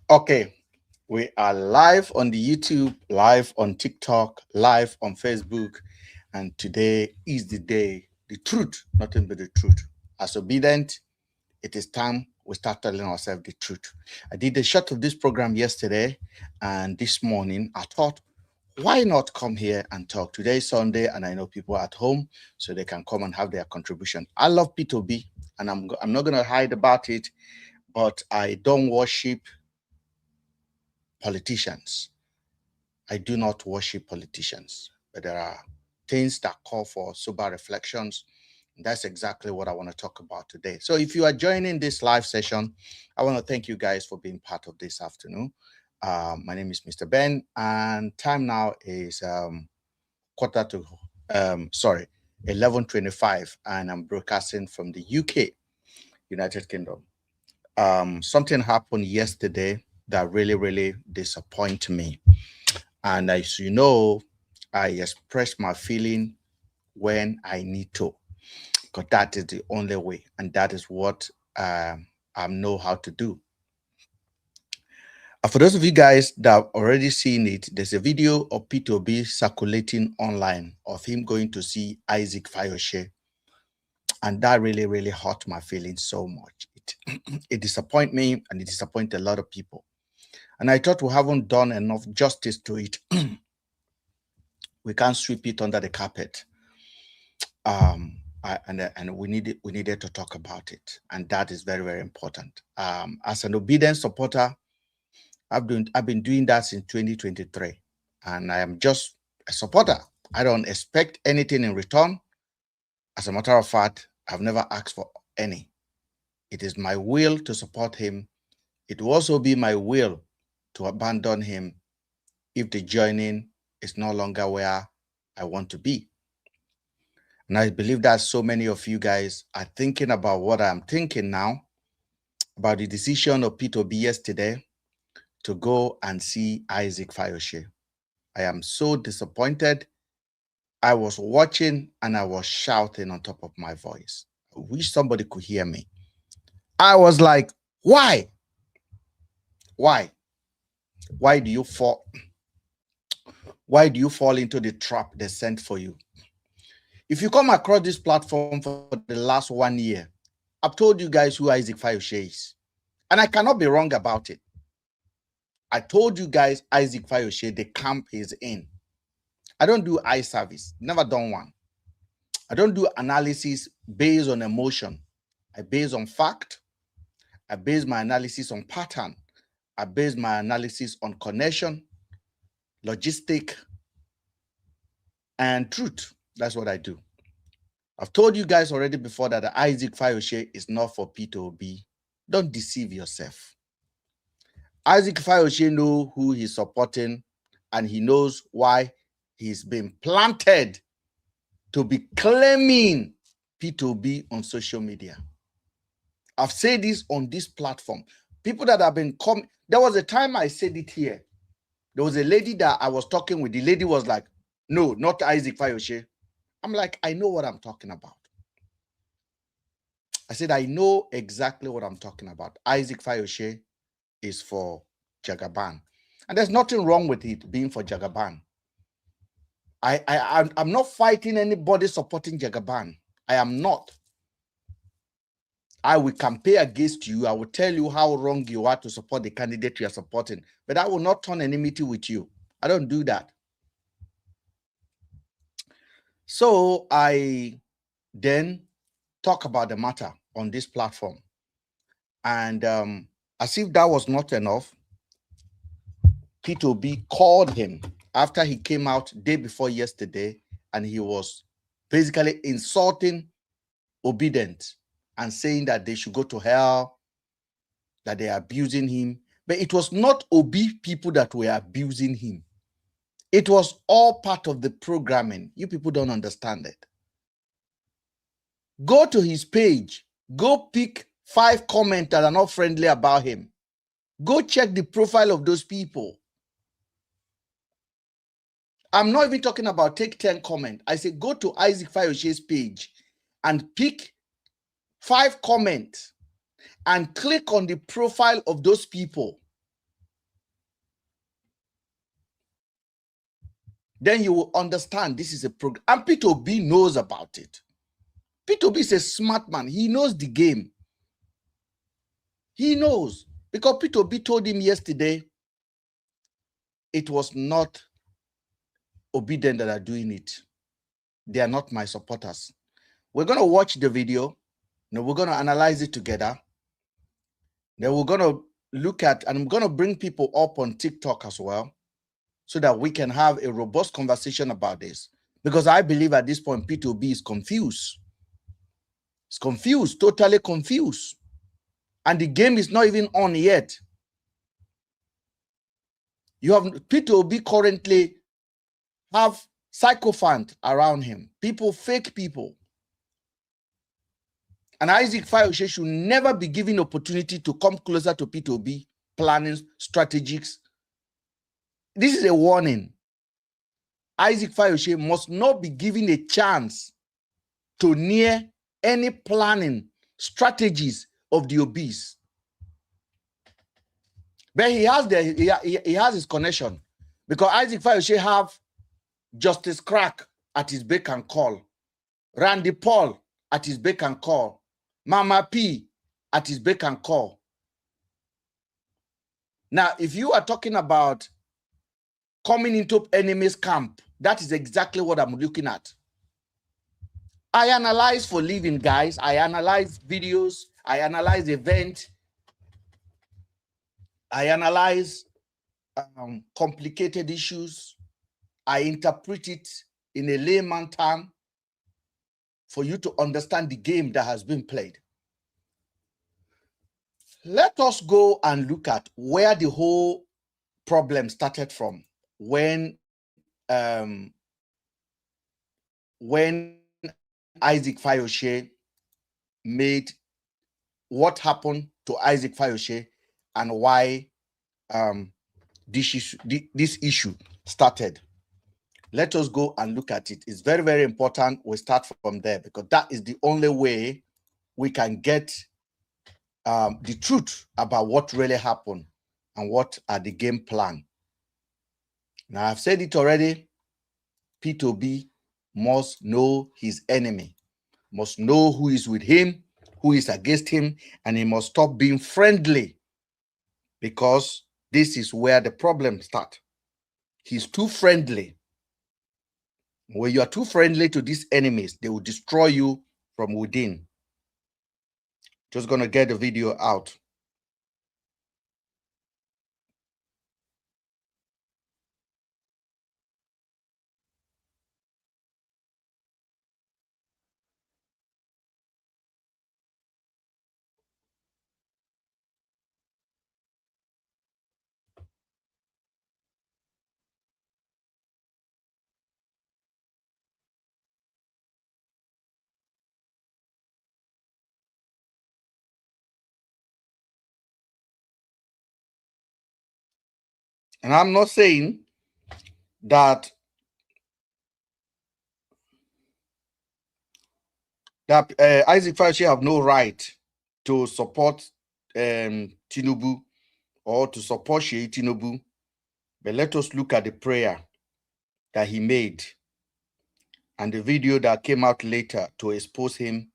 Okay, we are live on the YouTube, live on TikTok, live on Facebook, and today is the day, the truth, nothing but the truth. As obedient, it is time we start telling ourselves the truth. I did a shot of this program yesterday, and this morning I thought, why not come here and talk? Today is Sunday, and I know people are at home, so they can come and have their contribution. I love P2B, and I'm not going to hide about it, but I don't worship politicians. I do not worship politicians, but there are things that call for sober reflections. And that's exactly what I want to talk about today. So, if you are joining this live session, I want to thank you guys for being part of this afternoon. My name is Mr. Ben, and time now is quarter to, sorry, 11:25, and I'm broadcasting from the UK, United Kingdom. Something happened yesterday that really disappointed me. And as you know, I express my feeling when I need to, because that is the only way, and that is what I know how to do. For those of you guys that have already seen it, there's a video of P2B circulating online of him going to see Isaac Fayoshe, and that really hurt my feelings so much. It disappointed me, and it disappointed a lot of people. And I thought we haven't done enough justice to it. We can't sweep it under the carpet. And we needed to talk about it, and that is very important. As an obedient supporter, I've been doing that since 2023, and I am just a supporter. I don't expect anything in return. As a matter of fact, I've never asked for any. It is my will to support him. It will also be my will to abandon him if the joining is no longer where I want to be. And I believe that so many of you guys are thinking about what I'm thinking now, about the decision of P2B yesterday to go and see Isaac Fayoshe. I am so disappointed. I was watching and I was shouting on top of my voice. I wish somebody could hear me. I was like, why? Why? Why do you fall? Why do you fall into the trap they sent for you? If you come across this platform for the last 1 year, I've told you guys who Isaac Fayoshe is. And I cannot be wrong about it. I told you guys Isaac Fayoshe, the camp he's in. I don't do eye service, never done one. I don't do analysis based on emotion. I base on fact. I base my analysis on pattern. I base my analysis on connection, logistic, and truth. That's what I do. I've told you guys already before that the Isaac Fayoshe is not for P2B. Don't deceive yourself. Isaac Fayoshe knows who he's supporting, and he knows why he's been planted to be claiming P2B on social media. I've said this on this platform. People that have been coming, there was a time I said it here. There was a lady that I was talking with. The lady was like, no, not Isaac Fayoshe. I'm like, I know what I'm talking about. I said, I know exactly what I'm talking about. Isaac Fayoshe is for Jagaban. And there's nothing wrong with it being for Jagaban. I'm not fighting anybody supporting Jagaban. I am not. I will campaign against you. I will tell you how wrong you are to support the candidate you are supporting. But I will not turn enmity with you. I don't do that. So I then talk about the matter on this platform. And as if that was not enough, P2B called him after he came out day before yesterday, and he was basically insulting Obedient and saying that they should go to hell, that they are abusing him. But it was not Obi people that were abusing him. It was all part of the programming. You people don't understand it. Go to his page. Go pick 5 comments that are not friendly about him. Go check the profile of those people. I'm not even talking about take 10 comments. I say go to Isaac Fayoshe's page and pick 5 comments and click on the profile of those people. then you will understand this is a program. And P2B knows about it. P2B is a smart man. He knows the game. He knows. Because P2B told him yesterday, it was not Obedient that are doing it. They are not my supporters. We're going to watch the video. We're going to analyze it together. Then we're going to look at, and I'm going to bring people up on TikTok as well, so that we can have a robust conversation about this. Because I believe at this point, P2B is confused. It's confused, totally confused. And the game is not even on yet. You have P2B currently have sycophant around him, people, fake people. And Isaac Fayoshe should never be given opportunity to come closer to P2B, planning, strategies. This is a warning. Isaac Fayoshe must not be given a chance to near any planning strategies of the Obis. But he has his connection, because Isaac Fayoshe have Justice Crack at his beck and call, Randy Paul at his beck and call, Mama P at his beck and call. Now, if you are talking about coming into enemy's camp, that is exactly what I'm looking at. I analyze for living, guys. I analyze videos. I analyze events. I analyze complicated issues. I interpret it in a layman term for you to understand the game that has been played. Let us go and look at where the whole problem started from, when Isaac Fayoshe made what happened to Isaac Fayoshe and why this issue started. Let us go and look at it. It's very, very important we start from there, because that is the only way we can get the truth about what really happened and what are the game plan. Now, I've said it already. P2B must know his enemy, must know who is with him, who is against him, and he must stop being friendly, because this is where the problem starts. He's too friendly. When you are too friendly to these enemies, they will destroy you from within. Just gonna get the video out. And I'm not saying that Isaac Fayoshe have no right to support Tinubu or to support Sheyi Tinubu, but let us look at the prayer that he made and the video that came out later to expose him,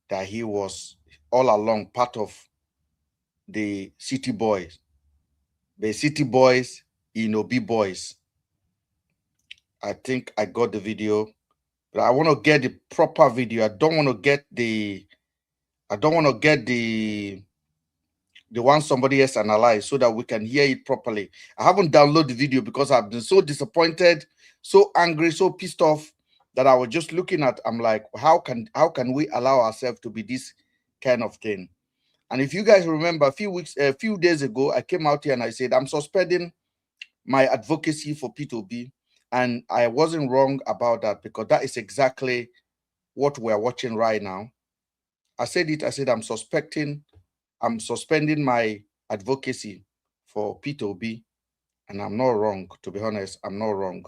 that he was all along part of the city boys, the city boys in Obi boys. I think I got the video, but I want to get the proper video. I don't want to get the one somebody else analyzed, so that we can hear it properly. I haven't downloaded the video because I've been so disappointed, so angry, so pissed off, that I was just looking at, I'm like, how can we allow ourselves to be this kind of thing? And if you guys remember, a few days ago, I came out here and I said, I'm suspending my advocacy for P2B. And I wasn't wrong about that, because that is exactly what we're watching right now. I said I'm suspending my advocacy for P2B, and I'm not wrong. To be honest, I'm not wrong.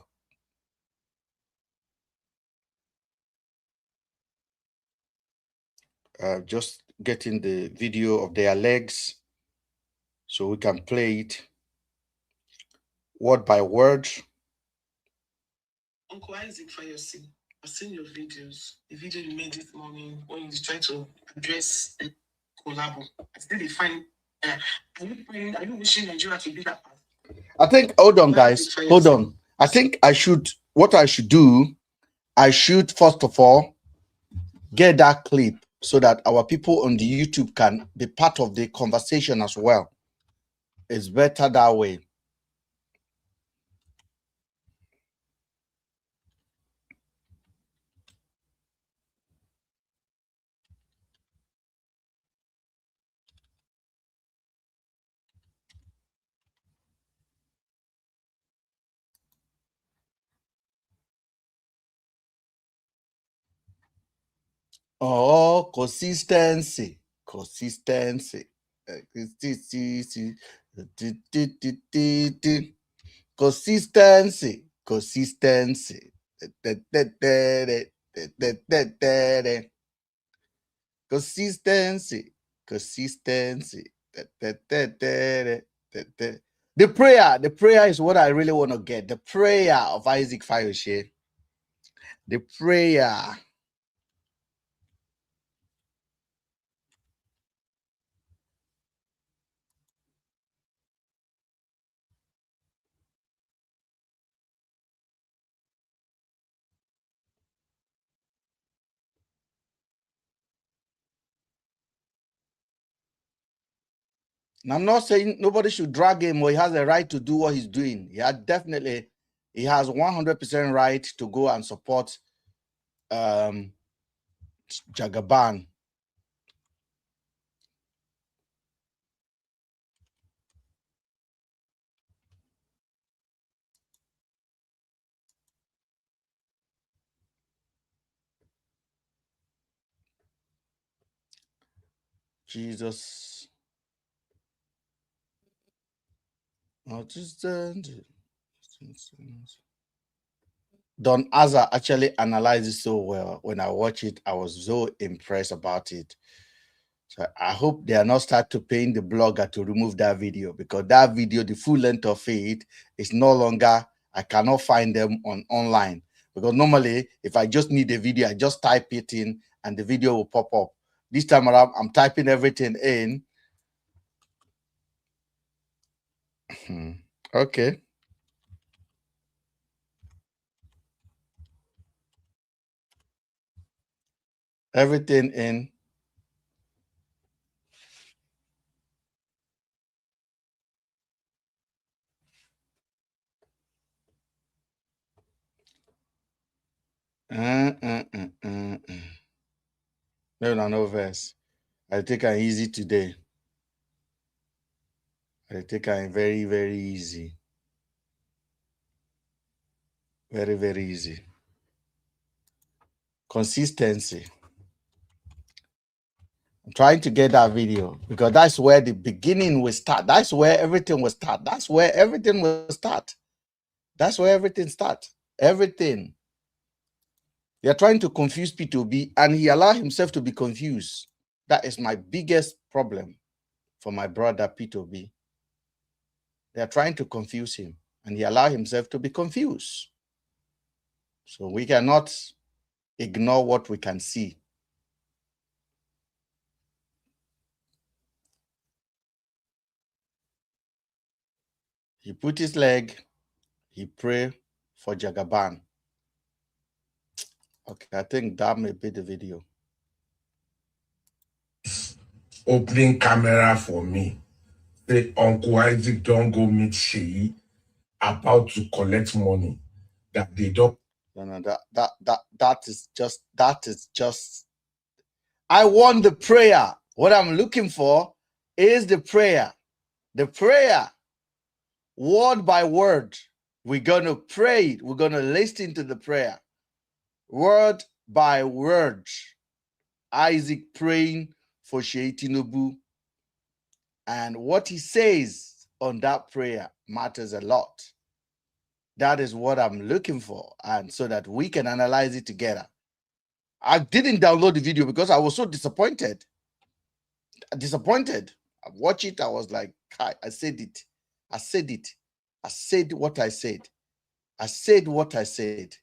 Just getting the video of their legs so we can play it word by word. Uncle Isaac Fayosi, I've seen your videos. The video you made this morning when you try to address the collabo. I still find. Are you praying? Are you wishing Nigeria to be that path? I think. Hold on, guys. Hold on. I think I should. What I should do, I should first of all get that clip so that our people on the YouTube can be part of the conversation as well. It's better that way. Oh, consistency. Consistency. Consistency. Consistency. Consistency. Consistency. The prayer is what I really want to get. The prayer of Isaac Fayoshe. The prayer. And I'm not saying nobody should drag him or he has a right to do what he's doing. He has 100% right to go and support Jagaban. Jesus. Don Azza actually analyzes so well. When I watch it, I was so impressed about it. So I hope they are not start to paying the blogger to remove that video, because that video, the full length of it, is no longer, I cannot find them online. Because normally, if I just need a video, I just type it in and the video will pop up. This time around, I'm typing everything in. Okay. Everything in. No verse. I take it easy today. I take it very, very easy. Very, very easy. Consistency. I'm trying to get that video because that's where the beginning will start. That's where everything will start. That's where everything will start. That's where everything starts. Everything. They're trying to confuse P2B and he allowed himself to be confused. That is my biggest problem for my brother P2B. They're trying to confuse him and he allowed himself to be confused. So we cannot ignore what we can see. He put his leg, he prayed for Jagaban. Okay, I think that may be the video. Opening camera for me. Say Uncle Isaac don't go meet Sheyi about to collect money that they don't. No, that is just. I want the prayer. What I'm looking for is the prayer. The prayer, word by word. We're gonna pray. We're gonna listen to the prayer, word by word. Isaac praying for Sheyi Tinubu, and what he says on that prayer matters a lot. That is what I'm looking for, and so that we can analyze it together. I didn't download the video because I was so disappointed. I watched it. I was like, I said it. I said it. I said what I said. I said what I said.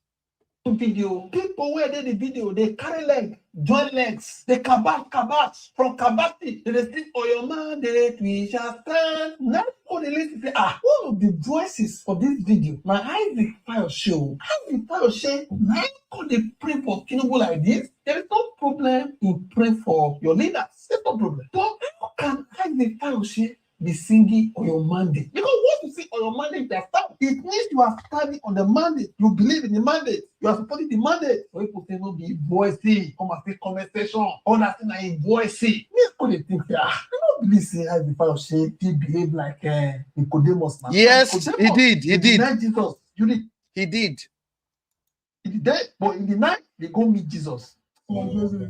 video. People where they the video, they carry leg, join legs, they kabat from kabati. They sleep on your mandate, we shall stand. Now all the ladies say, one of the voices for this video. Now Isaac Fire Show. Isaac Fire Show. Now could they pray for Tinubu like this? There is no problem in praying for your leaders. There's no problem. But how can Isaac Fire Show be singing on your mandate? Because once you sing on your mandate, it means you are standing on the mandate. You believe in the mandate. You are supporting the mandate. So people say no be voicey. Come and say conversation. All that thing are voicey. Me could they think I don't believe say I before say he behave like Nicodemus. Yes, Nicodemus, he did. He did. Jesus. You did. He did. He did that, but in the night they go meet Jesus. Ọlọ́run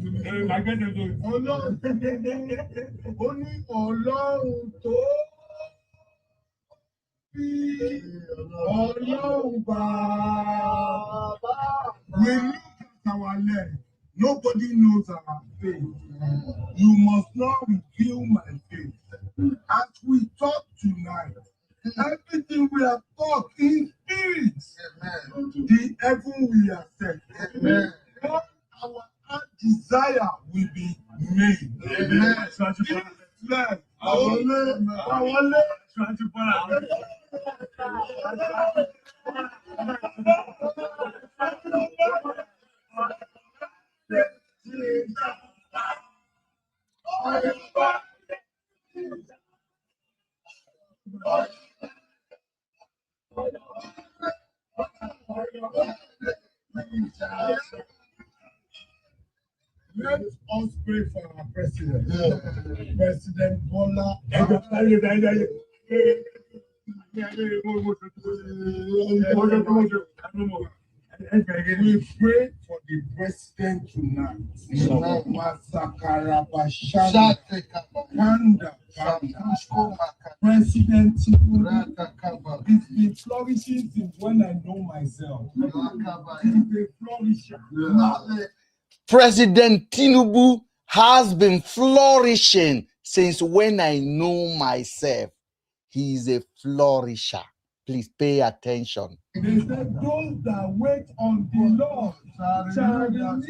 Bàbá. We look at our leg. Nobody knows our faith. You must not reveal my faith. As we talk tonight, everything we have talked in spirit, the heaven we have said. All our heart desire will be made. Amen. Let us pray for our president. President Bola. We pray for the president tonight. President it's been flourishing since when I know myself. He's a flourisher. President Tinubu has been flourishing since when I know myself. He is a flourisher. Please pay attention. They said those that wait on the Lord shall renew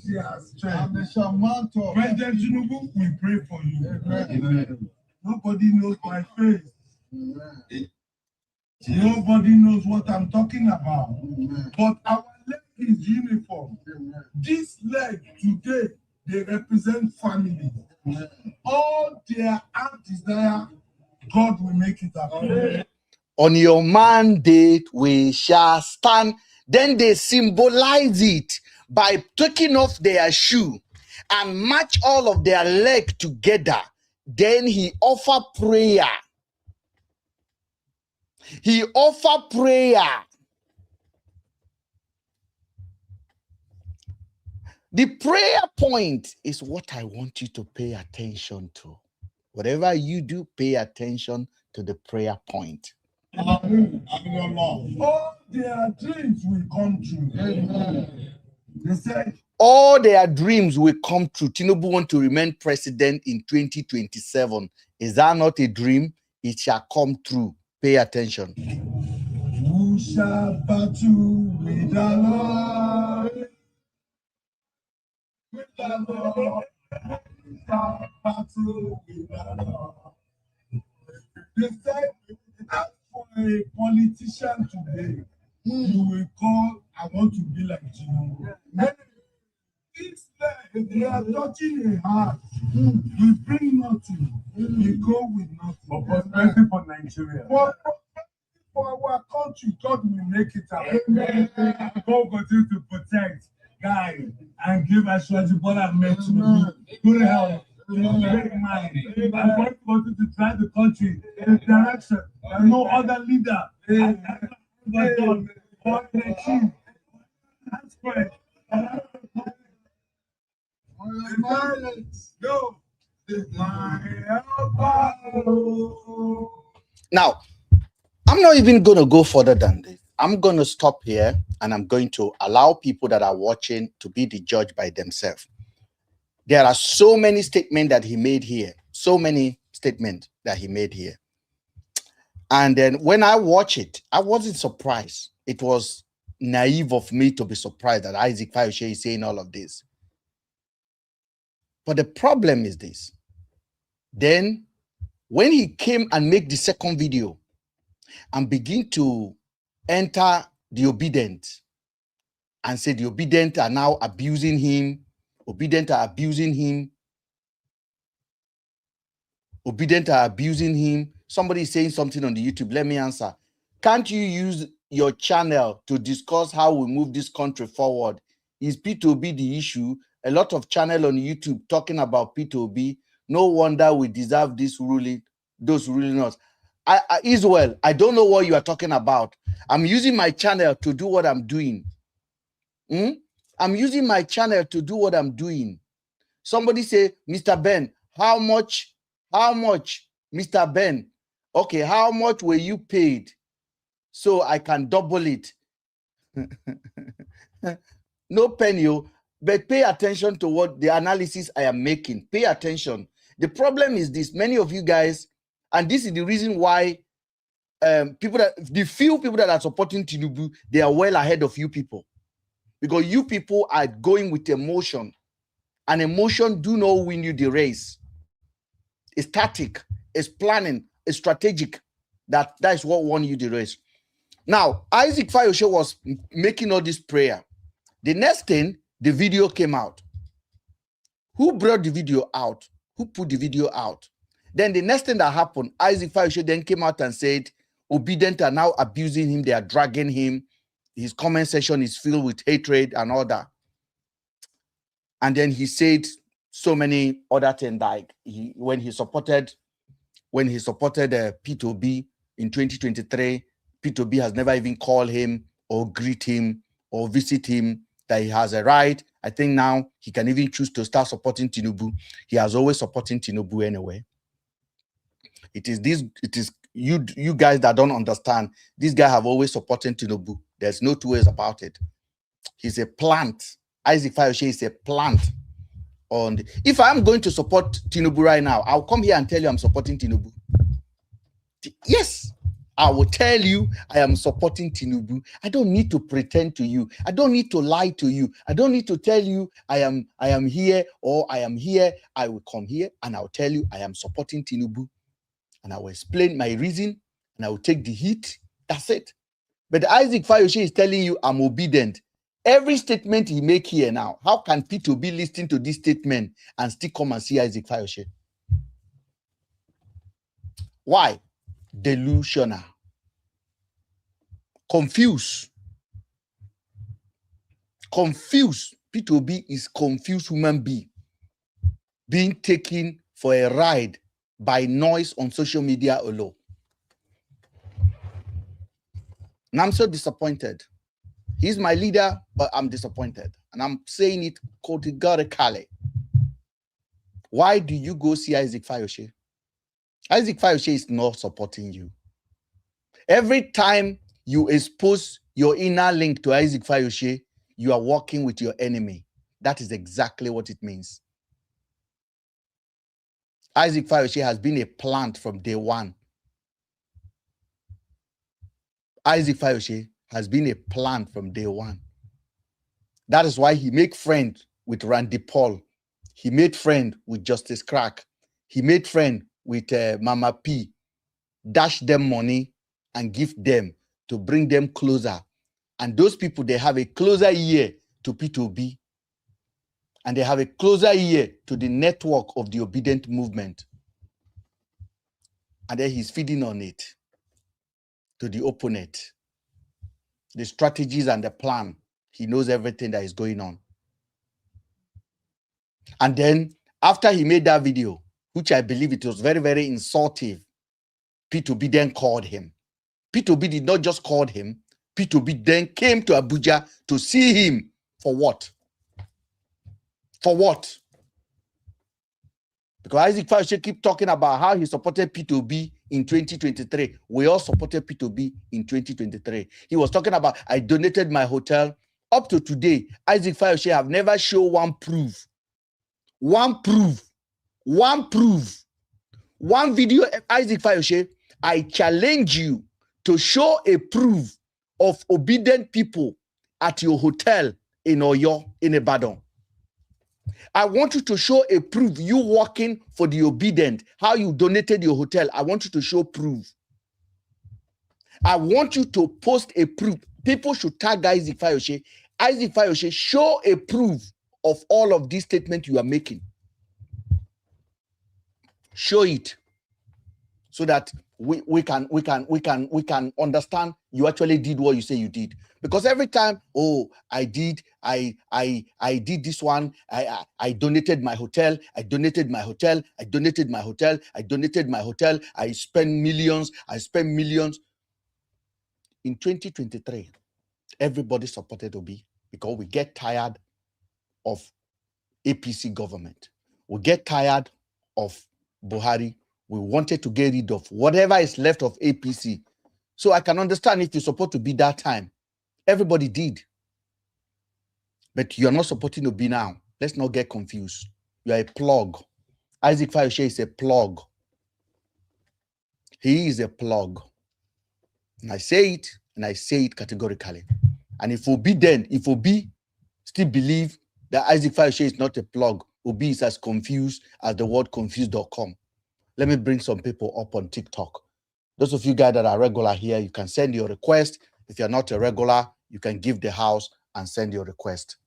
their strength. President Tinubu, we pray for you. Amen. Nobody knows my face. Amen. Nobody knows what I'm talking about. Amen. But our leg is uniform. Amen. This leg today, they represent family. Amen. All their heart desire, God will make it happen. On your mandate, we shall stand. Then they symbolize it by taking off their shoe and match all of their leg together. Then he offer prayer. He offer prayer. The prayer point is what I want you to pay attention to. Whatever you do, pay attention to the prayer point. All their dreams will come true. Amen. They said all their dreams will come true. Tinubu want to remain president in 2027. Is that not a dream? It shall come true. Pay attention. Who shall battle with the Lord? With the Lord. Who shall battle with the Lord? They said, ask for a politician today. You will call, I want to be like Tinubu. They are touching a heart. We bring nothing. We go with nothing. But prosperity for Nigeria. For our country, God will make it happen. God will continue to protect, guide, and give us what Bola meant to do. Good health. Great mind. And God will continue to drive the country in a direction that no other leader has ever done or achieved. That's right. Now, I'm not even going to go further than this. I'm going to stop here and I'm going to allow people that are watching to be the judge by themselves. There are so many statements that he made here. So many statements that he made here. And then when I watch it, I wasn't surprised. It was naive of me to be surprised that Isaac Fayoshe is saying all of this. But the problem is this. Then, when he came and make the second video and begin to enter the obedient and say the obedient are now abusing him, obedient are abusing him, obedient are abusing him. Somebody is saying something on the YouTube. Let me answer. Can't you use your channel to discuss how we move this country forward? Is P2B the issue? A lot of channel on YouTube talking about P2B. No wonder we deserve this ruling, those ruling us. Israel, I don't know what you are talking about. I'm using my channel to do what I'm doing. I'm using my channel to do what I'm doing. Somebody say, Mr. Ben, how much, Mr. Ben? Okay, how much were you paid so I can double it? No penny, but pay attention to what the analysis I am making. Pay attention. The problem is this: many of you guys, and this is the reason why the few people that are supporting Tinubu, they are well ahead of you people, because you people are going with emotion, and emotion do not win you the race. It's tactic, it's planning, it's strategic. That is what won you the race. Now, Isaac Fayoshe was making all this prayer. The next thing, the video came out. Who brought the video out? Who put the video out? Then the next thing that happened, Isaac Fayoshe then came out and said, obedient are now abusing him, they are dragging him. His comment section is filled with hatred and all that. And then he said so many other things, like when he supported P2B in 2023, P2B has never even called him or greet him or visit him, that he has a right. I think now he can even choose to start supporting Tinubu. He has always supporting Tinubu anyway. It is you guys that don't understand. This guy have always supported Tinubu. There's no two ways about it. He's a plant. Isaac Fayoshe is a plant. If I'm going to support Tinubu right now, I'll come here and tell you I'm supporting Tinubu. Yes, I will tell you I am supporting Tinubu. I don't need to pretend to you. I don't need to lie to you. I don't need to tell you I am here or I am here. I will come here and I'll tell you I am supporting Tinubu. And I will explain my reason and I will take the heat. That's it. But Isaac Fayoshe is telling you I'm obedient. Every statement he make here now, how can P2B listen to this statement and still come and see Isaac Fayoshe? Why? Delusional. Confused. P2B is confused human being taken for a ride by noise on social media alone. And I'm so disappointed. He's my leader, but I'm disappointed. And I'm saying it categorically. Why do you go see Isaac Fayoshe? Isaac Fayoshe is not supporting you. Every time you expose your inner link to Isaac Fayoshe, you are working with your enemy. That is exactly what it means. Isaac Fayoshe has been a plant from day one. Isaac Fayoshe has been a plant from day one. That is why he made friend with Randy Paul. He made friend with Justice Crack. He made friend with Mama P. Dash them money and give them to bring them closer. And those people, they have a closer ear to P2B. And they have a closer ear to the network of the obedient movement. And then he's feeding on it to the opponent. The strategies and the plan. He knows everything that is going on. And then after he made that video, which I believe it was very, very insultive, P2B then called him. P2B did not just call him. P2B then came to Abuja to see him. For what? For what? Because Isaac Fayoshe keep talking about how he supported P2B in 2023. We all supported P2B in 2023. He was talking about, I donated my hotel. Up to today, Isaac Fayoshe have never shown one proof. One proof. One proof. One video, Isaac Fayoshe, I challenge you to show a proof of obedient people at your hotel in Oyo, in Ibadan. I want you to show a proof, you working for the obedient, how you donated your hotel. I want you to show proof. I want you to post a proof. People should tag Isaac Fayose. Isaac Fayose, show a proof of all of these statements you are making. Show it so that we can understand you actually did what you say you did. Because every time, oh, I did this one, I donated my hotel, I donated my hotel, I donated my hotel, I donated my hotel, I spent millions, In 2023, everybody supported Obi because we get tired of APC government. We get tired of Buhari. We wanted to get rid of whatever is left of APC. So I can understand if you're supposed to be that time. Everybody did. But you're not supporting Obi now. Let's not get confused. You are a plug. Isaac Fayose is a plug. He is a plug. And I say it categorically. And if Obi still believe that Isaac Fayose is not a plug, Obi is as confused as the word confused.com. Let me bring some people up on TikTok. Those of you guys that are regular here, you can send your request. If you're not a regular, you can give the house and send your request.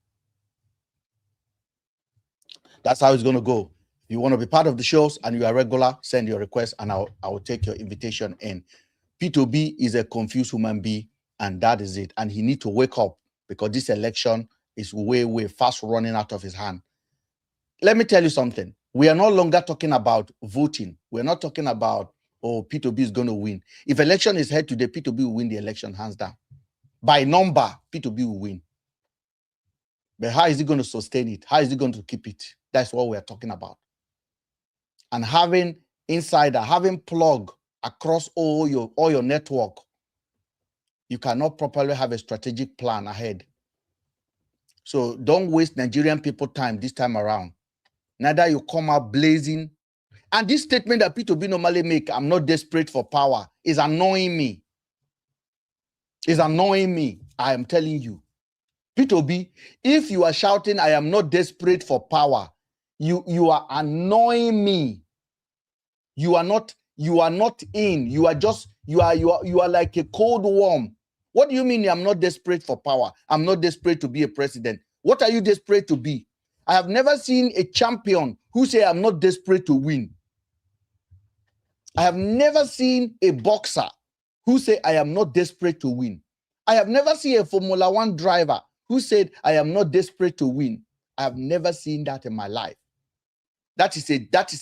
That's how it's going to go. If you want to be part of the shows and you are regular, send your request and I will take your invitation in. P2B is a confused human being, and that is it. And he needs to wake up because this election is way fast running out of his hand. Let me tell you something. We are no longer talking about voting. We're not talking about, oh, P2B is going to win. If election is held today, P2B will win the election, hands down. By number, P2B will win. But how is he going to sustain it? How is he going to keep it? That's what we're talking about. And having insider, having plug across all your network, you cannot properly have a strategic plan ahead. So don't waste Nigerian people time this time around. Neither you come out blazing. And this statement that P2B normally make, I'm not desperate for power, is annoying me. It's annoying me. I am telling you. P2B, if you are shouting, I am not desperate for power, you are annoying me. You are not in. You are like a cold worm. What do you mean I'm not desperate for power? I'm not desperate to be a president. What are you desperate to be? I have never seen a champion who say I'm not desperate to win. I have never seen a boxer who say I am not desperate to win. I have never seen a Formula One driver who said I am not desperate to win. I have never seen that in my life. That is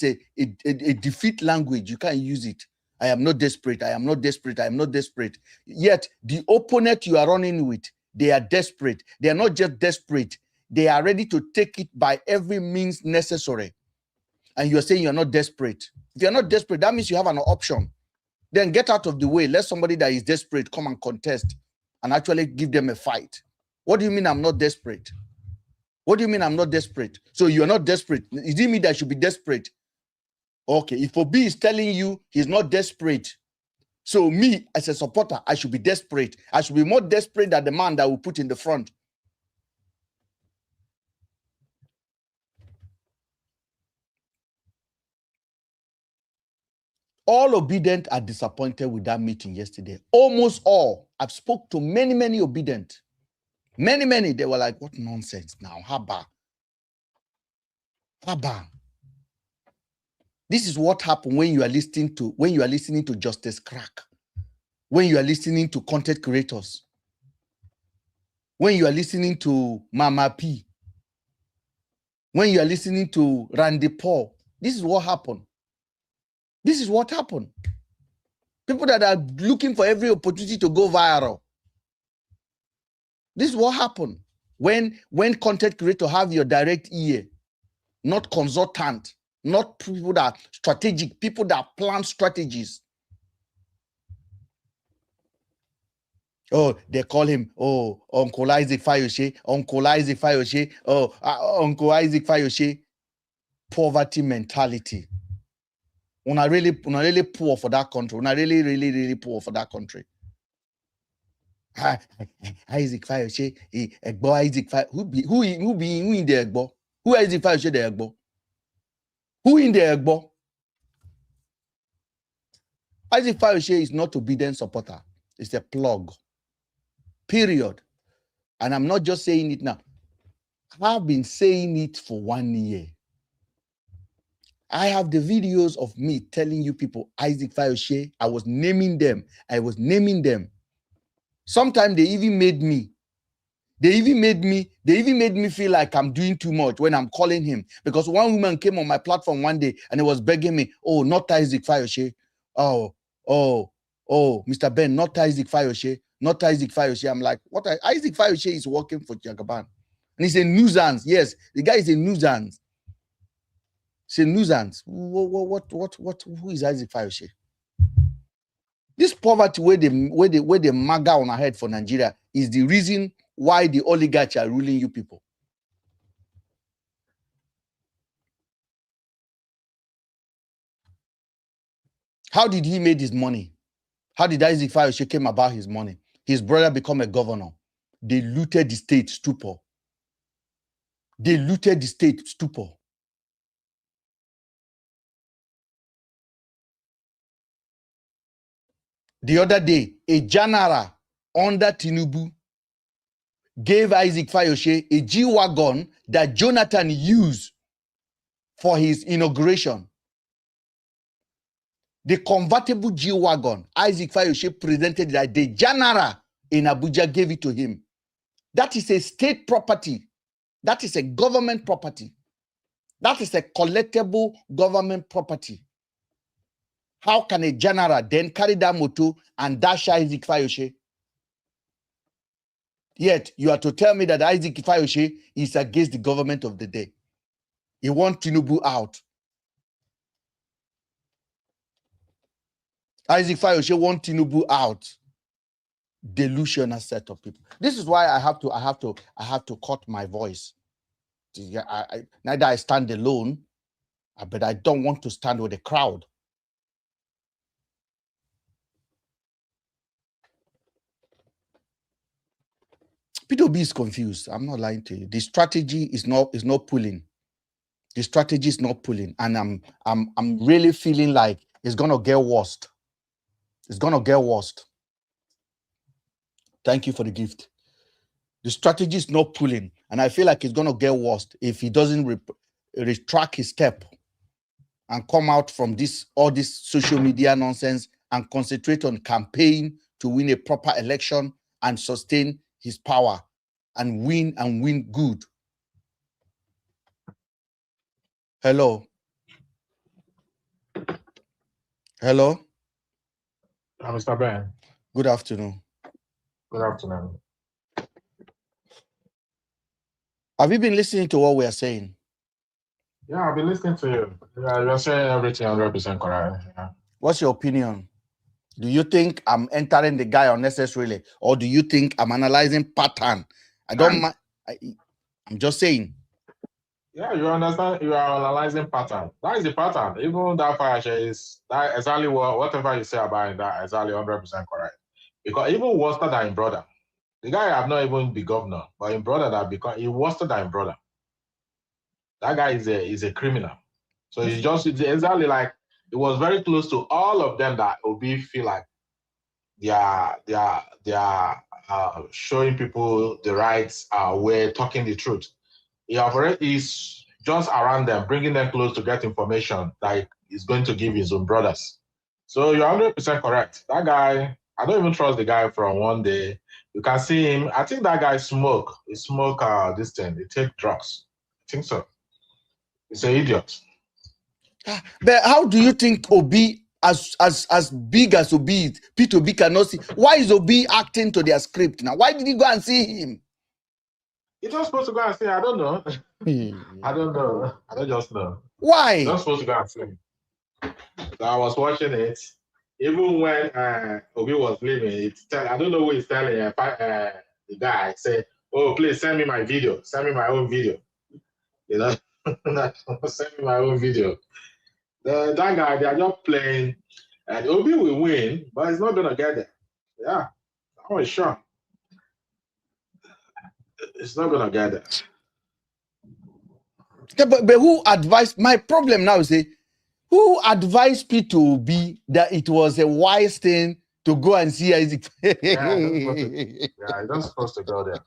a defeat language. You can't use it. I am not desperate. I am not desperate. I am not desperate. Yet the opponent you are running with, they are desperate. They are not just desperate. They are ready to take it by every means necessary. And you are saying you're not desperate. If you're not desperate, that means you have an option. Then get out of the way. Let somebody that is desperate come and contest and actually give them a fight. What do you mean I'm not desperate? What do you mean I'm not desperate? So you're not desperate. It didn't mean that I should be desperate. Okay, if Obi is telling you he's not desperate, so me as a supporter, I should be desperate. I should be more desperate than the man that will put in the front. All obedient are disappointed with that meeting yesterday. Almost all. I've spoke to many obedient. Many. They were like, what nonsense now? Haba. This is what happened when you are listening to Justice Crack, when you are listening to content creators, when you are listening to Mama P, when you are listening to Randy Paul. This is what happened. This is what happened. People that are looking for every opportunity to go viral. This is what happened when content creator have your direct ear, not consultant, not people that are strategic, people that plan strategies. Oh, they call him, oh, Uncle Isaac Fayose, Uncle Isaac Fayose, oh, Uncle Isaac Fayose. Poverty mentality. Una really poor for that country. Una really poor for that country. Isaac Fayose, Egbo Isaac Fayose. Who in the Egbo? Who Isaac Fayose the Egbo? Who in the Egbo? Isaac Fayose is not obedient supporter. It's a plug. Period. And I'm not just saying it now. I've been saying it for 1 year. I have the videos of me telling you people, Isaac Fayose, I was naming them. Sometimes they even made me feel like I'm doing too much when I'm calling him. Because one woman came on my platform one day and it was begging me, oh, not Isaac Fayose. Oh, Mr. Ben, not Isaac Fayose. Not Isaac Fayose. I'm like, what? Isaac Fayose is working for Jagaban. And he's a nuisance. Yes, the guy is a nuisance. It's a nuisance. Who is Isaac Fayose? This poverty where the maga on our head for Nigeria is the reason why the oligarchs are ruling you people. How did he make his money? How did Isaac Fayose came about his money? His brother become a governor. They looted the state, stupor. They looted the state, stupor. The other day, a general under Tinubu gave Isaac Fayose a G-Wagon that Jonathan used for his inauguration. The convertible G-Wagon, Isaac Fayose presented that the general in Abuja gave it to him. That is a state property. That is a government property. That is a collectible government property. How can a general then carry that motor and dash Isaac Fayose? Yet, you are to tell me that Isaac Fayose is against the government of the day. He wants Tinubu out. Isaac Fayose wants Tinubu out. Delusional set of people. This is why I have to cut my voice. Neither I stand alone, but I don't want to stand with the crowd. Obi is confused. I'm not lying to you. The strategy is not pulling. The strategy is not pulling, and I'm really feeling like it's gonna get worse. It's gonna get worse. Thank you for the gift. The strategy is not pulling, and I feel like it's gonna get worse if he doesn't retract his step and come out from all this social media nonsense and concentrate on campaign to win a proper election and sustain his power and win good. Hello. Hello. Mr. Ben. Good afternoon. Good afternoon. Have you been listening to what we are saying? Yeah, I've been listening to you. Yeah, you're saying everything 100% correct. Yeah. What's your opinion? Do you think I'm entering the guy unnecessarily, or do you think I'm analyzing pattern? I don't mind. I'm just saying. Yeah, you understand. You are analyzing pattern. That is the pattern. Even that fire is that exactly whatever you say about it, that exactly 100% correct. Because even worse than in brother, the guy have not even be governor, but in brother that become he worse than in brother. That guy is a criminal. So it's exactly like it was very close to all of them that Obi feel like they are showing people the right way, talking the truth. He's just around them, bringing them close to get information that he's going to give his own brothers. So you're 100% correct. That guy, I don't even trust the guy from one day. You can see him. I think that guy smoke. He smoke this thing. He take drugs. I think so. He's an idiot. But how do you think Obi, as big as Obi is, P2B cannot see? Why is Obi acting to their script now? Why did he go and see him? You're not supposed to go and see him. I don't know. I don't know. I don't just know. Why? You're not supposed to go and see him. So I was watching it. Even when Obi was leaving, I don't know who is telling the guy, say, oh, please send me my video. Send me my own video. You know, send me my own video. That guy, they are just playing, and Obi will win, but he's not going to get there. Yeah, I was sure. It's not gonna get there. Yeah, but who advised? My problem now is who advised Peter Obi that it was a wise thing to go and see Isaac? Yeah, you're not supposed to go there.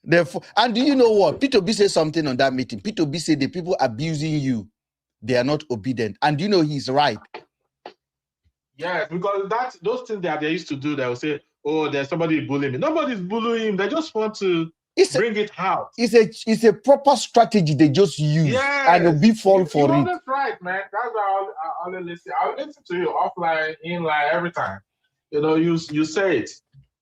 Therefore, and do you know what? Peter Obi said something on that meeting. Peter Obi said the people abusing you, they are not obedient. And do you know he's right? Yes, because those things that they used to do, they will say, oh, there's somebody bullying me. Nobody's bullying him. They just want to bring it out. It's a proper strategy they just use. Yes. And Obi fall for it. That's right, man. That's why I'll listen. I'll listen to you offline, inline, every time. You know, you say it.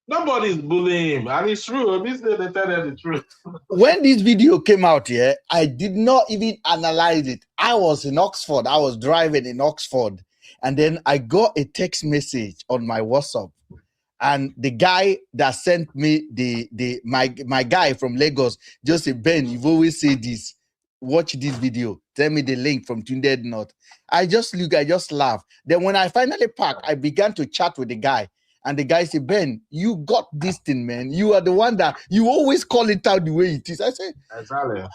Nobody's bullying him. And it's true. They tell them the truth. When this video came out here, I did not even analyze it. I was in Oxford. I was driving in Oxford. And then I got a text message on my WhatsApp. And the guy that sent me my guy from Lagos just said, Ben, you've always said this. Watch this video. Tell me the link from Tunde North. I just look, I just laugh. Then when I finally parked, I began to chat with the guy. And the guy said, Ben, you got this thing, man. You are the one that you always call it out the way it is. I said, exactly.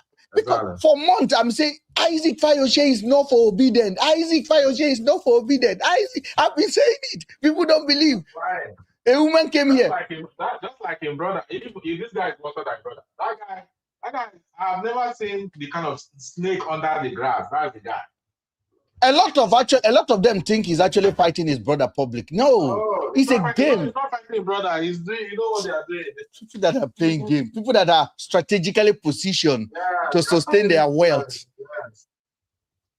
For months, I'm saying Isaac Fayose is not for obedient. Isaac Fayose is not for obedient. I've been saying it. People don't believe. Right. A woman came just here. Just like him, brother. If this guy is worse than brother. That guy, I've never seen the kind of snake under the grass. That's the guy. A lot of them think he's actually fighting his brother public. No, it's a game. He's not fighting his brother. He's doing, you know what they are doing. People that are playing game, people that are strategically positioned to sustain their wealth. Yes.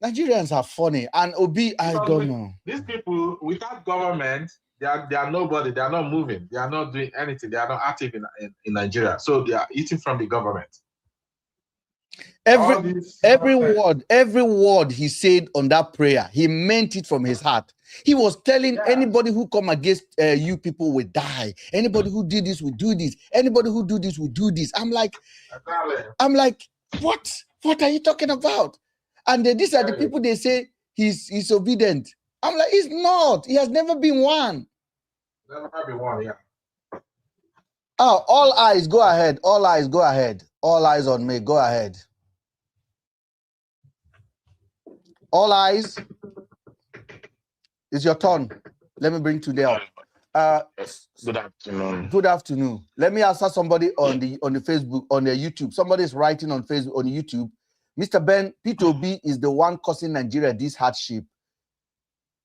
Nigerians are funny, and Obi, I don't know. These people, without government, they are nobody. They are not moving. They are not doing anything. They are not active in Nigeria. So they are eating from the government. Every word he said on that prayer, he meant it from his heart. He was telling anybody who come against you people will die. Anybody who did this will do this. Anybody who do this will do this. I'm like, what? What are you talking about? And these are the people they say he's obedient. I'm like, he's not. He has never been one. Never been one, yeah. Oh, all eyes, go ahead. All eyes, go ahead. All eyes on me, go ahead. All eyes. It's your turn. Let me bring today up. Good afternoon. Good afternoon. Let me answer somebody on the Facebook, on the YouTube. Somebody is writing on Facebook, on YouTube. Mr. Ben, P2B is the one causing Nigeria this hardship.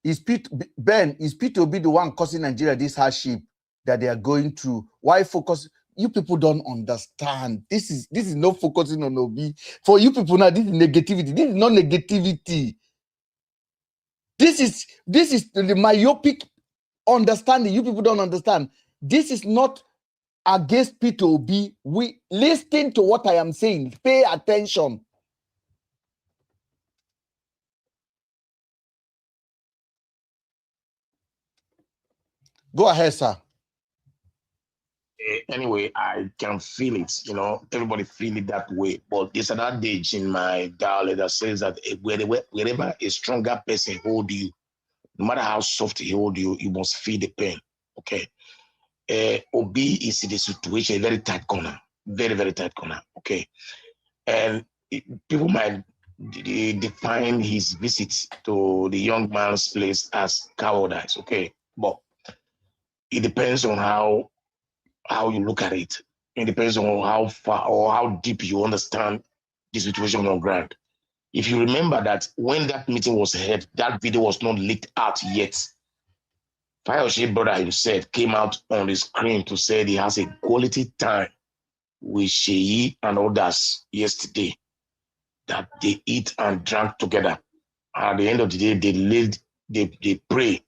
Is P2B the one causing Nigeria this hardship that they are going through? Why focus? You people don't understand. This is not focusing on Obi. For you people now, this is negativity. This is not negativity. This is the myopic understanding. You people don't understand. This is not against P2B. We listen to what I am saying. Pay attention. Go ahead, sir. Anyway, I can feel it. You know, everybody feel it that way. But there's an adage in my dialect that says that wherever a stronger person hold you, no matter how soft he hold you, you must feel the pain. Okay. Obi is in the situation, a very tight corner, very, very tight corner. Okay. And people might define his visit to the young man's place as cowardice. Okay. But it depends on how you look at it. It depends on how far or how deep you understand the situation on ground. If you remember that when that meeting was held, that video was not leaked out yet. Fayose brother himself came out on the screen to say he has a quality time with Sheyi and others yesterday, that they eat and drank together. At the end of the day, they pray.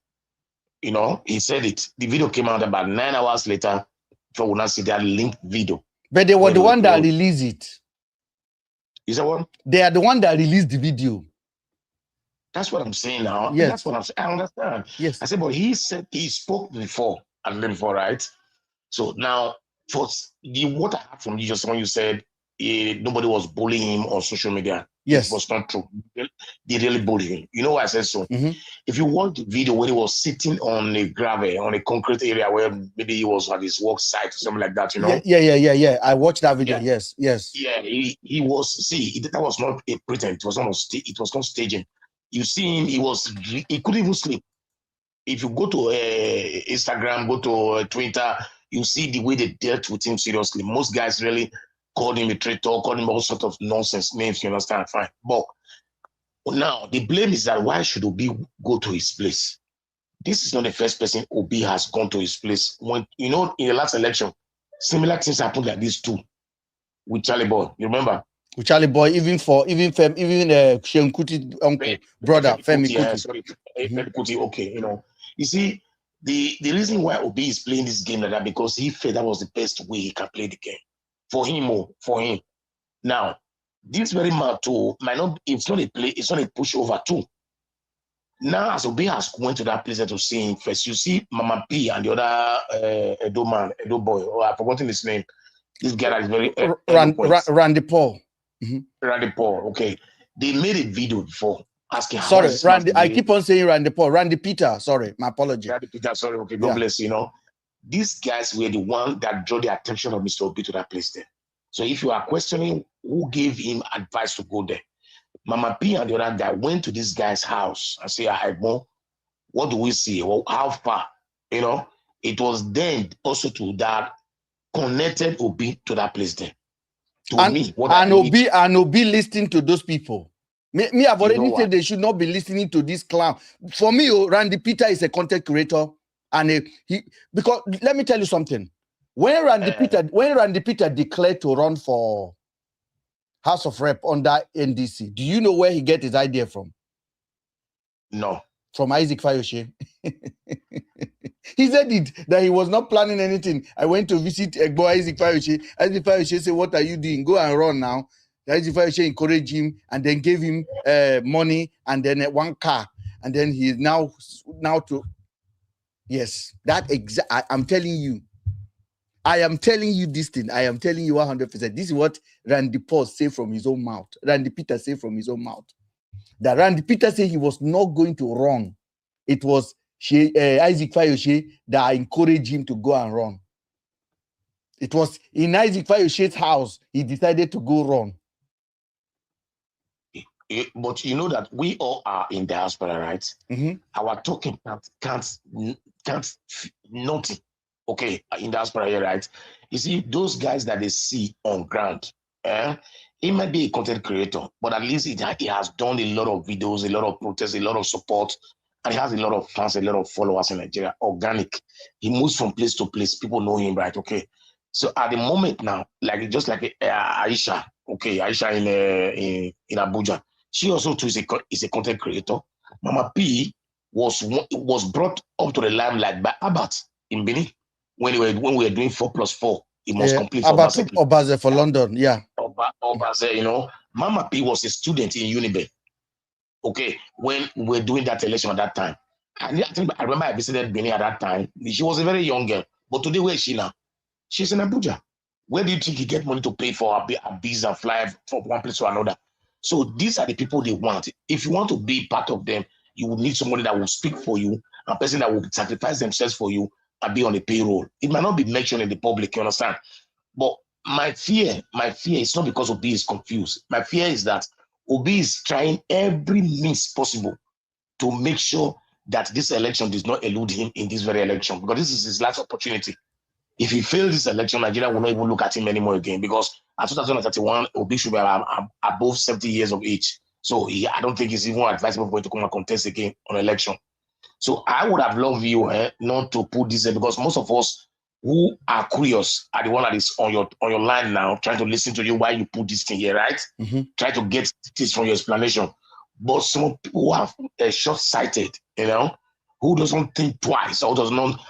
You know, he said it. The video came out about 9 hours later. People will not see that linked video. But they were the one that released it. Is that one? They are the one that released the video. That's what I'm saying now. Yes. That's what I'm saying. I understand. Yes. I said, but he said he spoke before, right? So now, what I heard from you just when you said nobody was bullying him on social media. Yes. It was not true. They really bullied him. You know why I said so? Mm-hmm. If you watch the video when he was sitting on a gravel, on a concrete area where maybe he was at his work site or something like that, you know? Yeah. I watched that video. Yeah. Yes. Yeah, he was, see, that was not a pretend. It was not staging. You see him, he couldn't even sleep. If you go to Instagram, go to Twitter, you see the way they dealt with him seriously. Most guys really called him a traitor, called him all sort of nonsense names, you understand? Fine. But now the blame is that why should Obi go to his place? This is not the first person Obi has gone to his place. When, you know, in the last election, similar things happened like this too with Charlie Boy. You remember? With Charlie Boy, even Sheikh Kuti uncle, brother, Femi Kuti. Femi Kuti, okay, you know. You see, the reason why Obi is playing this game like that, because he felt that was the best way he can play the game. For him. Now, this very man too, might not, it's not a pushover too. Now, as Obi has went to that place to see him first, you see Mama P and the other Edo boy, I've forgotten his name. This guy that is very Randy Paul. Mm-hmm. Randy Paul, okay. They made a video before asking how. Sorry, Randy. I keep on saying Randy Paul. Randy Peter. Sorry, my apology. Randy Peter. Sorry. Okay, God bless you. Know, these guys were the one that drew the attention of Mr. Obi to that place there. So if you are questioning who gave him advice to go there, Mama P and the other guy went to this guy's house and say, what do we see? Well, how far? You know, it was then also to that connected Obi to that place there. Obi listening to those people. Me, I've already said they should not be listening to this clown. For me, Randy Peter is a content creator, and because let me tell you something. When Randy Peter declared to run for House of Rep under NDC, do you know where he get his idea from? No. From Isaac Fayoshe. He said that he was not planning anything. I went to visit Egbo Isaac Fayoshe. Isaac Fayoshe said, "What are you doing? Go and run now." Isaac Fayoshe encouraged him and then gave him money and then one car. And then he is now to, yes, that exact. I'm telling you. I am telling you this thing. I am telling you 100%. This is what Randy Paul said from his own mouth. Randy Peter said from his own mouth. That Randy Peter said he was not going to run. It was Isaac Fayoshe that encouraged him to go and run. It was in Isaac Fayoshe's house he decided to go run. But you know that we all are in diaspora, right? Mm-hmm. Our talking can't nothing. Okay, in diaspora here, right? You see, those guys that they see on ground, he might be a content creator, but at least he has done a lot of videos, a lot of protests, a lot of support, and he has a lot of fans, a lot of followers in Nigeria. Organic. He moves from place to place. People know him, right? Okay. So at the moment now, just like Aisha, okay, Aisha in Abuja, she also too is a content creator. Mama P was brought up to the limelight by Abat in Benin when we were doing 4+4. It must complete Obaze for London, yeah. Obaze, you know, Mama P was a student in Unibe. Okay, when we were doing that election at that time, I remember I visited Benin at that time. She was a very young girl, but today where is she now? She's in Abuja. Where do you think you get money to pay for a visa fly from one place to another? So these are the people they want. If you want to be part of them, you will need somebody that will speak for you, a person that will sacrifice themselves for you and be on the payroll. It might not be mentioned in the public, you understand? But my fear is not because Obi is confused. My fear is that Obi is trying every means possible to make sure that this election does not elude him in this very election, because this is his last opportunity. If he fails this election, Nigeria will not even look at him anymore again, because at 2031, Obi should be above 70 years of age. So I don't think it's even advisable for him to come and contest again on election. So I would have loved you not to put this in, because most of us who are curious are the one that is on your line now, trying to listen to you while you put this thing here, right? Mm-hmm. Try to get this from your explanation. But some people who are short-sighted, you know, who doesn't think twice or does not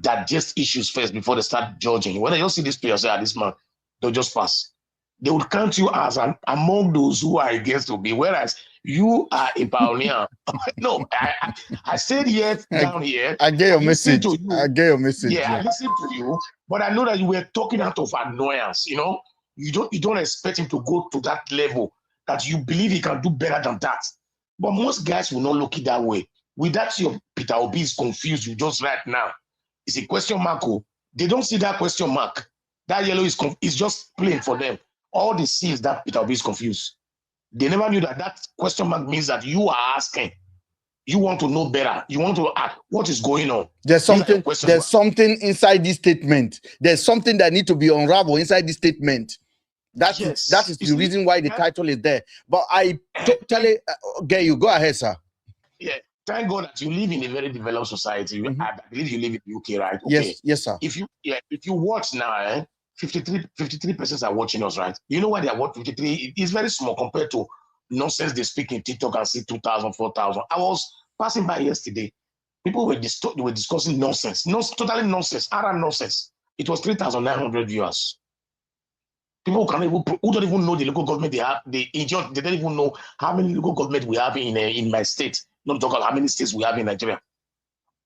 digest issues first before they start judging. When they just see this player say, this man, they'll just pass. They would count you as among those who are against Obi, whereas you are a pioneer. No, I said yes down here. I get your message. I get your message. Yeah, I listened to you, but I know that you were talking out of annoyance. You know, you don't expect him to go to that level that you believe he can do better than that. But most guys will not look it that way. With that, your Peter Obi is confused. You just right now. It's a question mark. They don't see that question mark. That yellow is just plain for them. All they see is that Peter Obi is confused. They never knew that that question mark means that you are asking. You want to know better. You want to ask what is going on. There's something. There's something inside this statement. There's something that need to be unraveled inside this statement. That is the reason why the title is there. But I totally get you. Go ahead, sir. Yeah. Thank God that you live in a very developed society. I believe you live in the UK, right? Okay. Yes, sir. If you watch now, 53% are watching us, right? You know why they are watching 53? It's very small compared to nonsense they speak in TikTok and see 2,000, 4,000. I was passing by yesterday. People were discussing nonsense. Totally nonsense. Utter nonsense. It was 3,900 viewers. People who don't even know the local government they have. They don't even know how many local government we have in my state. Not talk about how many states we have in Nigeria.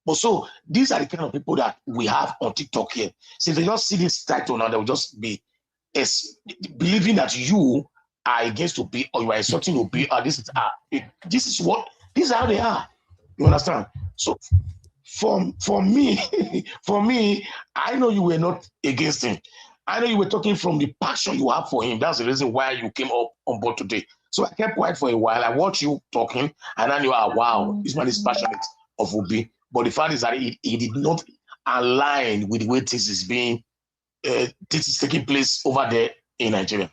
But so these are the kind of people that we have on TikTok here. So if they just see this title now, they'll just be believing that you are against Obi or you are insulting Obi. This is how they are. You understand? So for me, I know you were not against him. I know you were talking from the passion you have for him. That's the reason why you came up on board today. So I kept quiet for a while. I watched you talking, and I knew, wow, this man is passionate of Obi. But the fact is that he did not align with the way this is taking place over there in Nigeria.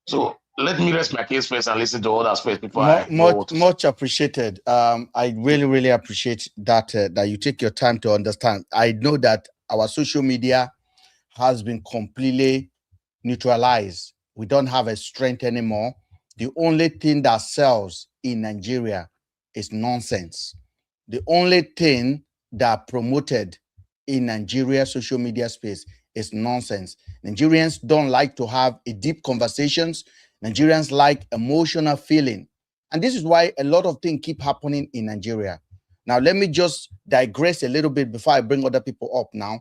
So let me rest my case first and listen to others first before much appreciated. I really appreciate that that you take your time to understand. I know that our social media has been completely neutralized. We don't have a strength anymore. The only thing that sells in Nigeria is nonsense. The only thing that promoted in Nigeria social media space is nonsense. Nigerians don't like to have a deep conversations. Nigerians like emotional feeling. And this is why a lot of things keep happening in Nigeria. Now, let me just digress a little bit before I bring other people up now.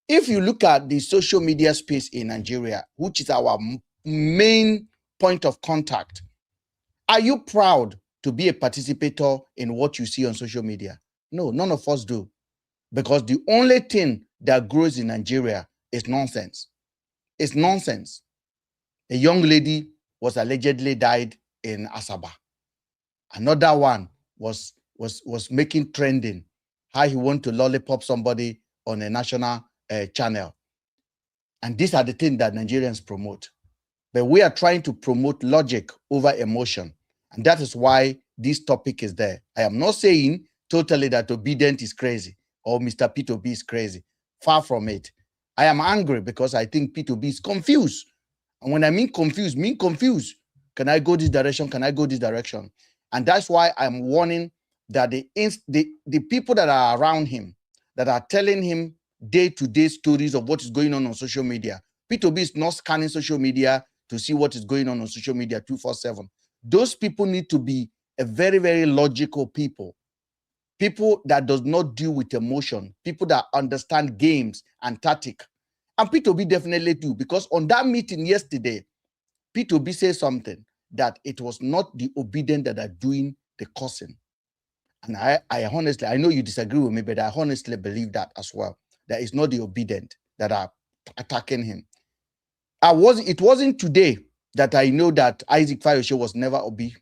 If you look at the social media space in Nigeria, which is our main point of contact, are you proud to be a participator in what you see on social media? No, none of us do. Because the only thing that grows in Nigeria is nonsense. It's nonsense. A young lady was allegedly died in Asaba. Another one was making trending how he wanted to lollipop somebody on a national channel. And these are the things that Nigerians promote. But we are trying to promote logic over emotion. And that is why this topic is there. I am not saying totally that Obedient is crazy or Mr. P2B is crazy. Far from it. I am angry because I think P2B is confused. And when I mean confused, Can I go this direction? Can I go this direction? And that's why I'm warning that the people that are around him, that are telling him day-to-day stories of what is going on social media. P2B is not scanning social media to see what is going on social media 24/7. Those people need to be a very, very logical people. People that does not deal with emotion. People that understand games and tactic. And P2B definitely do, because on that meeting yesterday, P2B said something that it was not the Obedient that are doing the cursing. And I honestly, I know you disagree with me, but I honestly believe that as well. That it's not the Obedient that are attacking him. It wasn't today that I know that Isaac Fayoshe was never Obi.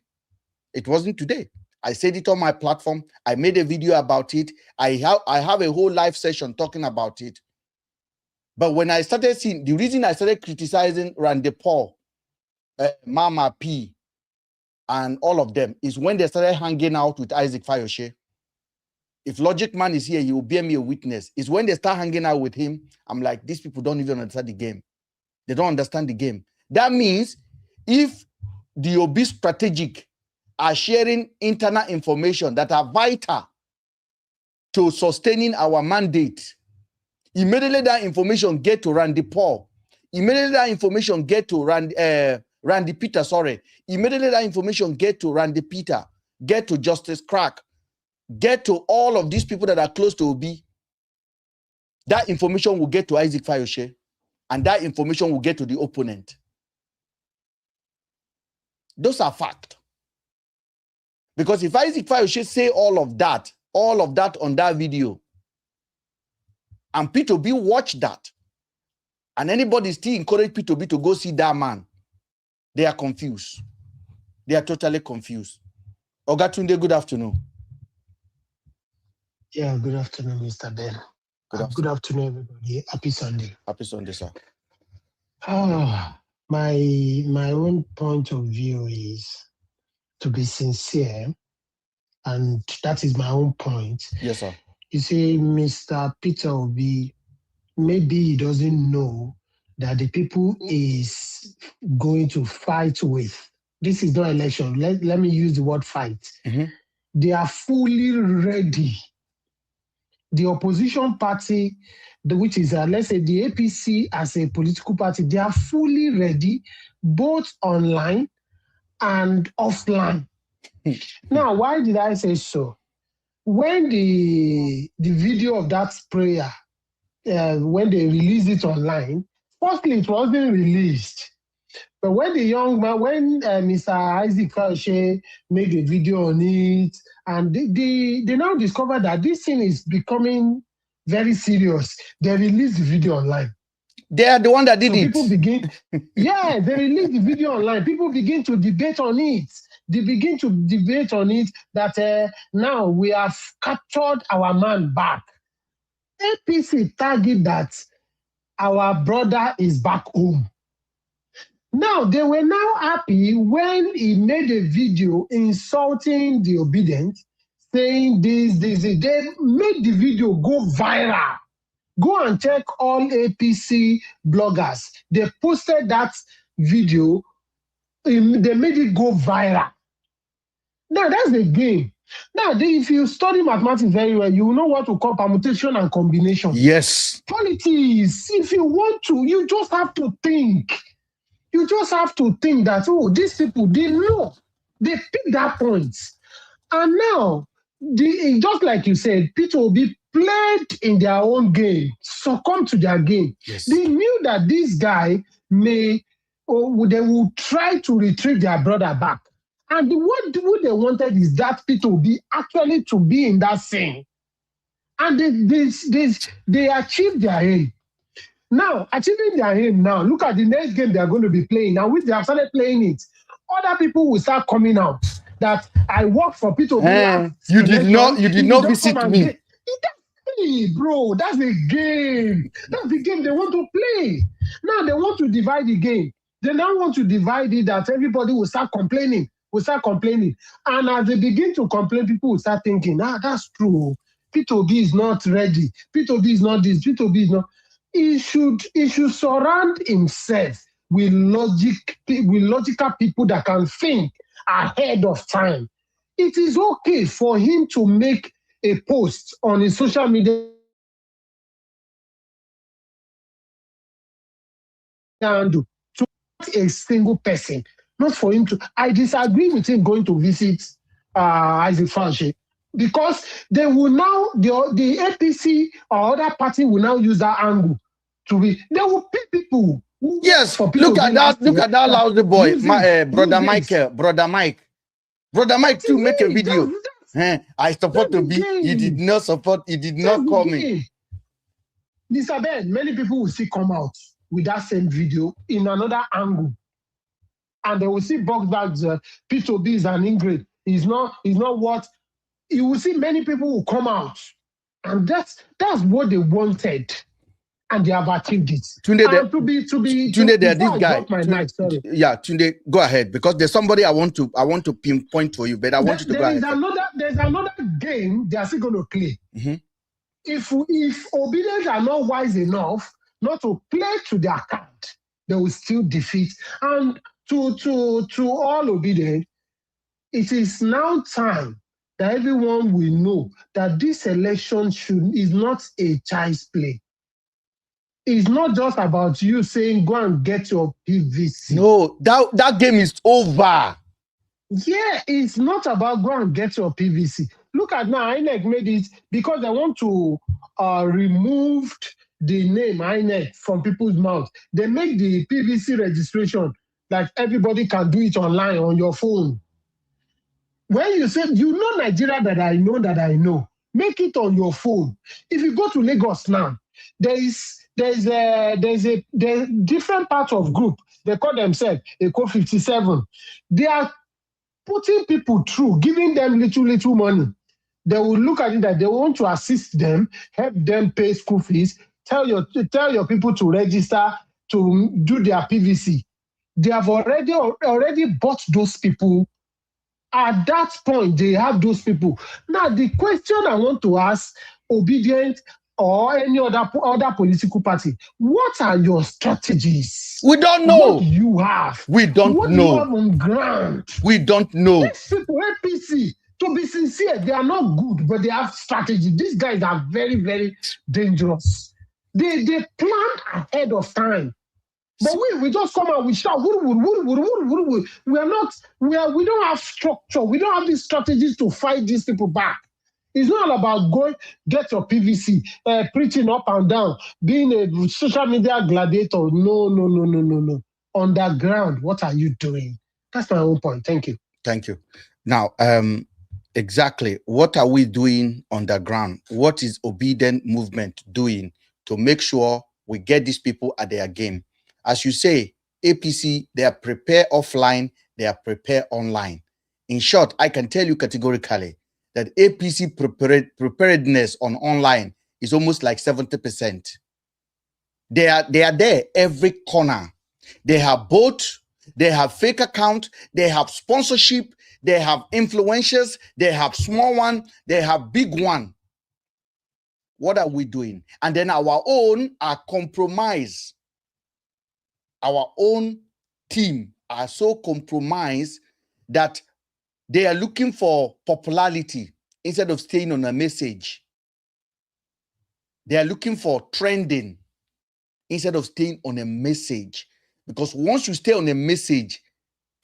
It wasn't today. I said it on my platform. I made a video about it. I have a whole live session talking about it. But when I started seeing, the reason I started criticizing Randy Paul, Mama P, and all of them is when they started hanging out with Isaac Fayoshe. If Logic Man is here, he will bear me a witness. It's when they start hanging out with him, I'm like, these people don't even understand the game. They don't understand the game. That means if the Obi strategic are sharing internal information that are vital to sustaining our mandate, immediately that information get to Randy Paul. Immediately that information get to Randy Peter, sorry. Immediately that information get to Randy Peter, get to Justice Crack, get to all of these people that are close to Obi. That information will get to Isaac Fayoshe, and that information will get to the opponent. Those are fact. Because if Isaac Fayoshe say all of that on that video, and P2B watch that, and anybody still encourage P2B to go see that man, they are confused. They are totally confused. Ogatunde, good afternoon. Yeah, good afternoon, Mr. Ben. Good afternoon, everybody. Happy Sunday. Happy Sunday, sir. My own point of view is to be sincere, and that is my own point. Yes, sir. You see, Mr. Peter Obi, maybe he doesn't know that the people is going to fight with. This is not election. Let me use the word fight. Mm-hmm. They are fully ready. The opposition party, which is, let's say, the APC as a political party, they are fully ready, both online and offline. Now, why did I say so? When the video of that prayer, when they released it online, firstly, it wasn't released. But when the young man, when Mr. Isaac Fayoshe made a video on it, and they now discovered that this thing is becoming very serious, they released the video online. They are the one that did it. People begin, they released the video online. People begin to debate on it. They begin to debate on it that now we have captured our man back. APC target that our brother is back home. Now, they were now happy when he made a video insulting the obedient, saying this. They made the video go viral. Go and check all APC bloggers. They posted that video. They made it go viral. Now, that's the game. Now, if you study mathematics very well, you know what to call permutation and combination. Yes. Politics, if you want to, you just have to think. You just have to think that, these people, they know. They pick that point. And now, just like you said, Peter Obi played in their own game, succumb to their game. Yes. They knew that this guy they will try to retrieve their brother back. And what they wanted is that Peter Obi actually to be in that scene. And they achieved their aim. Now, achieving their aim now, look at the next game they are going to be playing. Now, which they have started playing it, other people will start coming out that I work for Peter Obi. You did not visit me. Bro, that's the game. That's the game they want to play. Now they want to divide the game. They now want to divide it that everybody will start complaining. And as they begin to complain, people will start thinking, that's true. Peter Obi is not ready. Peter Obi is not this. Peter Obi is not. He should surround himself with logical people that can think ahead of time. It is okay for him to make a post on his social media handle to a single person, not for him to. I disagree with him going to visit Isaac Fayoshe, because they will now, the APC or other party will now use that angle to be. They will pick people. Yes, look at that lousy boy, brother Mike. Brother Mike too make a video. I support to be. He did not support. He did not call me. Mr. Ben, many people will still come out with that same video in another angle, and they will see box bags. Peter Obi is an Ingrid. He's not what. You will see many people will come out, and that's what they wanted, and they have achieved it. Tunde, this guy. Tunde, go ahead, because there's somebody I want to pinpoint for you, but I want you to go ahead. There's another game they are still going to play. Mm-hmm. If obedience are not wise enough not to play to their card, they will still defeat. And to all obedient, it is now time that everyone will know that this election is not a child's play. It's not just about you saying, go and get your PVC. No, that game is over. Yeah, it's not about go and get your PVC. Look at now, INEC made it because they want to remove the name INEC from people's mouths. They make the PVC registration like everybody can do it online on your phone. When you say, you know Nigeria that I know, make it on your phone. If you go to Lagos now, there's different parts of group. They call themselves Eco 57. They are putting people through, giving them little money. They will look at it that they want to assist them, help them pay school fees, tell your people to register to do their PVC. They have already bought those people. At that point, they have those people. Now, the question I want to ask Obedient or any other political party, what are your strategies? We don't know. What do you have? We don't what know. What do you have on ground? We don't know. These people, APC, to be sincere, they are not good, but they have strategy. These guys are very, very dangerous. They plan ahead of time. But we just come out, we shout, we don't have structure. We don't have these strategies to fight these people back. It's not about going, get your PVC, preaching up and down, being a social media gladiator. No. On the ground, what are you doing? That's my own point. Thank you. Thank you. Now, exactly, what are we doing on the ground? What is Obedient Movement doing to make sure we get these people at their game? As you say, APC, they are prepared offline, they are prepared online. In short, I can tell you categorically that APC preparedness on online is almost like 70%. They are there every corner. They have both, they have fake account, they have sponsorship, they have influencers, they have small one, they have big one. What are we doing? And then our own are compromised. Our own team are so compromised that they are looking for popularity instead of staying on a message. They are looking for trending instead of staying on a message. Because once you stay on a message,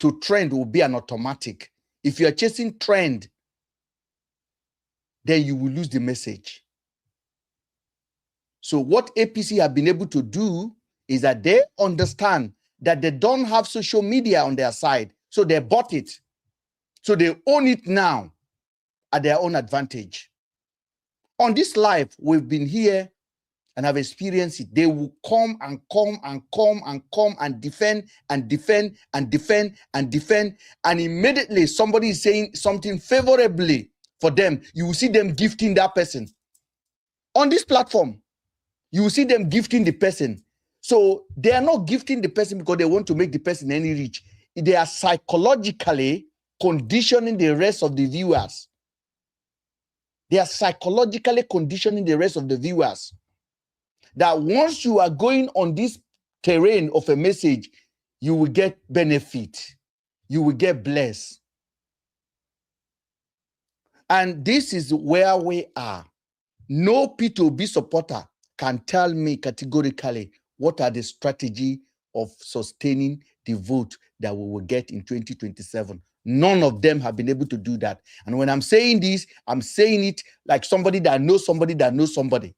to trend will be an automatic. If you are chasing trend, then you will lose the message. So what APC have been able to do is that they understand that they don't have social media on their side. So they bought it. So they own it now at their own advantage. On this life, we've been here and have experienced it. They will come and defend and defend and defend and defend. And immediately somebody is saying something favorably for them. You will see them gifting that person. On this platform, you will see them gifting the person. So they are not gifting the person because they want to make the person any rich. They are psychologically conditioning the rest of the viewers. They are psychologically conditioning the rest of the viewers that once you are going on this terrain of a message, you will get benefit. You will get blessed. And this is where we are. No P2B supporter can tell me categorically what are the strategy of sustaining the vote that we will get in 2027. None of them have been able to do that. And when I'm saying this, I'm saying it like somebody that knows somebody that knows somebody.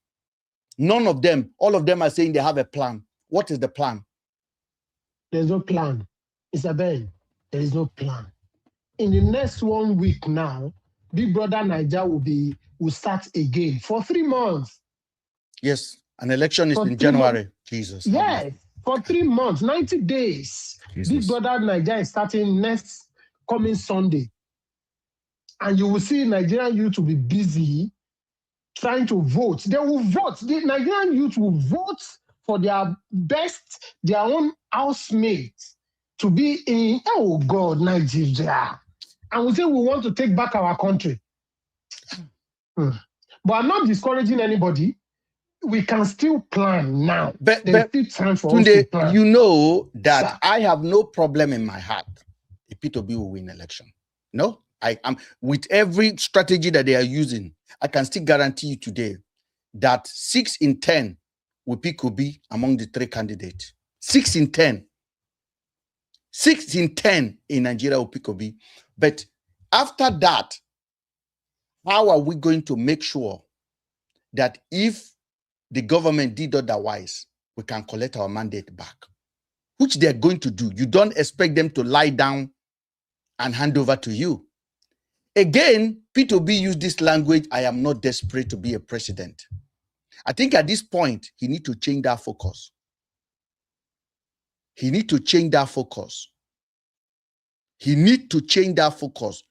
None of them, all of them are saying they have a plan. What is the plan? There's no plan. Isabel, there is no plan. In the next 1 week now, Big Brother Niger will start again for 3 months. Yes, an election is in January. Jesus. Yes, for 3 months, 90 days. Jesus. Big Brother Niger is starting next coming Sunday. And you will see Nigerian youth will be busy trying to vote. They will vote. The Nigerian youth will vote for their best, their own housemates to be in, oh God, Nigeria. And we say we want to take back our country. But I'm not discouraging anybody. We can still plan now. But still time for us Tunde, to plan. you know that I have no problem in my heart if P2B will win election. No, I am with every strategy that they are using. I can still guarantee you today that 6 in 10 will pick Obi among the 3 candidates. 6 in 10. 6 in 10 in Nigeria will pick Obi. But after that, how are we going to make sure that if the government did otherwise, we can collect our mandate back? which they're going to do. You don't expect them to lie down and hand over to you. Again, P2B used this language, I am not desperate to be a president. I think at this point, he needs to change that focus. He needs to change that focus. He needs to change that focus.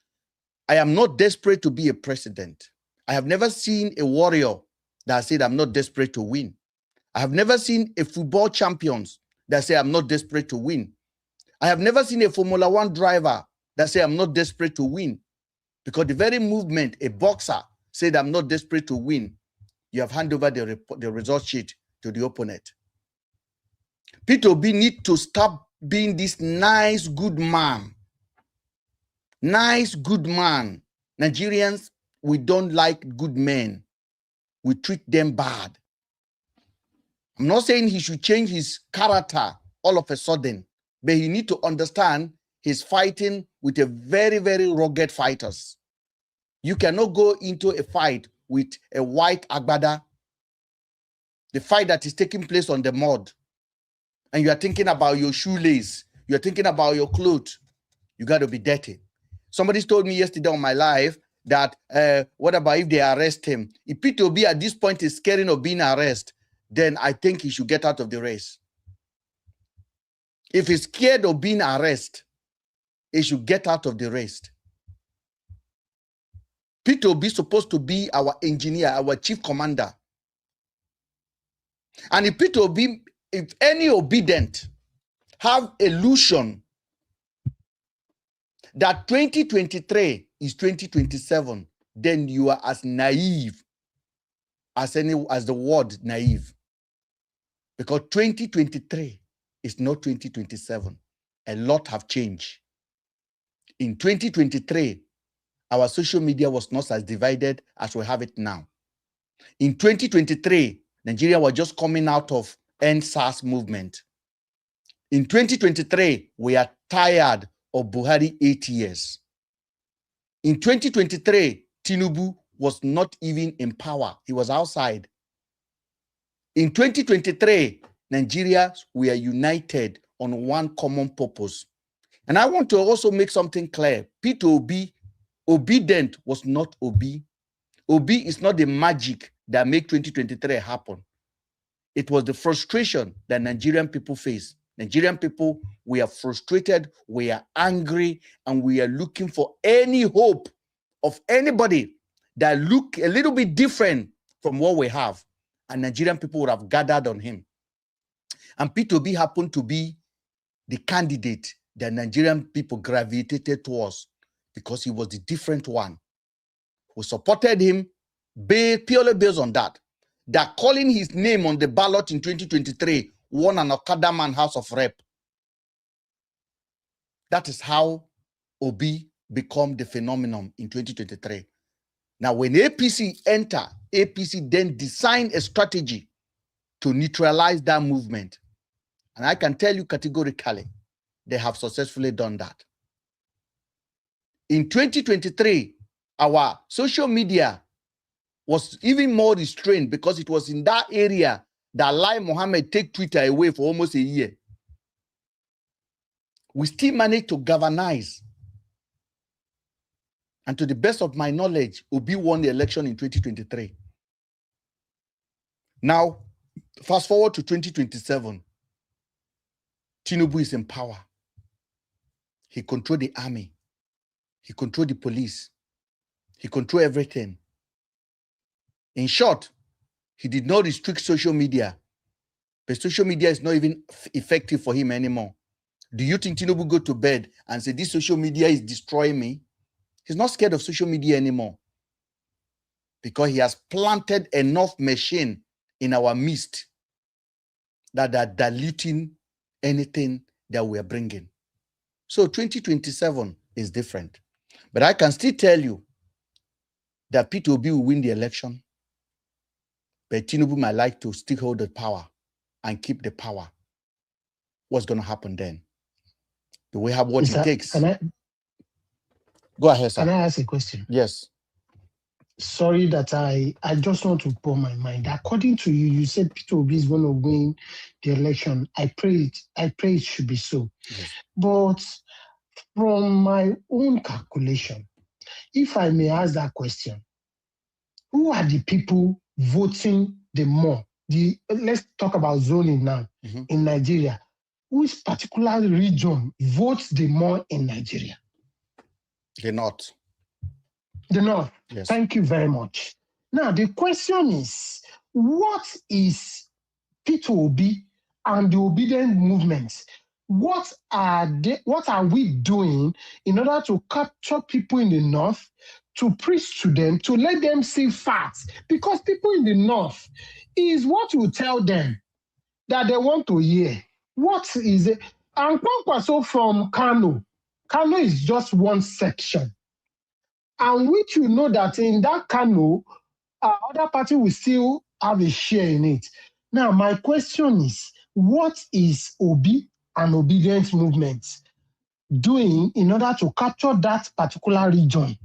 I am not desperate to be a president. I have never seen a warrior that said, I'm not desperate to win. I have never seen a football champion that say, I'm not desperate to win. I have never seen a Formula One driver that say, I'm not desperate to win. Because the very movement a boxer said, I'm not desperate to win, you have handed over the result sheet to the opponent. P2B need to stop being this nice, good man. Nice, good man. Nigerians, we don't like good men. We treat them bad. I'm not saying he should change his character all of a sudden, but he need to understand he's fighting with a very, very rugged fighters. You cannot go into a fight with a white agbada, the fight that is taking place on the mud, and you are thinking about your shoelace, you're thinking about your clothes. You got to be dirty. Somebody told me yesterday on my live that what about if they arrest him? If P2B at this point is scared of being arrested, then I think he should get out of the race. If he's scared of being arrested, he should get out of the race. P2B is supposed to be our engineer, our chief commander. And if P2B, if any obedient have illusion that 2023 is 2027, then you are as naive as the word naive. Because 2023 is not 2027. A lot have changed. In 2023, our social media was not as divided as we have it now. In 2023, Nigeria was just coming out of NSAS movement. In 2023, we are tired of Buhari 8 years. In 2023, Tinubu was not even in power. He was outside. In 2023, Nigerians, we are united on one common purpose. And I want to also make something clear. P2B, obedient was not Obi. Obi is not the magic that made 2023 happen. It was the frustration that Nigerian people face. Nigerian people, we are frustrated, we are angry, and we are looking for any hope of anybody that look a little bit different from what we have. And Nigerian people would have gathered on him. And P2B happened to be the candidate that Nigerian people gravitated towards because he was the different one. We supported him purely based on that. That calling his name on the ballot in 2023 won an Okada man House of Rep. That is how Obi became the phenomenon in 2023. Now, when APC enter, APC then designed a strategy to neutralize that movement. And I can tell you categorically, they have successfully done that. In 2023, our social media was even more restrained because it was in that area that Lai Mohammed took Twitter away for almost a year. We still managed to galvanize. And to the best of my knowledge, Obi won the election in 2023. Now, fast forward to 2027. Tinubu is in power. He controlled the army. He controlled the police. He controlled everything. In short, he did not restrict social media. But social media is not even effective for him anymore. Do you think Tinubu go to bed and say, this social media is destroying me? He's not scared of social media anymore. Because he has planted enough machine in our midst that are diluting anything that we are bringing. So 2027 is different. But I can still tell you that P2B will win the election. But Tinubu might like to still hold the power and keep the power. What's going to happen then? Do we have what it takes? Go ahead, sir. Can I ask a question? Yes. sorry that I just want to pour my mind. According to you, you said Peter Obi is going to win the election. I pray it should be so. Yes. But from my own calculation, if I may ask that question, who are the people voting the more? Let's talk about zoning now in Nigeria. Which particular region votes the more in Nigeria? The North. The North. Yes. Thank you very much. Now, the question is, what is P2OB and the obedient movement? What are we doing in order to capture people in the North, to preach to them, to let them see facts? Because people in the North is what you tell them that they want to hear. What is it? And Kwankwaso from Kano. Kano is just one section. And which you know that in that Kano, other party will still have a share in it. Now, my question is, what is Obi and Obedient Movement doing in order to capture that particular region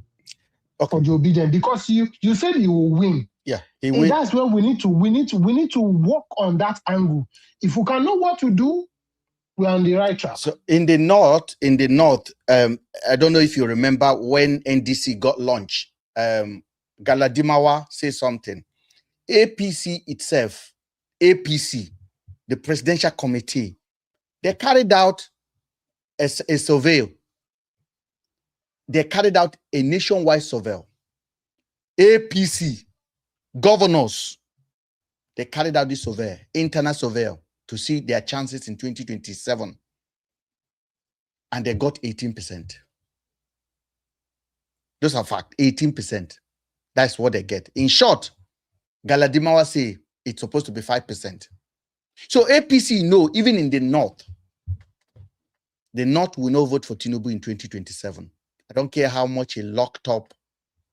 for the Obedient? Because you said you will win. Yeah, he will. That's where we need to work on that angle. If we can know what to do, we're on the right track. So in the north, I don't know if you remember when NDC got launched. Galadimawa said something. APC itself, APC, the presidential committee, they carried out a survey. They carried out a nationwide survey. APC, governors, they carried out this survey, internal survey, to see their chances in 2027. And they got 18%. Those are facts, 18%. That's what they get. In short, Galadimawa say it's supposed to be 5%. So APC know, even in the North will not vote for Tinubu in 2027. I don't care how much he locked up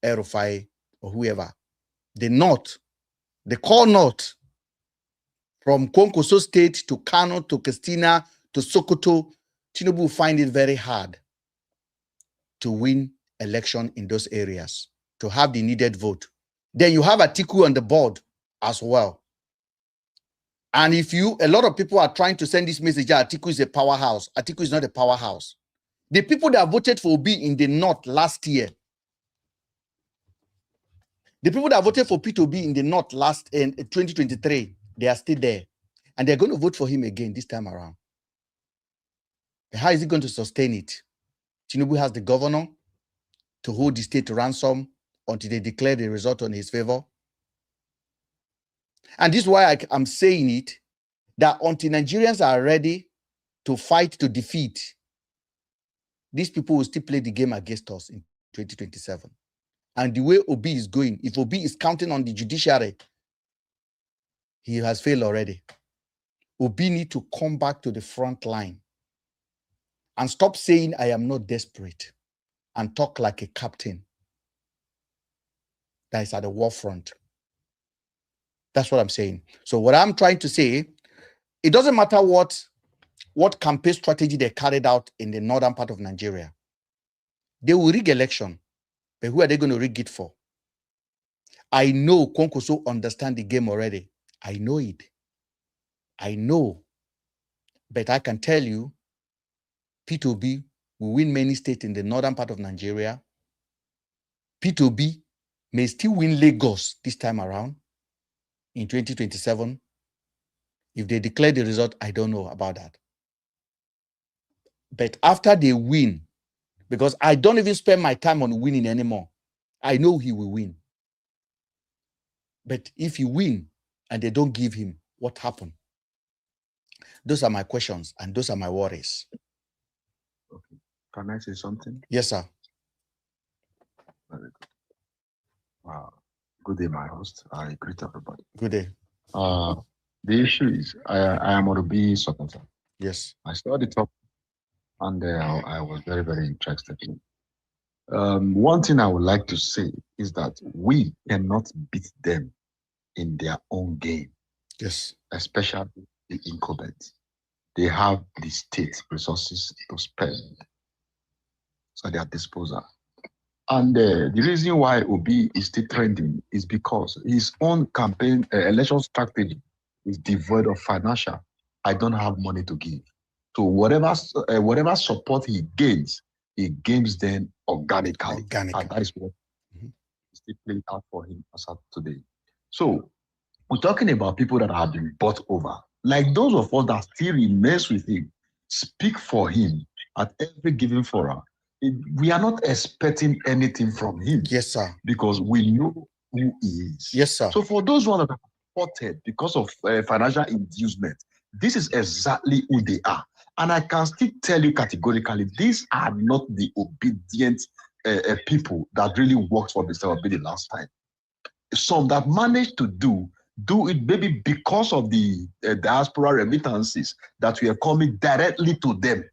Erufai or whoever. The North, the core North, from Konkoso State to Kano to Christina to Sokoto, Tinubu will find it very hard to win election in those areas, to have the needed vote. Then you have Atiku on the board as well. And a lot of people are trying to send this message that Atiku is a powerhouse. Atiku is not a powerhouse. The people that voted for Obi in the North last year, the people that voted for P2B in the North in 2023, they are still there. And they're going to vote for him again this time around. How is he going to sustain it? Tinubu has the governor to hold the state to ransom until they declare the result on his favor. And this is why I'm saying it, that until Nigerians are ready to fight to defeat, these people will still play the game against us in 2027. And the way Obi is going, if Obi is counting on the judiciary, he has failed already. Obi need to come back to the front line and stop saying, I am not desperate, and talk like a captain that is at the war front. That's what I'm saying. So what I'm trying to say, it doesn't matter what campaign strategy they carried out in the northern part of Nigeria. They will rig election, but who are they going to rig it for? I know Konkoso understand the game already. I know it. I know. But I can tell you, P2B will win many states in the northern part of Nigeria. P2B may still win Lagos this time around in 2027. If they declare the result, I don't know about that. But after they win, because I don't even spend my time on winning anymore, I know he will win. But if he win and they don't give him, what happened? Those are my questions and those are my worries. Okay. Can I say something? Yes, sir. Very good. Wow. Good day, my host. I greet everybody. Good day. The issue is I am Obi supporter. Yes. I started the top and I was very, very interested in. One thing I would like to say is that we cannot beat them in their own game. Yes. Especially the incumbents. They have the state resources to spend at their disposal. And the reason why Obi is still trending is because his own campaign election strategy is devoid of financial. I don't have money to give. So whatever support he gains them organically. And that is what is still playing out for him as of today. So we're talking about people that have been bought over. Like those of us that still remains with him, speak for him at every given forum. We are not expecting anything from him. Yes, sir. Because we know who he is. Yes, sir. So for those ones that are supported because of financial inducement, this is exactly who they are. And I can still tell you categorically, these are not the obedient people that really worked for Mr. Obi the last time. Some that managed to do it maybe because of the diaspora remittances that were coming directly to them.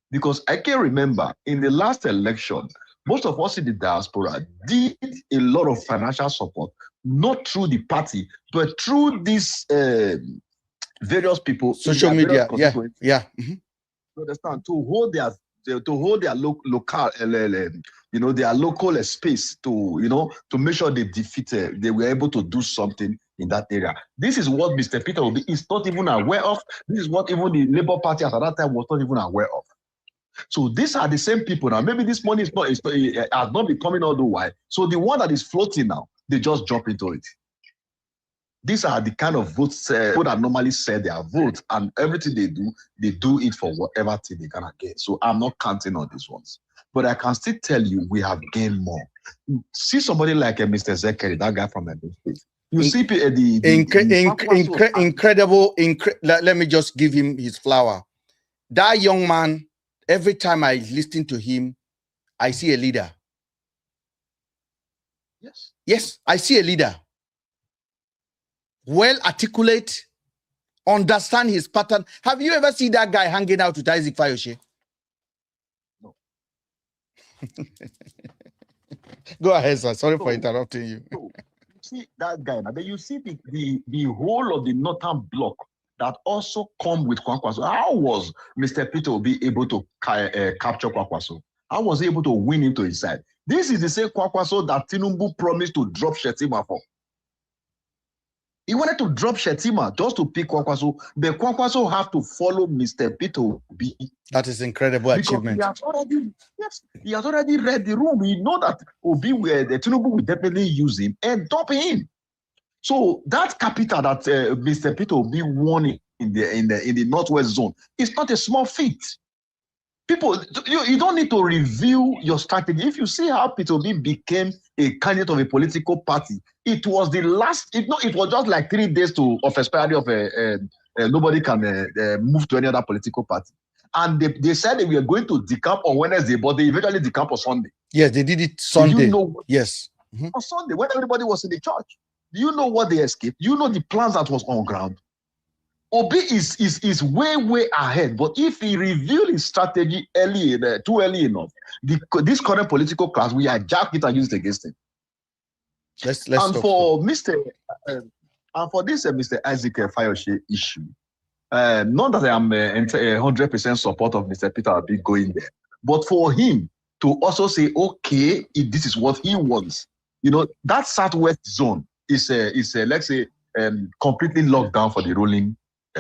Because I can remember in the last election, most of us in the diaspora did a lot of financial support, not through the party, but through these various people, social media. Yeah. You understand? To hold their local, their local space to make sure they defeated. They were able to do something in that area. This is what Mr. Peter Obi is not even aware of. This is what even the Labour Party at that time was not even aware of. So these are the same people now. Maybe this money has not been coming all the while. So the one that is floating now, they just jump into it. These are the kind of votes people that normally sell their votes, and everything they do it for whatever thing they're gonna get. So I'm not counting on these ones. But I can still tell you we have gained more. See somebody like Mr. Zekeri, that guy from Edo State. You see incredible. Let me just give him his flower. That young man, every time I listen to him, I see a leader. Yes, I see a leader. Well articulate, understand his pattern. Have you ever seen that guy hanging out with Isaac Fayoshe? No. Go ahead, sir. Sorry for interrupting you. See that guy now. Then you see the whole of the northern block that also come with Kwankwaso. How was Mr. Peter Obi able to capture Kwankwaso? How was he able to win him to his side? This is the same Kwankwaso that Tinubu promised to drop Shetima for. He wanted to drop Shetima just to pick Kwankwaso, but Kwankwaso have to follow Mr. Peter Obi. That is incredible achievement. He has already read the room. He know that the Tinubu will definitely use him and dump him. So that capital that Mr. Peter Obi won in the Northwest zone is not a small feat. People, you don't need to review your strategy. If you see how Peter Obi became a candidate of a political party, it was the last. It was just like 3 days of expiry of nobody can move to any other political party. And they said they were going to decamp on Wednesday, but they eventually decamp on Sunday. Yes, they did it Sunday. Yes. On Sunday, when everybody was in the church. Do you know what they escaped? Do you know the plans that was on ground? Obi is way ahead. But if he revealed his strategy too early enough, this current political class, we hijack it and use it against him. For Mr. Isaac Fayoshe issue, not that I am 100% support of Mr. Peter Obi going there, but for him to also say, okay, if this is what he wants, that Southwest zone is let's say completely locked down for the ruling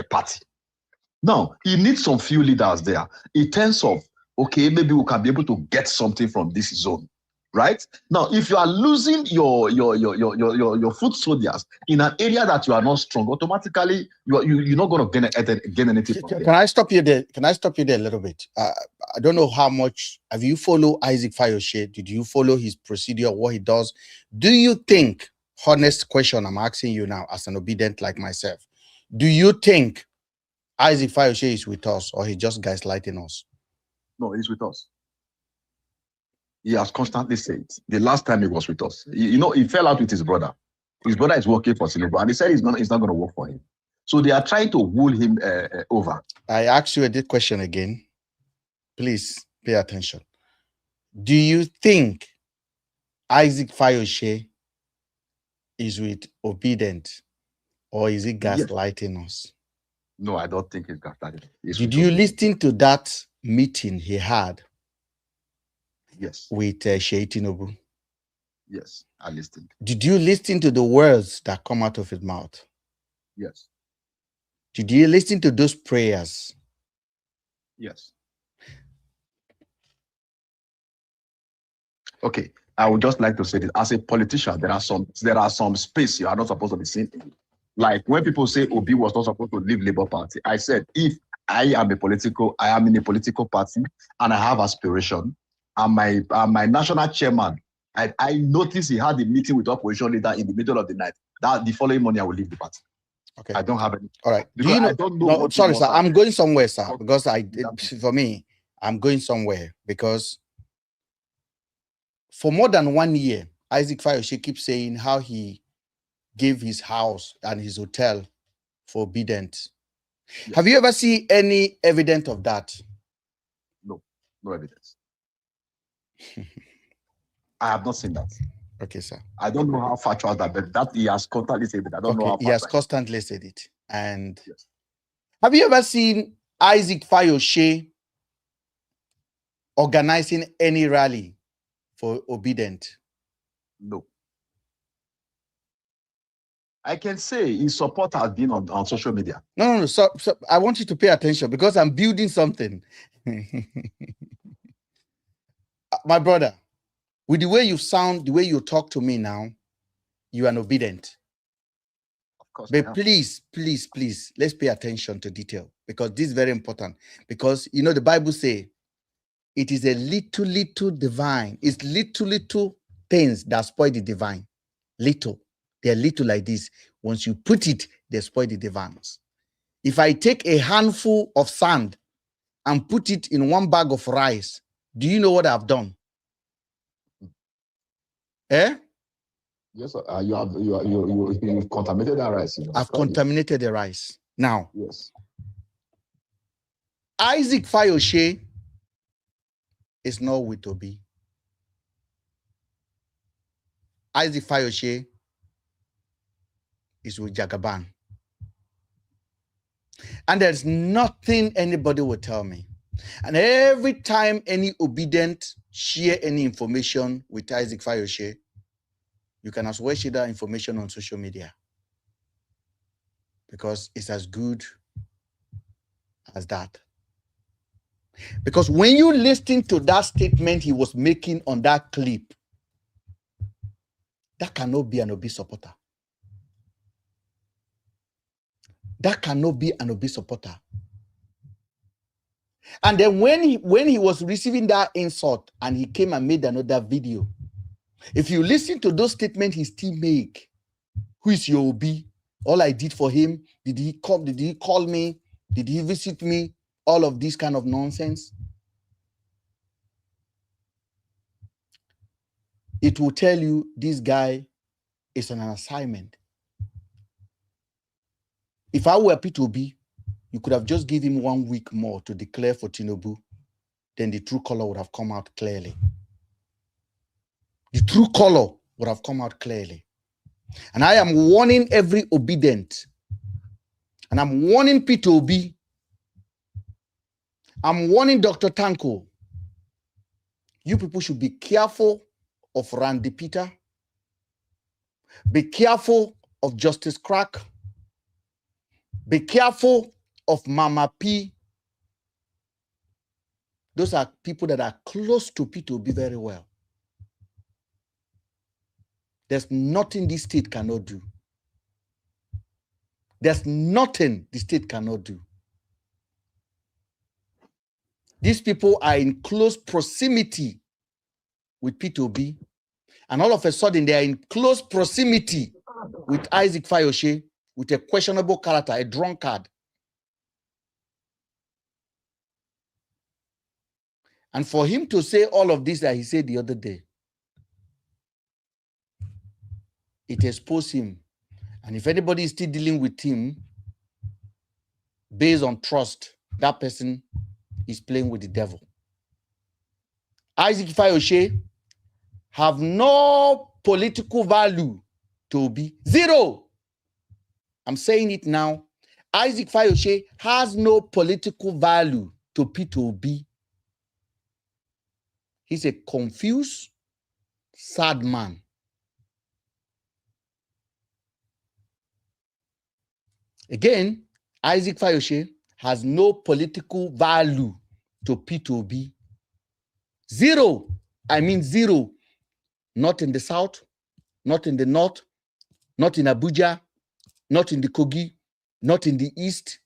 party. Now he needs some few leaders there in terms of okay, maybe we can be able to get something from this zone, right? Now, if you are losing your foot soldiers in an area that you are not strong, automatically you're not going to gain anything. Can I stop you there? Can I stop you there a little bit? I don't know how much have you followed Isaac Fayoshe? Did you follow his procedure, what he does? Do you think? Honest question I'm asking you now as an obedient like myself. Do you think Isaac Fayoshe is with us or he just gaslighting us? No, he's with us. He has constantly said the last time he was with us. He fell out with his brother. His brother is working for Tinubu and he said he's not going to work for him. So they are trying to wool him over. I ask you a question again. Please pay attention. Do you think Isaac Fayoshe is with obedient or is he gaslighting us? No, I don't think he's gaslighting. Did you listen to that meeting he had Yes. with Sheyi Tinubu? Yes, I listened. Did you listen to the words that come out of his mouth? Yes. Did you listen to those prayers? Yes. Okay. I would just like to say this. As a politician, there are some space you are not supposed to be seen in. Like when people say Obi was not supposed to leave Labour Party, I said, if I am in a political party and I have aspiration, and my national chairman, I noticed he had a meeting with opposition leader in the middle of the night. That the following morning I will leave the party. Okay. I don't have any. All right. Do you know? I don't know. No, sorry, sir. I'm going somewhere, sir, because for me, I'm going somewhere because for more than 1 year, Isaac Fayose keeps saying how he gave his house and his hotel for obedience. Yes. Have you ever seen any evidence of that? No evidence. I have not seen that. Okay, sir. I don't know how factual that, but that he has constantly said it. I don't know how he has constantly said it. And yes. Have you ever seen Isaac Fayose organizing any rally for obedient? No. I can say his support has been on social media. No. So I want you to pay attention because I'm building something. My brother, with the way you sound, the way you talk to me now, you are an obedient. Of course. But please, let's pay attention to detail because this is very important. Because you know the Bible says it is a little divine. It's little things that spoil the divine. Little. They're little like this. Once you put it, they spoil the divines. If I take a handful of sand and put it in one bag of rice, do you know what I've done? Eh? Yes, you've contaminated that rice. You know? I've contaminated the rice. Now, yes. Isaac Fayose is not with Obi. Isaac Fayose is with Jagaban. And there's nothing anybody will tell me. And every time any obedient share any information with Isaac Fayose, you can as well share that information on social media because it's as good as that. Because when you listen to that statement he was making on that clip, that cannot be an Obi supporter. That cannot be an Obi supporter. And then when he was receiving that insult and he came and made another video, if you listen to those statements he still make, who is your Obi? All I did for him, did he come? Did he call me? Did he visit me? All of this kind of nonsense. It will tell you this guy is on an assignment. If I were P2B, you could have just given him 1 week more to declare for Tinubu, then the true color would have come out clearly. The true color would have come out clearly. And I am warning every obedient, and I'm warning P2B, I'm warning Dr. Tanko. You people should be careful of Randy Peter. Be careful of Justice Crack. Be careful of Mama P. Those are people that are close to P2B very well. There's nothing this state cannot do. There's nothing the state cannot do. These people are in close proximity with P2B, and all of a sudden they are in close proximity with Isaac Fayose, with a questionable character, a drunkard. And for him to say all of this that he said the other day, it exposed him. And if anybody is still dealing with him based on trust, that person is playing with the devil. Isaac Fayose have no political value to be. Zero. I'm saying it now. Isaac Fayose has no political value to P2B. He's a confused, sad man. Again, Isaac Fayose has no political value to P2B. Zero. I mean zero. Not in the South, not in the North, not in Abuja, not in the Kogi, not in the East.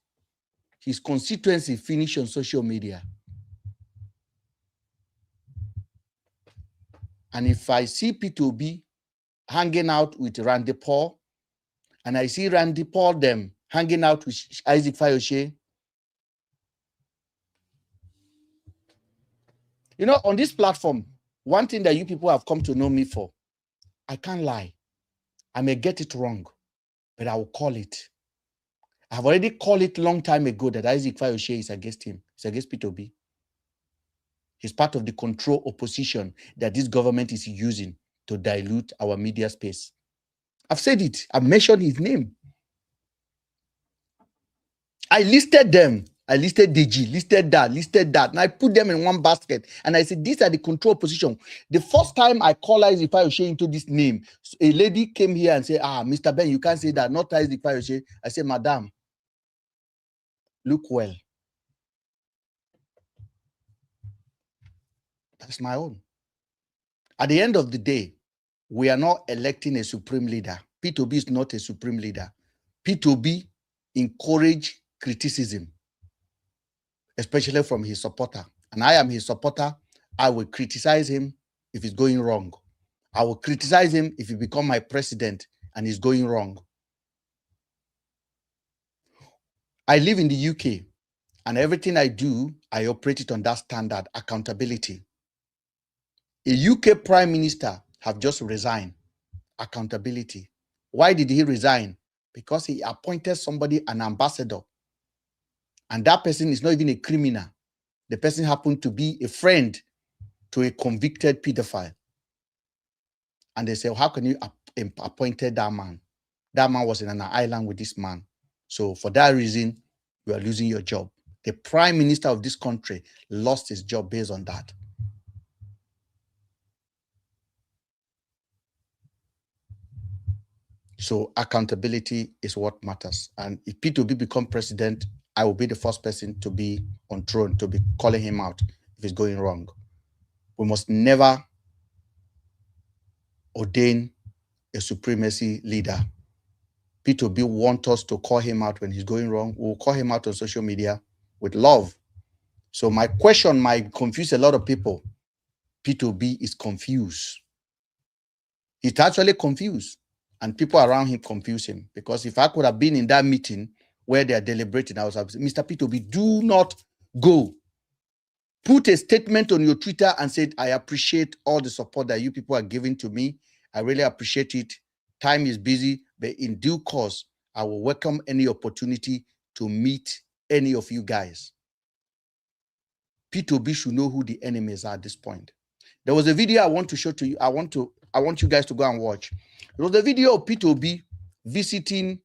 His constituency finished on social media. And if I see P2B hanging out with Randy Paul, and I see Randy Paul them hanging out with Isaac Fayose, you know, on this platform, one thing that you people have come to know me for, I can't lie. I may get it wrong, but I will call it. I've already called it long time ago that Isaac Fayose is against him. It's against P2B. He's part of the control opposition that this government is using to dilute our media space. I've said it. I've mentioned his name. I listed them. I listed DG, listed that, and I put them in one basket. And I said, these are the control position. The first time I called Isaac Fayose into this name, a lady came here and said, Mr. Ben, you can't say that, not Isaac Fayose. I said, Madam, look well. That's my own. At the end of the day, we are not electing a supreme leader. P2B is not a supreme leader. P2B encourage criticism, especially from his supporter. And I am his supporter. I will criticize him if he's going wrong. I will criticize him if he becomes my president and he's going wrong. I live in the UK, and everything I do, I operate it on that standard, accountability. A UK prime minister have just resigned. Accountability. Why did he resign? Because he appointed somebody an ambassador. And that person is not even a criminal. The person happened to be a friend to a convicted pedophile. And they say, well, how can you appoint that man? That man was in an island with this man. So for that reason, you are losing your job. The prime minister of this country lost his job based on that. So accountability is what matters. And if P2B become president, I will be the first person to be on throne, to be calling him out if it's going wrong. We must never ordain a supremacy leader. P2B want us to call him out when he's going wrong. We'll call him out on social media with love. So my question might confuse a lot of people. P2B is confused. He's actually confused. And people around him confuse him. Because if I could have been in that meeting where they are deliberating, I was like, Mr. P2B, do not go. Put a statement on your Twitter and say, I appreciate all the support that you people are giving to me. I really appreciate it. Time is busy, but in due course, I will welcome any opportunity to meet any of you guys. P2B should know who the enemies are at this point. There was a video I want to show to you. I want you guys to go and watch. There was a video of P2B visiting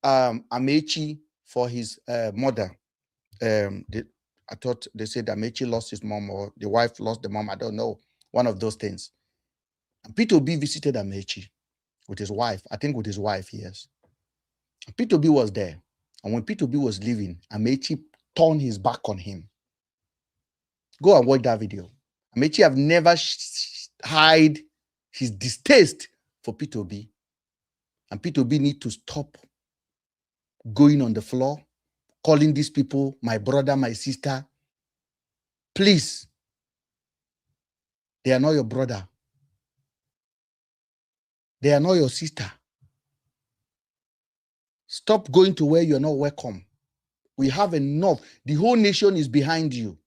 Amechi for his mother. I thought they said Amechi lost his mom or the wife lost the mom. I don't know. One of those things. And P2B visited Amechi with his wife. I think with his wife, yes. And P2B was there. And when P2B was leaving, Amechi turned his back on him. Go and watch that video. Amechi have never hide his distaste for P2B. And P2B need to stop going on the floor, calling these people my brother, my sister. Please. They are not your brother. They are not your sister. Stop going to where you're not welcome. We have enough. The whole nation is behind you.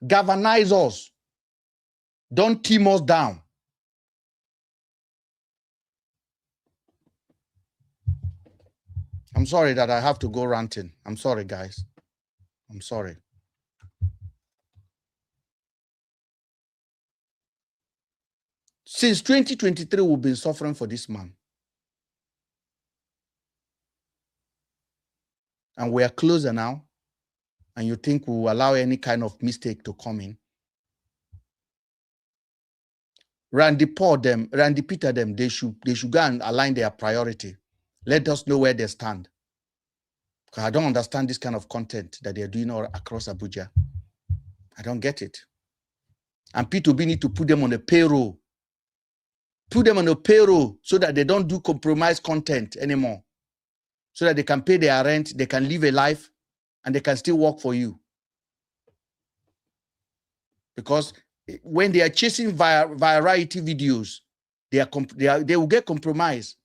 Galvanize us. Don't team us down. I'm sorry that I have to go ranting. I'm sorry, guys. I'm sorry. Since 2023, we've been suffering for this man. And we are closer now. And you think we will allow any kind of mistake to come in. Randy Peter them, they should go and align their priority. Let us know where they stand. Because I don't understand this kind of content that they're doing all across Abuja. I don't get it. And P2B need to put them on a payroll. Put them on a payroll so that they don't do compromised content anymore. So that they can pay their rent, they can live a life, and they can still work for you. Because when they are chasing variety videos, they will get compromised.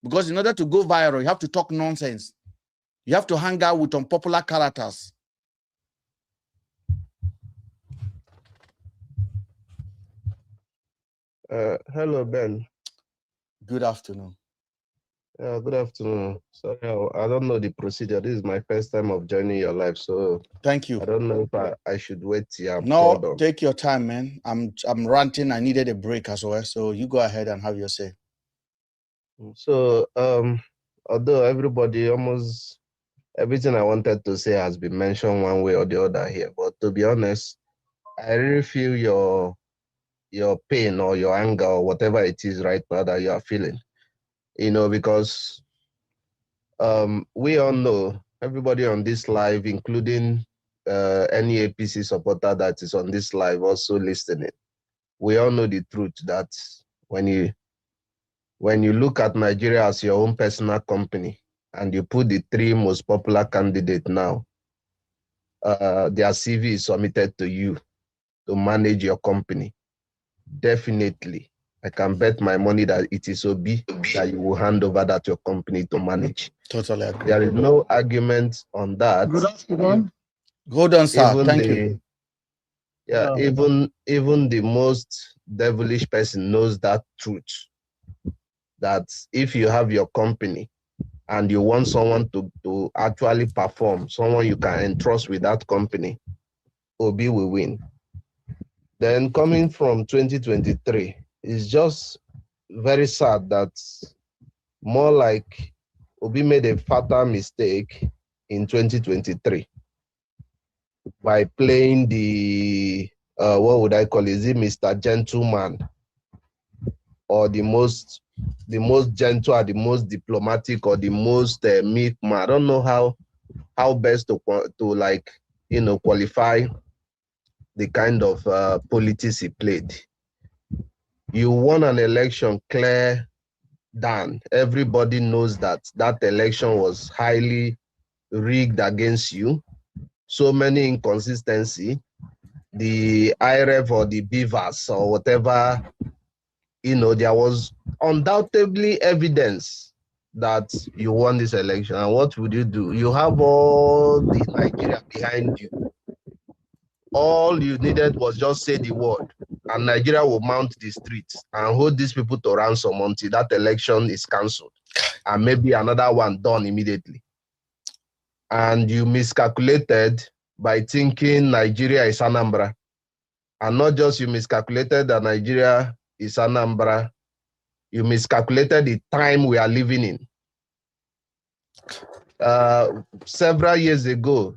Because in order to go viral, you have to talk nonsense. You have to hang out with unpopular characters. Hello, Ben. Good afternoon. Good afternoon. Sorry, I don't know the procedure. This is my first time of joining your live, so thank you. I don't know if I should wait till I'm No, called on. take your time, man. I'm ranting. I needed a break as well, so you go ahead and have your say. So, although almost everything I wanted to say has been mentioned one way or the other here, but to be honest, I really feel your pain or your anger or whatever it is right now that you are feeling. You know, because we all know, everybody on this live, including any APC supporter that is on this live also listening, we all know the truth that when you look at Nigeria as your own personal company and you put the three most popular candidates now, their CV is submitted to you to manage your company, definitely, I can bet my money that it is Obi that you will hand over that your company to manage. Totally agree. There is no argument on that. Good afternoon. Hold on, sir. Even Thank you. Yeah, even the most devilish person knows that truth. That if you have your company and you want someone to actually perform, someone you can entrust with that company, Obi will win. Then coming from 2023, it's just very sad that more like Obi made a fatal mistake in 2023 by playing the, what would I call it? Is it Mr. Gentleman? Or the most gentle, or the most diplomatic, or the most meek man. I don't know how best to like, you know, qualify the kind of politics he played. You won an election clear down. Everybody knows that election was highly rigged against you. So many inconsistency. The IRF or the Beavers or whatever, you know, there was undoubtedly evidence that you won this election. And what would you do? You have all the Nigeria behind you. All you needed was just say the word, and Nigeria will mount the streets and hold these people to ransom until that election is cancelled, and maybe another one done immediately. And you miscalculated by thinking Nigeria is Anambra. And not just you miscalculated that Nigeria is Anambra, you miscalculated the time we are living in. Several years ago,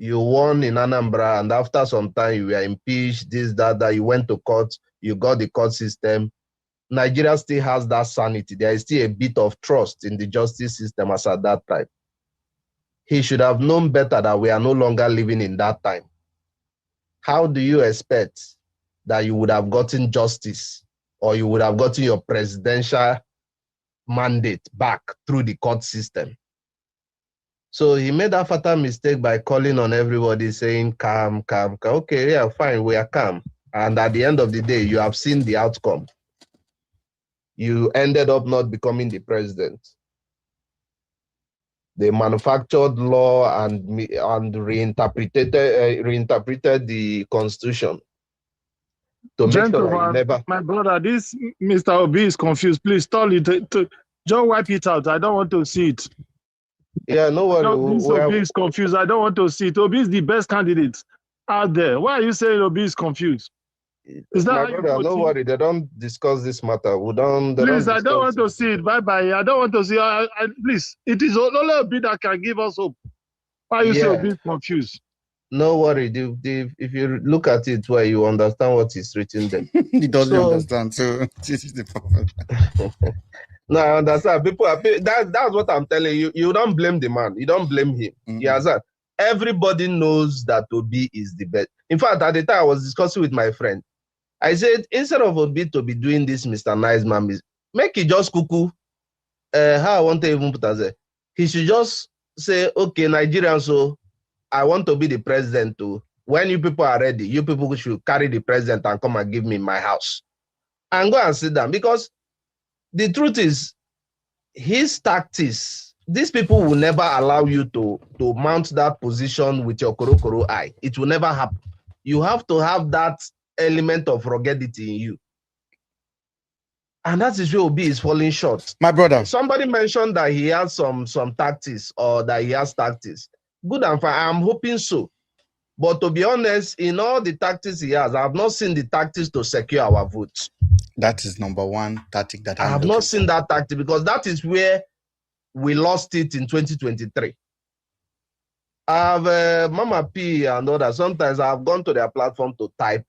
you won in Anambra, and after some time, you were impeached, this, that, you went to court, you got the court system. Nigeria still has that sanity. There is still a bit of trust in the justice system as at that time. He should have known better that we are no longer living in that time. How do you expect that you would have gotten justice or you would have gotten your presidential mandate back through the court system? So he made that fatal mistake by calling on everybody saying, calm, calm, calm. Okay, yeah, fine, we are calm. And at the end of the day, you have seen the outcome. You ended up not becoming the president. They manufactured law and reinterpreted the constitution to make sure that you never. My brother, this Mr. Obi is confused. Please tell it. Just wipe it out. I don't want to see it. Yeah, no worry. This Obi is confused. I don't want to see it. Obi is the best candidate out there. Why are you saying Obi is confused? Is that my brother, no worry. They don't discuss this matter. We don't. Please, I don't want to see it. Bye-bye. I don't want to see it. Please, it is only Obi that can give us hope. Why you say Obi is confused? No worry. If you look at it where you understand what is written there. He doesn't So- understand. So this is the problem. No, I understand. That's what I'm telling you. You don't blame the man. You don't blame him. You understand? Everybody knows that Obi is the best. In fact, at the time I was discussing with my friend, I said, instead of Obi to be doing this Mr. Nice Man, make it just cuckoo. How I want to even put as he should just say, okay, Nigerians, so I want to be the president too. When you people are ready, you people should carry the president and come and give me my house. And go and sit down. Because the truth is, his tactics, these people will never allow you to mount that position with your korokoro eye. It will never happen. You have to have that element of ruggedity in you. And that is where Obi is falling short. My brother. Somebody mentioned that he has some tactics, or that he has tactics. Good and fine. I'm hoping so. But to be honest, in all the tactics he has, I have not seen the tactics to secure our votes. That is number one tactic that I have not seen that tactic, because that is where we lost it in 2023. I've Mama P and others. Sometimes I've gone to their platform to type.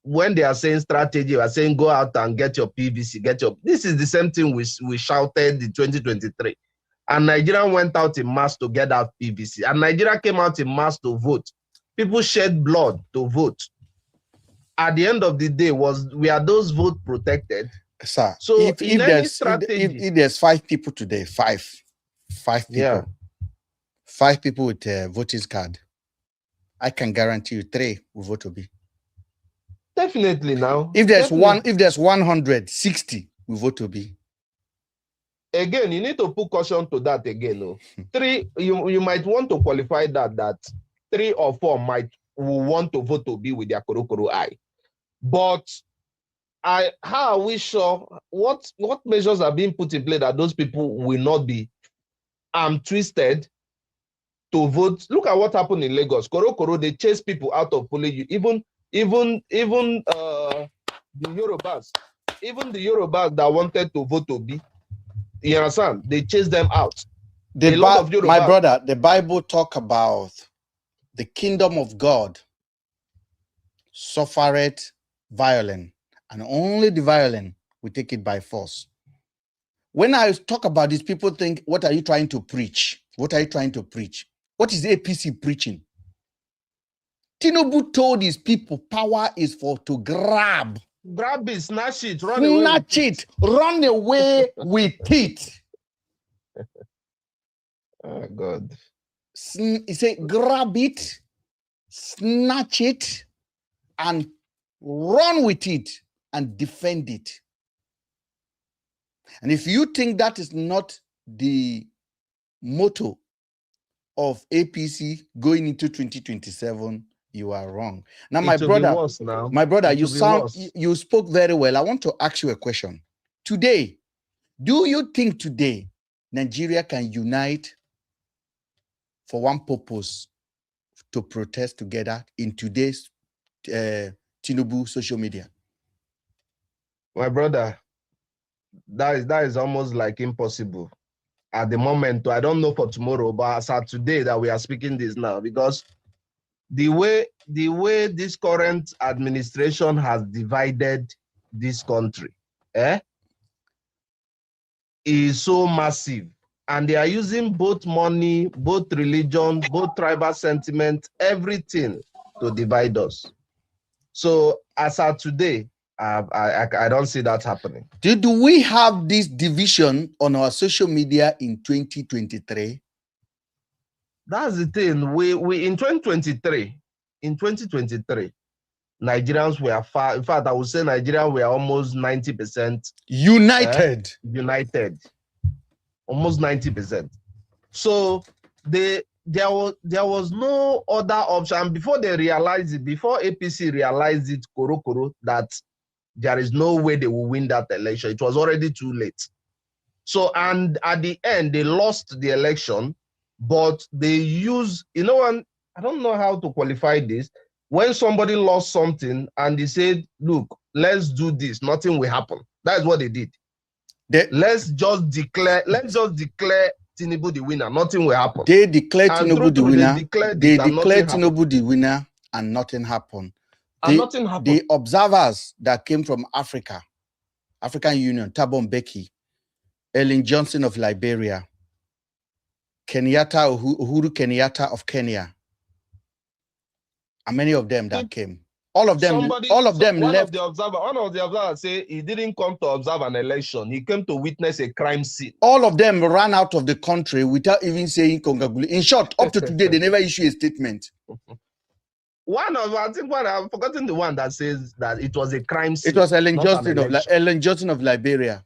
When they are saying strategy, we are saying go out and get your PVC, This is the same thing we shouted in 2023. And Nigeria went out in mass to get out PVC. And Nigeria came out in mass to vote. People shed blood to vote. At the end of the day, were those votes protected? Sir, so if there's 5 people today, five people, yeah. 5 people with a voters card, I can guarantee you 3 will vote Obi. Definitely now. If there's 160 will vote Obi. Again, you need to put caution to that again. No? 3, you might want to qualify that 3 or 4 will want to vote Obi with their korokoro eye. But how are we sure what measures are being put in place that those people will not be twisted to vote? Look at what happened in Lagos. Korokoro, they chase people out of polling you. Even the Yorubas, that wanted to vote Obi, you understand? They chased them out. My brother, the Bible talk about the kingdom of God suffereth violence, and only the violent will take it by force. When I talk about this, people think, what are you trying to preach? What are you trying to preach? What is APC preaching? Tinubu told his people power is to grab it, snatch it, run away with it. Oh God. He said, grab it, snatch it, and run with it and defend it. And if you think that is not the motto of APC going into 2027, you are wrong. Now, my brother, you spoke very well. I want to ask you a question. Today, do you think today Nigeria can unite for one purpose, to protest together in today's Tinubu social media? My brother, that is almost like impossible at the moment. I don't know for tomorrow, but as of today that we are speaking this now, because the way this current administration has divided this country is so massive, and they are using both money, both religion, both tribal sentiment, everything to divide us. So as of today, I don't see that happening. Do we have this division on our social media in 2023? That's the thing. We in 2023, Nigerians were far. In fact, I would say Nigerians were almost 90% united. Almost 90%. So there was no other option. Before they realized it, before APC realized it, that there is no way they will win that election. It was already too late. So, and at the end, they lost the election, but they used, I don't know how to qualify this. When somebody lost something and they said, look, let's do this, nothing will happen. That's what they did. Let's just declare Tinubu the winner, nothing will happen. They declared And Tinubu the winner. They declared Tinubu the winner, and nothing happened. And nothing happened. The observers that came from Africa, African Union, Thabo Mbeki, Ellen Johnson of Liberia, Uhuru Kenyatta of Kenya, and many of them that came. All of them left. One of the observers say he didn't come to observe an election. He came to witness a crime scene. All of them ran out of the country without even saying congratulations. In short, up to today, they never issue a statement. I've forgotten the one that says that it was a crime scene. It was Ellen Johnson of Liberia.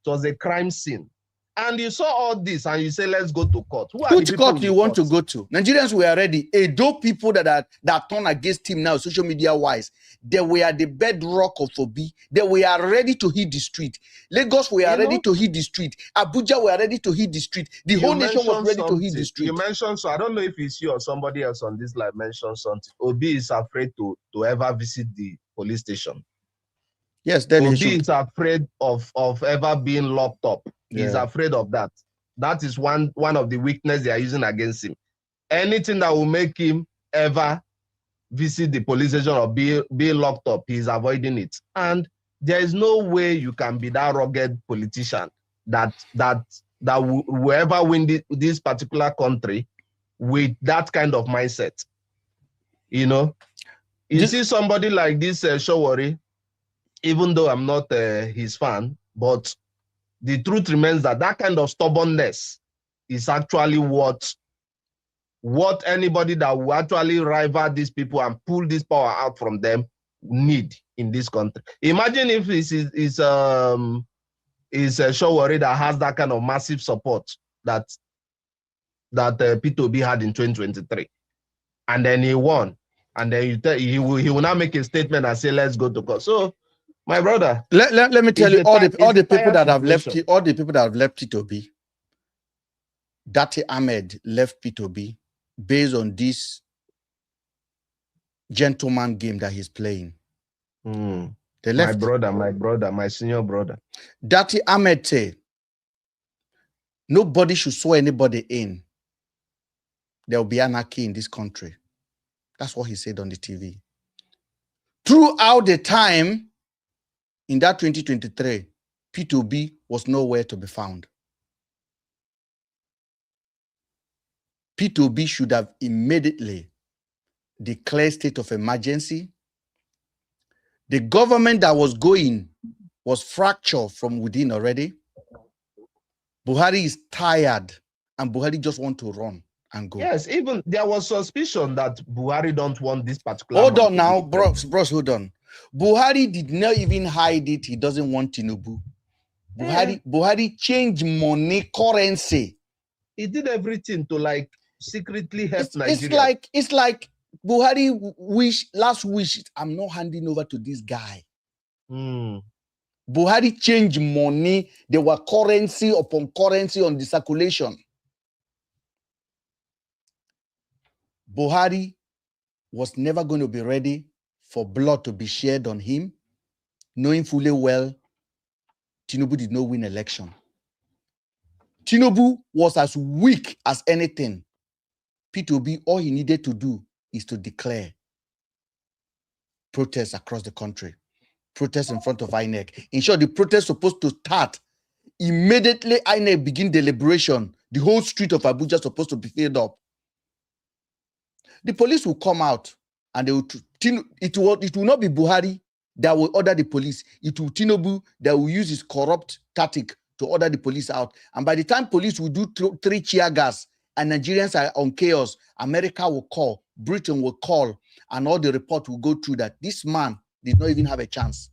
It was a crime scene. And you saw all this and you say, let's go to court. Which court do you want to go to? Nigerians were ready. Those people that turn against him now, social media wise, they were the bedrock of Obi. They were ready to hit the street. Lagos were ready to hit the street. Abuja were ready to hit the street. The whole nation was ready to hit the street. You mentioned, so I don't know if it's you or somebody else on this live mentioned something. Obi is afraid to ever visit the police station. Yes, then Obi is afraid of ever being locked up. He's afraid of that. That is one of the weaknesses they are using against him. Anything that will make him ever visit the police station or be locked up, he's avoiding it. And there is no way you can be that rugged politician that will ever win this particular country with that kind of mindset. You know, you see somebody like this Showori, even though I'm not his fan, but the truth remains that kind of stubbornness is actually what anybody that will actually rival these people and pull this power out from them need in this country. Imagine if it's Showori that has that kind of massive support that P2B had in 2023, and then he won, and then he will now make a statement and say, "Let's go to court." So, my brother, let me tell you, all the people that have left P2B, Dati Ahmed left P2B based on this gentleman game that he's playing. They left. My senior brother. Dati Ahmed said, nobody should swear anybody in. There will be anarchy in this country. That's what he said on the TV. Throughout the time, in that 2023, P2B was nowhere to be found. P2B should have immediately declared state of emergency. The government that was going was fractured from within already. Buhari is tired, and Buhari just want to run and go. Yes, even there was suspicion that Buhari don't want this particular. Hold on now, bros, hold on. Buhari did not even hide it. He doesn't want Tinubu. Buhari changed money currency. He did everything to secretly help Nigeria. It's like Buhari last wish. I'm not handing over to this guy. Buhari changed money. There were currency upon currency on the circulation. Buhari was never going to be ready for blood to be shed on him, knowing fully well Tinubu did not win election. Tinubu was as weak as anything. P2B, all he needed to do is to declare protests across the country, protests in front of INEC. In short, the protest supposed to start immediately. INEC begin deliberation. The whole street of Abuja is supposed to be filled up. The police will come out, and it will not be Buhari that will order the police. It will Tinubu that will use his corrupt tactic to order the police out. And by the time police will do 3 tear gas and Nigerians are on chaos, America will call, Britain will call, and all the report will go through that this man did not even have a chance.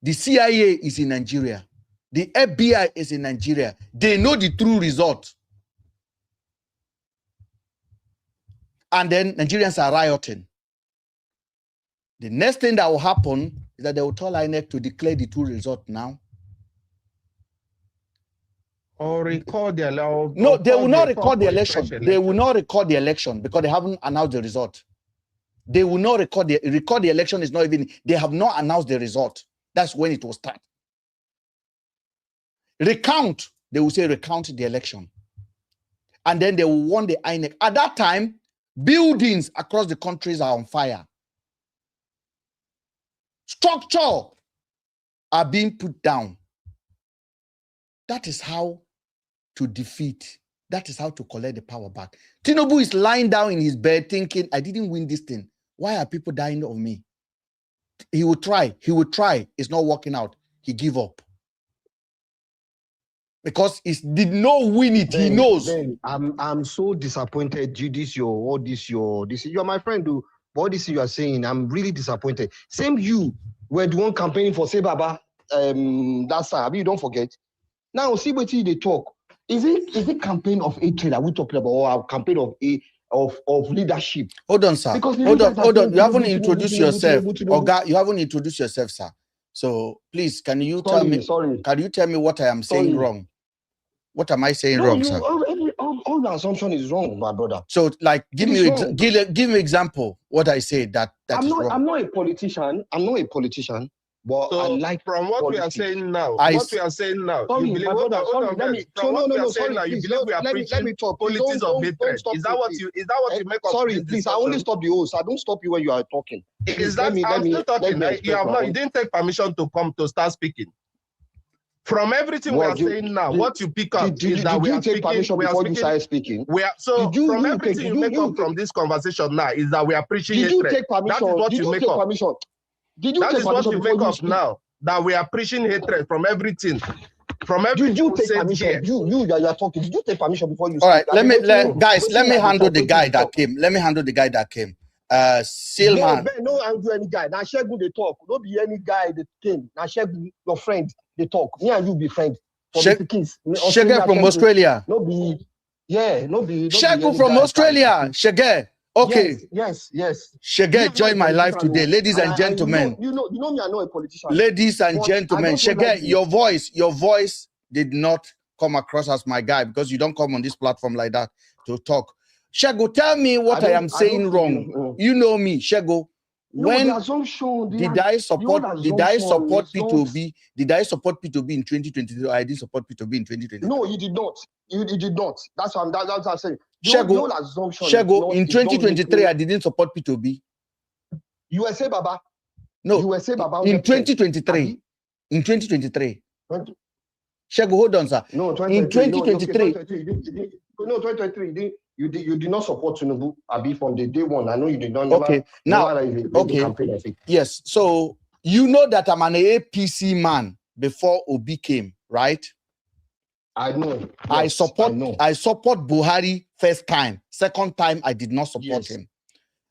The CIA is in Nigeria. The FBI is in Nigeria. They know the true result. And then Nigerians are rioting. The next thing that will happen is that they will tell INEC to declare the true result now. Or record the election. No, they will not record the election. They will not record the election because they haven't announced the result. They will not record the election is not even, they have not announced the result. That's when it will start. Recount they will say recount the election. And then they will want the INEC. At that time, buildings across the countries are on fire. Structure are being put down. That is how to defeat. That is how to collect the power back. Tinubu is lying down in his bed thinking, I didn't win this thing. Why are people dying of me? He will try. He will try. It's not working out. He give up. Because he did not win it. He knows. Ben, I'm so disappointed. You're my friend, though. But all this you are saying, I'm really disappointed. Same you were the one campaigning for Say Baba that time. You don't forget. Now see what they talk. Is it campaign of hatred that we talking about, or a campaign of leadership? Hold on, sir. Hold on. You haven't introduced yourself. Oga, you haven't introduced yourself, sir. So please, can you tell me what I am saying wrong? What am I saying wrong, sir? All the assumption is wrong, my brother. So, like, give me example what I say that is wrong. I'm not a politician. But so I like from what we are saying now, you believe we are preaching politics of hatred. Is that what you make of? Sorry, please. I only stop the host. I don't stop you when you are talking. Is that I'm still talking? You didn't take permission to come to start speaking. From everything we are saying now, what you pick up is that we are speaking. From everything you make up from this conversation now is that we are preaching hatred. That is what you make up. That is what you make up now. That we are preaching hatred from everything. From everything you take permission. You are talking. Did you take permission before you? All right, let me handle the guy that came. Let me handle the guy that came. Silman. No, handle any guy. Now Shegun they talk. No be any guy that came. Now Shegun, your friend, they talk. Me and you be friends. Shege from Australia. No be. Shege from Australia. Shege. Okay. Yes. Shege joined my life today, ladies and gentlemen. You know me. I'm not a politician. Ladies and gentlemen, Shege, your voice did not come across as my guy because you don't come on this platform like that to talk. Shego, tell me what I am saying wrong. You know me, Shego. When did I support P2B? Did I support P2B in 2023? Or I didn't support P2B in 2023? No, you did not. You did not. That's what I'm saying. Shego, in 2023, I didn't support P2B. USA Baba. No. USA Baba. In 2023. In 2023. Shego, hold on, sir. No, in 2023. No, 2023. You did not support Tinubu, Abi, from the day one. I know you did not. Okay. Yes. So you know that I'm an APC man before Obi came, right? I know. Yes, I support Buhari first time. Second time, I did not support him.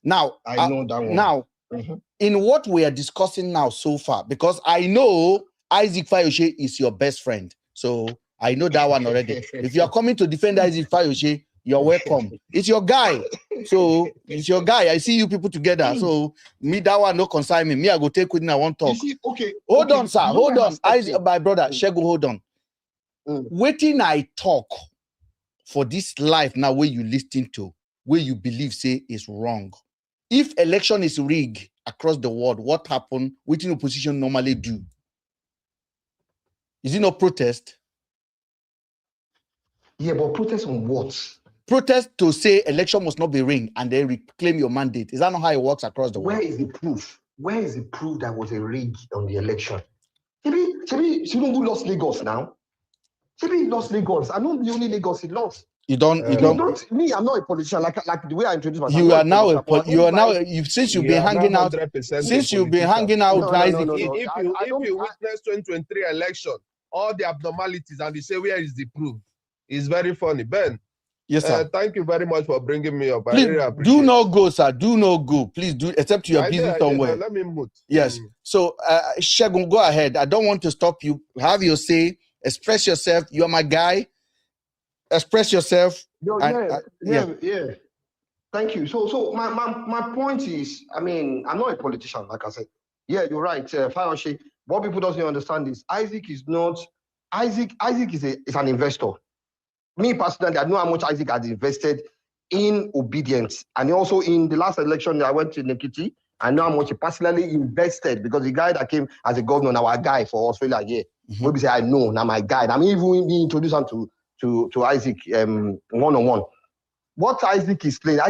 Now, I know that one. Now, in what we are discussing now so far, because I know Isaac Fayose is your best friend. So I know that one already. If you are coming to defend Isaac Fayose, you're welcome. It's your guy. So it's your guy. I see you people together. So me, that one no concern me. Me, I go take with him. I won't talk. Hold on, sir. Hold on. My brother, Shego, hold on. Waiting I talk for this life now where you listen to, where you believe say is wrong. If election is rigged across the world, what happened? What in opposition normally do? Is it not protest? Yeah, but protest on what? Protest to say election must not be rigged and then reclaim your mandate. Is that not how it works across the world? Where is the proof? Where is the proof that was a rig on the election? Maybe Tinubu lost Lagos now. Maybe he lost Lagos. I know the only Lagos he lost. You don't. Me, I'm not a politician. Like the way I introduced myself. You are now since you've been hanging out. Since you've been hanging out, if you witness 2023 election, all the abnormalities and you say where is the proof? It's very funny, Ben. Yes, sir. Thank you very much for bringing me up. Please, I really appreciate do not go, sir. Do not go. Please do, except you are busy somewhere. Let me mute. Yes. So, Shegun, go ahead. I don't want to stop you. Have your say. Express yourself. You are my guy. Express yourself. Yeah. Thank you. So my point is, I mean, I'm not a politician, like I said. Yeah, you're right. Fayose, what people don't understand is Isaac is an investor. Me personally, I know how much Isaac has invested in obedience. And also in the last election, I went to Nekiti. I know how much he personally invested because the guy that came as a governor, our guy for Australia here. Where we say I know now my guy. I mean, even we introduce him to Isaac one-on-one. What Isaac is playing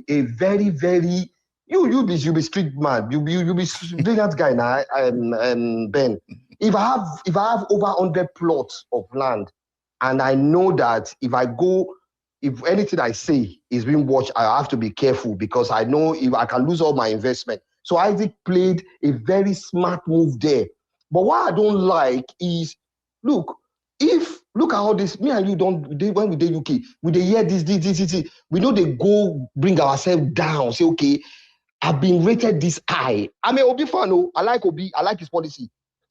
a very, very you be street man. You be brilliant guy now. Ben. If I have over 100 plots of land, and I know that if anything I say is being watched, I have to be careful because I know if I can lose all my investment. So Isaac played a very smart move there. But what I don't like is, look at all this, me and you when we did UK, we hear this, we know they go bring ourselves down, say, okay, I've been rated this high. I'm an Obi fan, I like Obi, I like his policy.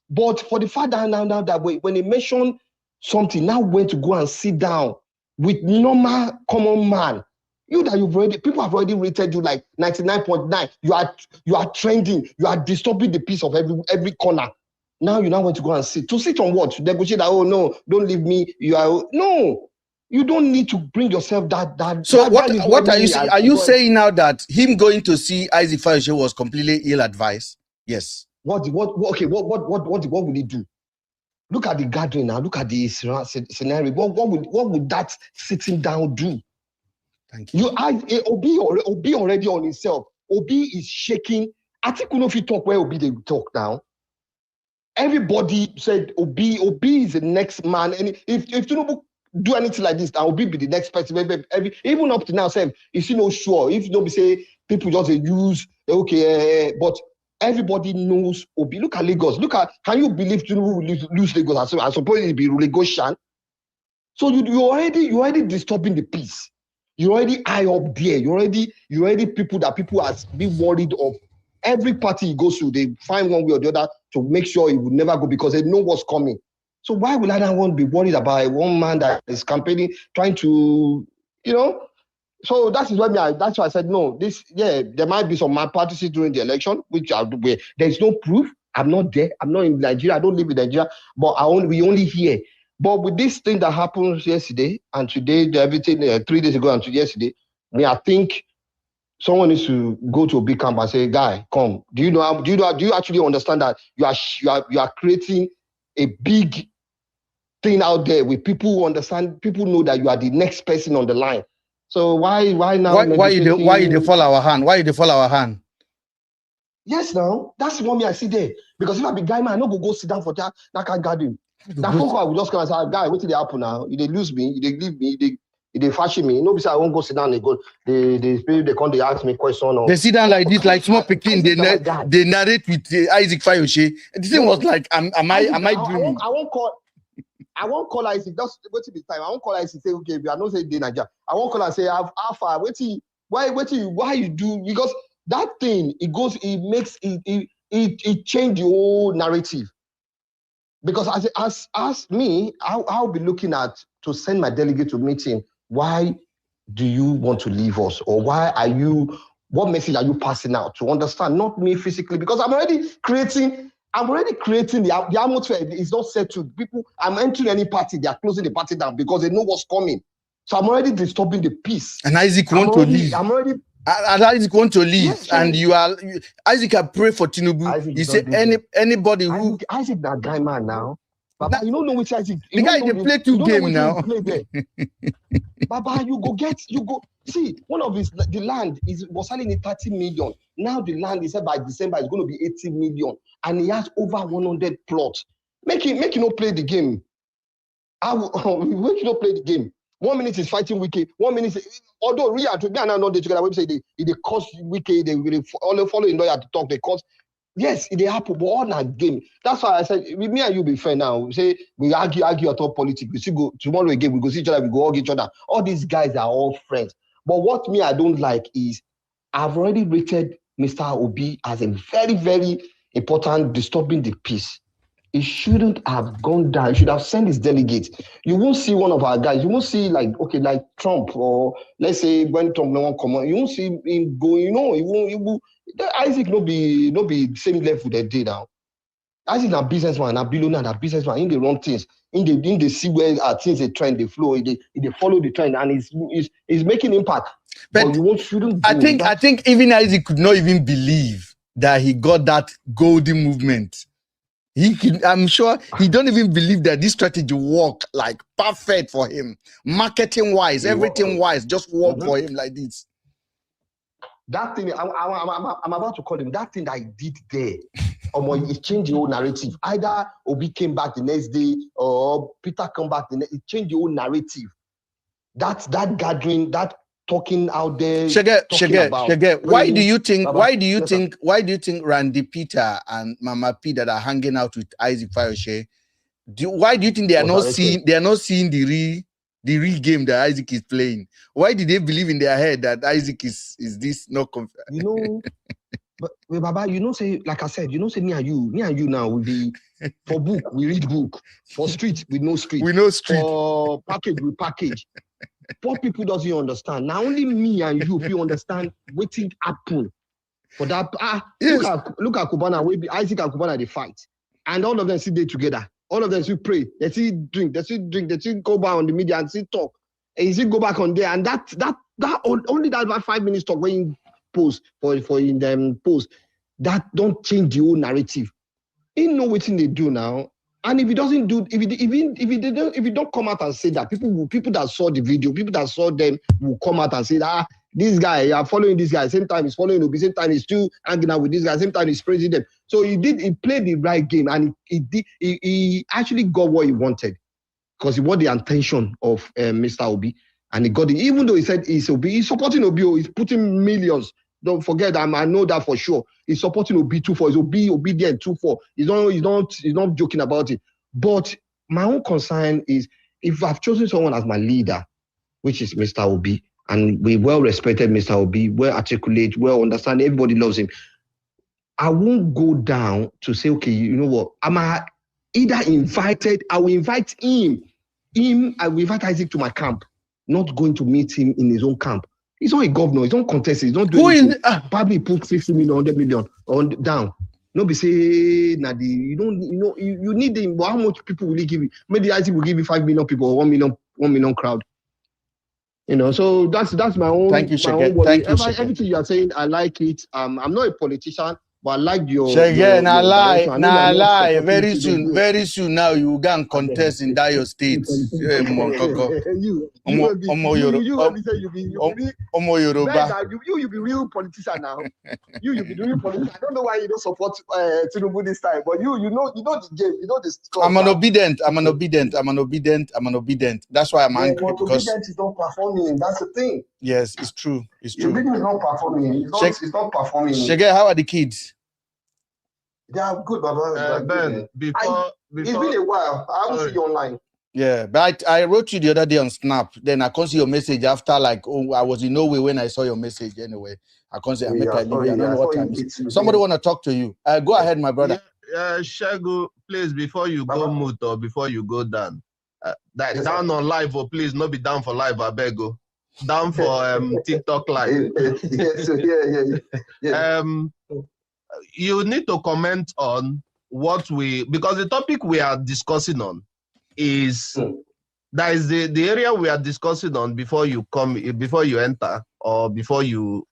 But for the fact that now that when they mention something, now went to go and sit down with normal common man, people have already rated you like 99.9. You are trending, you are disturbing the peace of every corner. Now you want to go and sit on what? Negotiate that, oh no, don't leave me. No, you don't need to bring yourself that. So that what are you saying? Are you saying now that him going to see Isaac Fayose was completely ill-advised? Yes. What will he do? Look at the gathering now. Look at the scenario. What would that sitting down do? Thank you. Obi already on himself. Obi is shaking. I think we know if you talk where Obi they talk now. Everybody said Obi is the next man. And if Tinubu do anything like this, Obi be the next person. Even up to now, say is he not sure? If nobody say people just use but everybody knows Obi. Look at Lagos. Can you believe Tinubu will lose Lagos? I suppose it be Lagosian. So you already disturbing the peace. You already high up there. You already people are being worried of. Every party he goes to, they find one way or the other to make sure he would never go because they know what's coming. So why would I not want to be worried about one man that is campaigning, trying to, So that's why I said no. There might be some malpractices during the election, which where there's no proof. I'm not there. I'm not in Nigeria. I don't live in Nigeria, but we only hear. But with this thing that happened yesterday and today, everything 3 days ago and yesterday, I think someone needs to go to a big camp and say, "Guy, come. Do you actually understand that you are creating a big thing out there with people who understand? People know that you are the next person on the line. So why now? Why you fall our hand? Why you fall our hand? Yes, now that's what I see there. Because if I be guy man, I no go sit down for that kind garden. That phone call I will just come and say, "Guy, what did they happen now? They lose me, they leave me, they fashion me. Nobody say I won't go sit down. They go, they come, they ask me question. They sit down like this, like small picking. They narrate with Isaac Fayose. The thing was like, am I dreaming? I won't call Isaac. That's wait till the time. I won't call Isaac. Say okay, we are not saying day Nigeria. I won't call and say how far. Why you do? Because that thing it change the whole narrative. Because as me, I'll be looking at to send my delegate to meeting. Why do you want to leave us? Or what message are you passing out to understand? Not me physically, because I'm already creating the atmosphere is not set to people. I'm entering any party, they are closing the party down because they know what's coming. So I'm already disturbing the peace. And Isaac want to leave. And Isaac want to leave, yes, and Isaac can pray for Tinubu. He said anybody who Isaac that guy man now. Baba, you don't know which Isaac. The guy they play two games now. Baba, you go see one of the land was selling at 30 million. Now the land is said by December is going to be 80 million, and he has over 100 plots. Make him not play the game. Make him not play the game. 1 minute is fighting Wiki. 1 minute, although Ria to me and I know they together. Say they cost Wiki. They will follow in lawyer to talk. They cost. Yes, it happen, but all that game. That's why I said with me and you be fair now. We say we argue at all politics. We still go tomorrow again. We go see each other. We go hug each other. All these guys are all friends. But what me I don't like is I've already rated Mr. Obi as a very, very important disturbing the peace. It shouldn't have gone down. It should have sent his delegates. You won't see one of our guys. You won't see like Trump, or let's say when Trump no one come on, you won't see him going. He won't. Isaac no be same level they did now. Isaac a businessman, a billionaire, a businessman. In the wrong things, in the see where things they trend, they flow, they follow the trend, and it's making impact. But you shouldn't. I think even Isaac could not even believe that he got that golden movement. I'm sure he don't even believe that this strategy work like perfect for him, marketing wise, everything wise, just work for him like this. That thing, I'm about to call him. That thing that I did there, it changed the whole narrative. Either Obi came back the next day or Peter come back the next. It changed the whole narrative. That gathering, that talking out there. Shege, why do you think Randy Peter and Mama P that are hanging out with Isaac Fayoshe? Why do you think they are not seeing the real game that Isaac is playing? Why did they believe in their head that Isaac is this not but Baba, say, like I said, say me and you now will be for book, we read book. For street, we know street. We know street. For package, we package. Poor people doesn't understand. Now only me and you, if you understand what thing happen. For that, yes. Look at Kubana, Isaac and Kubana, they fight. And all of them sit there together. All of them still pray. They still drink. They still go back on the media and still talk. And you still go back on there. And that only that 5 minutes talk when you post for in them post. That don't change the whole narrative. You know what they do now. And if it doesn't do, if you don't come out and say that, people that saw the video, people that saw them will come out and say, this guy, you are following this guy. Same time he's following Obi, same time he's still hanging out with this guy, same time he's praising them. So he played the right game, and he actually got what he wanted, because he wanted the attention of Mr. Obi, and he got it. Even though he said he's supporting Obi, he's putting millions. Don't forget, I know that for sure. He's supporting Obi 2-4. He's obedient 2-4. He's not joking about it. But my own concern is, if I've chosen someone as my leader, which is Mr. Obi, and we well respected Mr. Obi, well articulate, well understand, everybody loves him, I won't go down to say, okay, you know what? I will invite him. I will invite Isaac to my camp, not going to meet him in his own camp. He's not a governor. He's not contested. He's not doing anything. Probably put 50 million, 100 million on down. Nobody say, you need him. But how much people will he give you? Maybe Isaac will give you 5 million people or 1 million crowd. So that's my own. Thank you, Shege. Thank you, Shege. Everything you are saying, I like it. I'm not a politician, but I like your. Shege, now lie. Very soon now you will go and contest in Dio State. You be real politician now. You be real politician. I don't know why you don't support Tinubu this time, but you know the game. You know the score. I'm an obedient. That's why I'm angry, because obedient is not performing. That's the thing. Yes, it's true. It's true. Obedient is not performing. It's not performing. Shege, how are the kids? They are good, Baba. Ben, before it's been a while. I haven't seen you online. Yeah, but I wrote you the other day on Snap. Then I can't see your message after, I was in Norway when I saw your message anyway. I can't say I don't know what time. Somebody want to talk to you. Go ahead, my brother. Shagu, please, before you go mute or before you go down, down on live, or please not be down for live, I beg you. Down for TikTok live. Yeah. You need to comment on because the topic we are discussing on is that is the area we are discussing on before you enter, or before you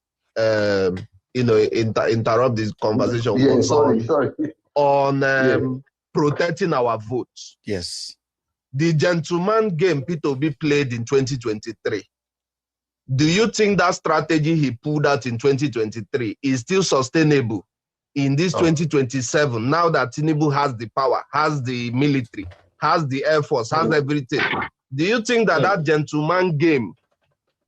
interrupt this conversation. Yeah, sorry. On protecting our votes. Yes. The gentleman game P2B played in 2023. Do you think that strategy he pulled out in 2023 is still sustainable in this 2027, now that Tinubu has the power, has the military, has the air force, has everything? Do you think that gentleman game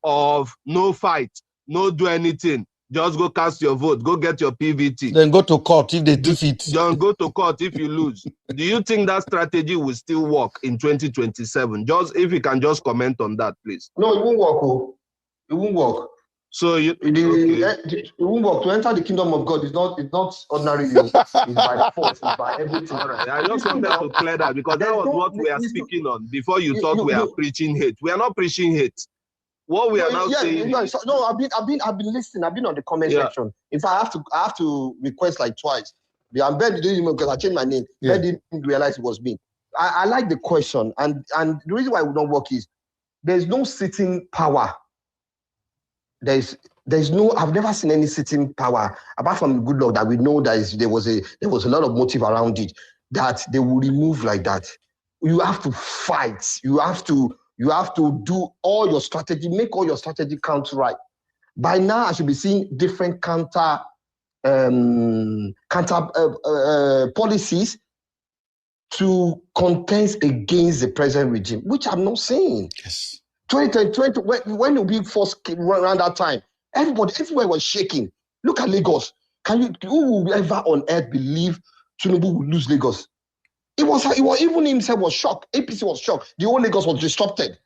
of no fight, no do anything, just go cast your vote, go get your PVT, then go to court if they defeat, don't go to court if you lose, do you think that strategy will still work in 2027? Just if you can just comment on that, please. No, it won't work. It won't work. So it won't work. To enter the kingdom of God is not ordinary. It's by force. It's by everything. All right. I just wanted to clear that, because that was what we are speaking on before you thought we are preaching hate. We are not preaching hate. What we are now saying. No, I've been listening. I've been on the comment section. In fact, I have to request like twice. I'm Ben didn't even, because I changed my name. Yeah. Ben didn't realize it was me. I like the question, and the reason why it would not work is there's no sitting power. There's no, I've never seen any sitting power apart from the good luck that we know that there was a lot of motive around it. that they will remove like that. You have to fight. You have to do all your strategy, make all your strategy count right. By now, I should be seeing different counter policies to contest against the present regime, which I'm not seeing. Yes. 2020, when we first came around that time, everywhere was shaking. Look at Lagos. Who will ever on earth believe Tinubu would lose Lagos? It was even himself was shocked. APC was shocked. The whole Lagos was disrupted.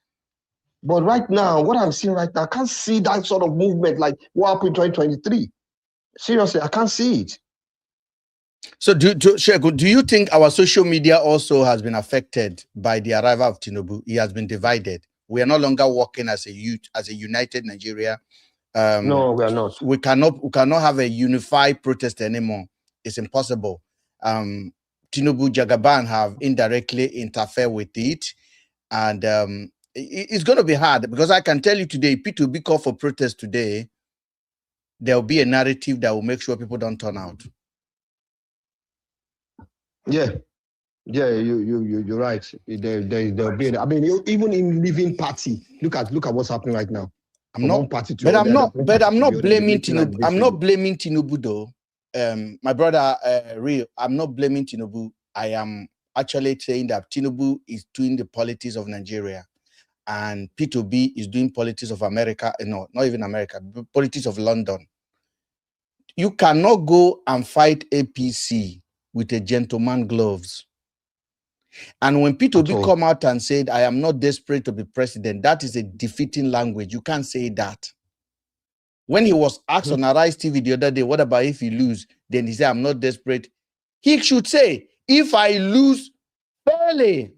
But right now, what I'm seeing right now, I can't see that sort of movement like what happened in 2023. Seriously, I can't see it. So Sheku, do you think our social media also has been affected by the arrival of Tinubu? He has been divided. We are no longer working as a united Nigeria. No, we are not. We cannot have a unified protest anymore. It's impossible. Tinubu, Jagaban have indirectly interfered with it, and it's going to be hard, because I can tell you today, P2B call for protest today, there will be a narrative that will make sure people don't turn out. Yeah, you're right. There'll be. I mean, even in Living Party, look at what's happening right now. I'm not blaming Tinubu. I'm not blaming Tinubu though. My brother, Real, I'm not blaming Tinubu. I am actually saying that Tinubu is doing the politics of Nigeria, and P2B is doing politics of America. No, not even America, politics of London. You cannot go and fight APC with a gentleman gloves. And when P2B come out and said, I am not desperate to be president, that is a defeating language. You can't say that. When he was asked on Arise TV the other day, what about if he lose? Then he said, I'm not desperate. He should say, if I lose fairly,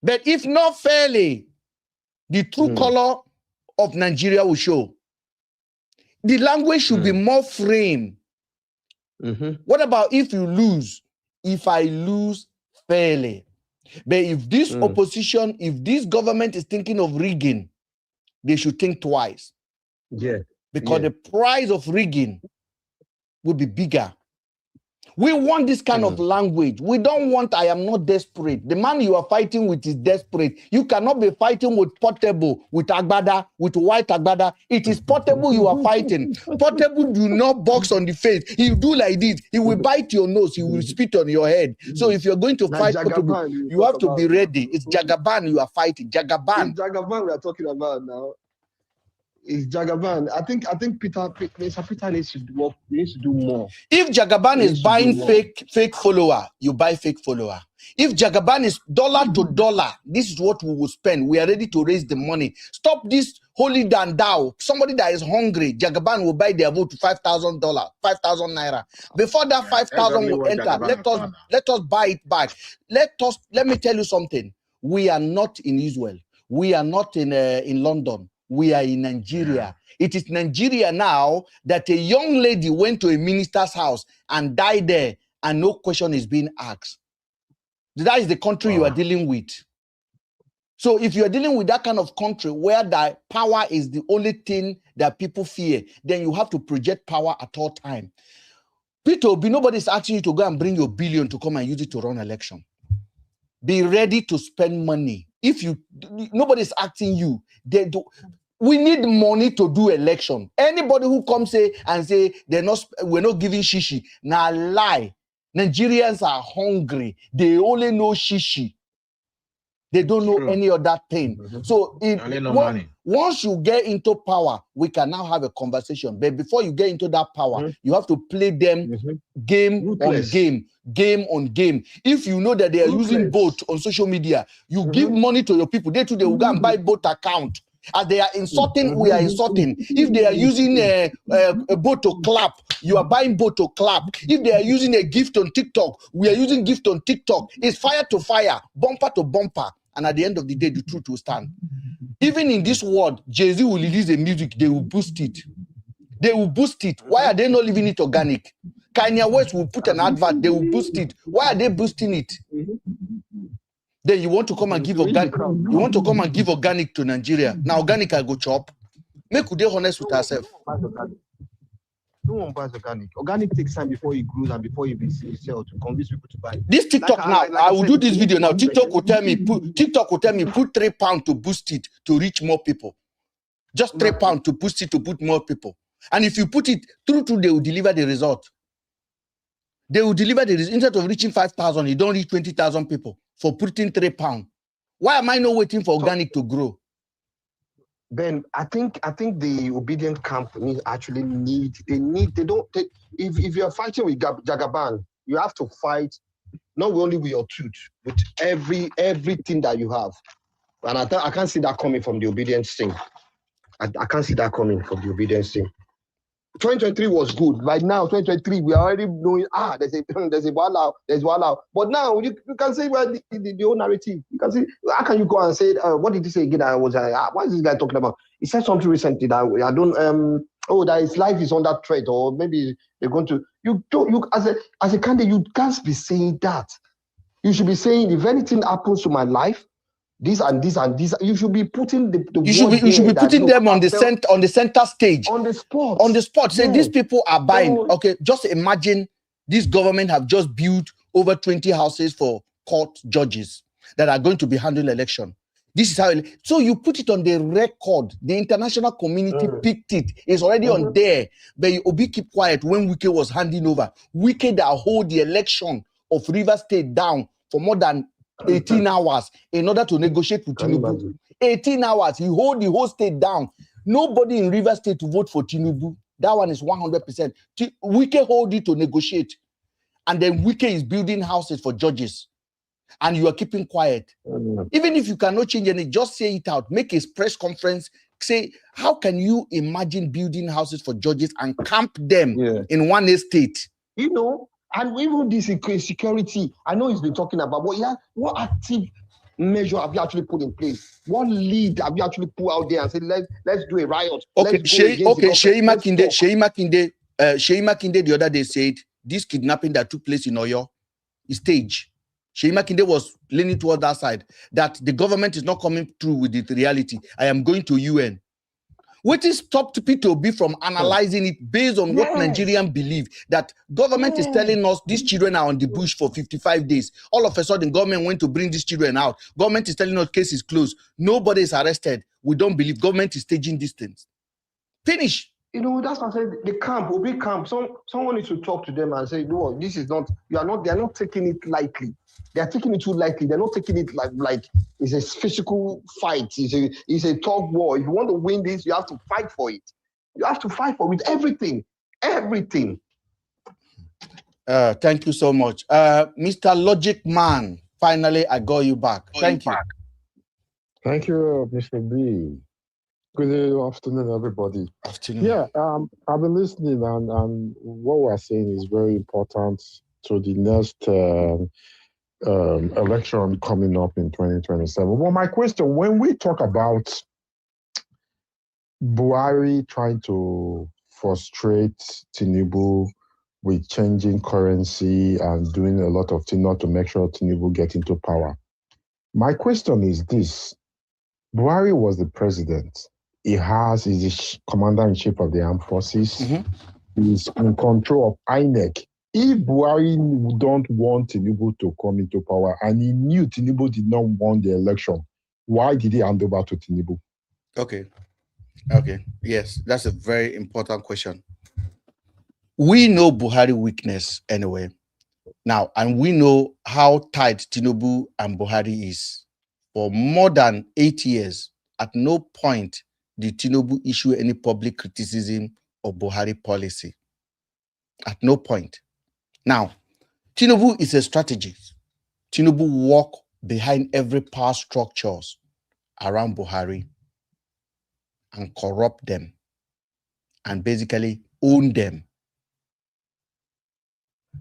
but if not fairly, the true color of Nigeria will show. The language should be more frame. What about if you lose? If I lose fairly. But if this opposition, if this government is thinking of rigging, they should think twice. Yeah. Because the price of rigging will be bigger. We want this kind of language. We don't want, I am not desperate. The man you are fighting with is desperate. You cannot be fighting with Portable, with Agbada, with White Agbada. It is Portable you are fighting. Portable do not box on the face. He will do like this. He will bite your nose. He will spit on your head. So if you're going to fight Portable, you have to be ready. It's Jagaban you are fighting. Jagaban. It's Jagaban we are talking about now. It's Jagaban. I think Mr. Peter needs to work. He needs to do more. If Jagaban is buying fake follower, you buy fake follower. If Jagaban is dollar to dollar, this is what we will spend. We are ready to raise the money. Stop this holy than thou. Somebody that is hungry, Jagaban will buy their vote to $5,000, 5,000 naira. Before that 5,000 will enter, let us buy it back. Let me tell you something. We are not in Israel. We are not in London. We are in Nigeria. It is Nigeria now that a young lady went to a minister's house and died there, and no question is being asked. That is the country you are dealing with. So if you are dealing with that kind of country where the power is the only thing that people fear, then you have to project power at all time. P2B, nobody is asking you to go and bring your billion to come and use it to run election. Be ready to spend money. Nobody is asking you. We need money to do election. Anybody who comes say we're not giving shishi, now lie. Nigerians are hungry. They only know shishi. They don't know any other thing. So once you get into power, we can now have a conversation. But before you get into that power, you have to play them game on game. If you know that they are using both on social media, you give money to your people. They too, they will go and buy both account. As they are insulting, we are insulting. If they are using a bot to clap, you are buying bot to clap. If they are using a gift on TikTok, we are using gift on TikTok. It's fire to fire, bumper to bumper. And at the end of the day, the truth will stand. Even in this world, Jay-Z will release a music, they will boost it. They will boost it. Why are they not leaving it organic? Kanye West will put an advert, they will boost it. Why are they boosting it? Then you want to come and give organic. You want to come and give organic to Nigeria. Now organic I go chop. Make we dey honest with ourselves. No one buys organic. Organic takes time before it grows and before it sells to convince people to buy. This TikTok I will do this video now. TikTok will tell me put £3 to boost it to reach more people. Just £3 to boost it to put more people. And if you put it through, they will deliver the result. They will deliver the result. Instead of reaching 5,000, you don't reach 20,000 people for putting £3. Why am I not waiting for organic to grow? Ben, I think the obedient camp if you're fighting with Jagaban, you have to fight not only with your truth, with everything that you have. And I can't see that coming from the obedience thing. I can't see that coming from the obedience thing. 2023 was good. Right now, 2023, we are already knowing, there's Wala. But now you can say, well, the whole narrative. You can see, how can you go and say, what did he say again? What is this guy talking about? He said something recently that I don't, that his life is under threat, or maybe they're going to, as a candidate, you can't be saying that. You should be saying, if anything happens to my life, this and this and this, you should be putting you should be putting them on the center stage, on the spot. Say these people are buying. Okay, just imagine this government have just built over 20 houses for court judges that are going to be handling election. This is how. So you put it on the record. The international community picked it. It's already on there. But Obi keep quiet when Wike was handing over. Wike that hold the election of Rivers State down for more than 18 hours in order to negotiate with Tinubu. 18 hours, he hold the whole state down. Nobody in Rivers State to vote for Tinubu. That one is 100%. Wike hold it to negotiate. And then Wike is building houses for judges. And you are keeping quiet. Even if you cannot change anything, just say it out. Make a press conference. Say, how can you imagine building houses for judges and camp them in one estate? You know, and even this security, I know he's been talking about, but what active measure have you actually put in place? What lead have you actually put out there and said, let's do a riot? Sheyi Makinde the other day said, this kidnapping that took place in Oyo is staged. Sheyi Makinde was leaning toward that side, that the government is not coming through with the reality. I am going to UN. What is stopped P2B from analyzing it based on what Nigerians believe? That government is telling us these children are on the bush for 55 days. All of a sudden, government went to bring these children out. Government is telling us case is closed. Nobody is arrested. We don't believe government is staging these things. Finish. You know, that's what I said. The camp, Obi camp, someone needs to talk to them and say, no, this is not, they are not taking it lightly. They are taking it too lightly. They're not taking it like it's a physical fight. It's a tug war. If you want to win this, you have to fight for it. You have to fight for it. Everything. Everything. Thank you so much. Mr. Logic Man, finally, I got you back. Thank you. Thank you, Mr. B. Good afternoon, everybody. Afternoon. Yeah, I've been listening, and what we're saying is very important to the next election coming up in 2027. Well, my question, when we talk about Buhari trying to frustrate Tinubu with changing currency and doing a lot of things not to make sure Tinubu get into power, my question is this. Buhari was the president. He's the commander-in-chief of the armed forces. He's in control of INEC. If Buhari don't want Tinubu to come into power, and he knew Tinubu did not want the election, why did he hand over to Tinubu? Okay. Yes, that's a very important question. We know Buhari weakness anyway. Now, and we know how tight Tinubu and Buhari is. For more than 8 years, at no point did Tinubu issue any public criticism of Buhari policy. At no point. Now, Tinubu is a strategist. Tinubu walk behind every power structures around Buhari and corrupt them and basically own them.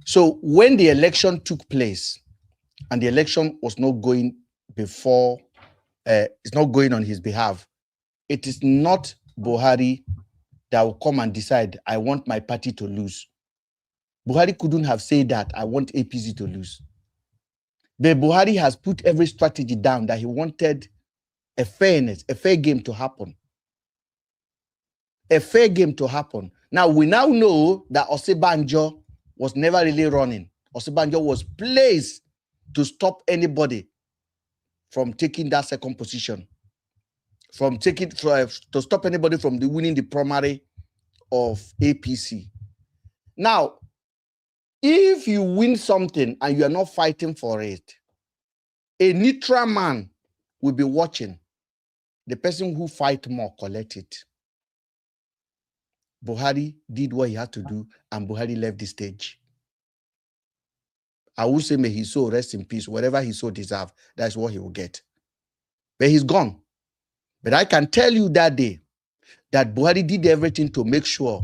So when the election took place and the election was not going before, it's not going on his behalf, it is not Buhari that will come and decide, I want my party to lose. Buhari couldn't have said that, I want APC to lose. But Buhari has put every strategy down that he wanted a fairness, a fair game to happen. A fair game to happen. Now, we now know that Osinbajo was never really running. Osinbajo was placed to stop anybody from taking that second position, to stop anybody from winning the primary of APC. Now, if you win something and you are not fighting for it, a neutral man will be watching. The person who fight more collect it. Buhari did what he had to do, and Buhari left the stage. I will say, may his soul rest in peace. Whatever his soul deserves, that's what he will get. But he's gone. But I can tell you that day that Buhari did everything to make sure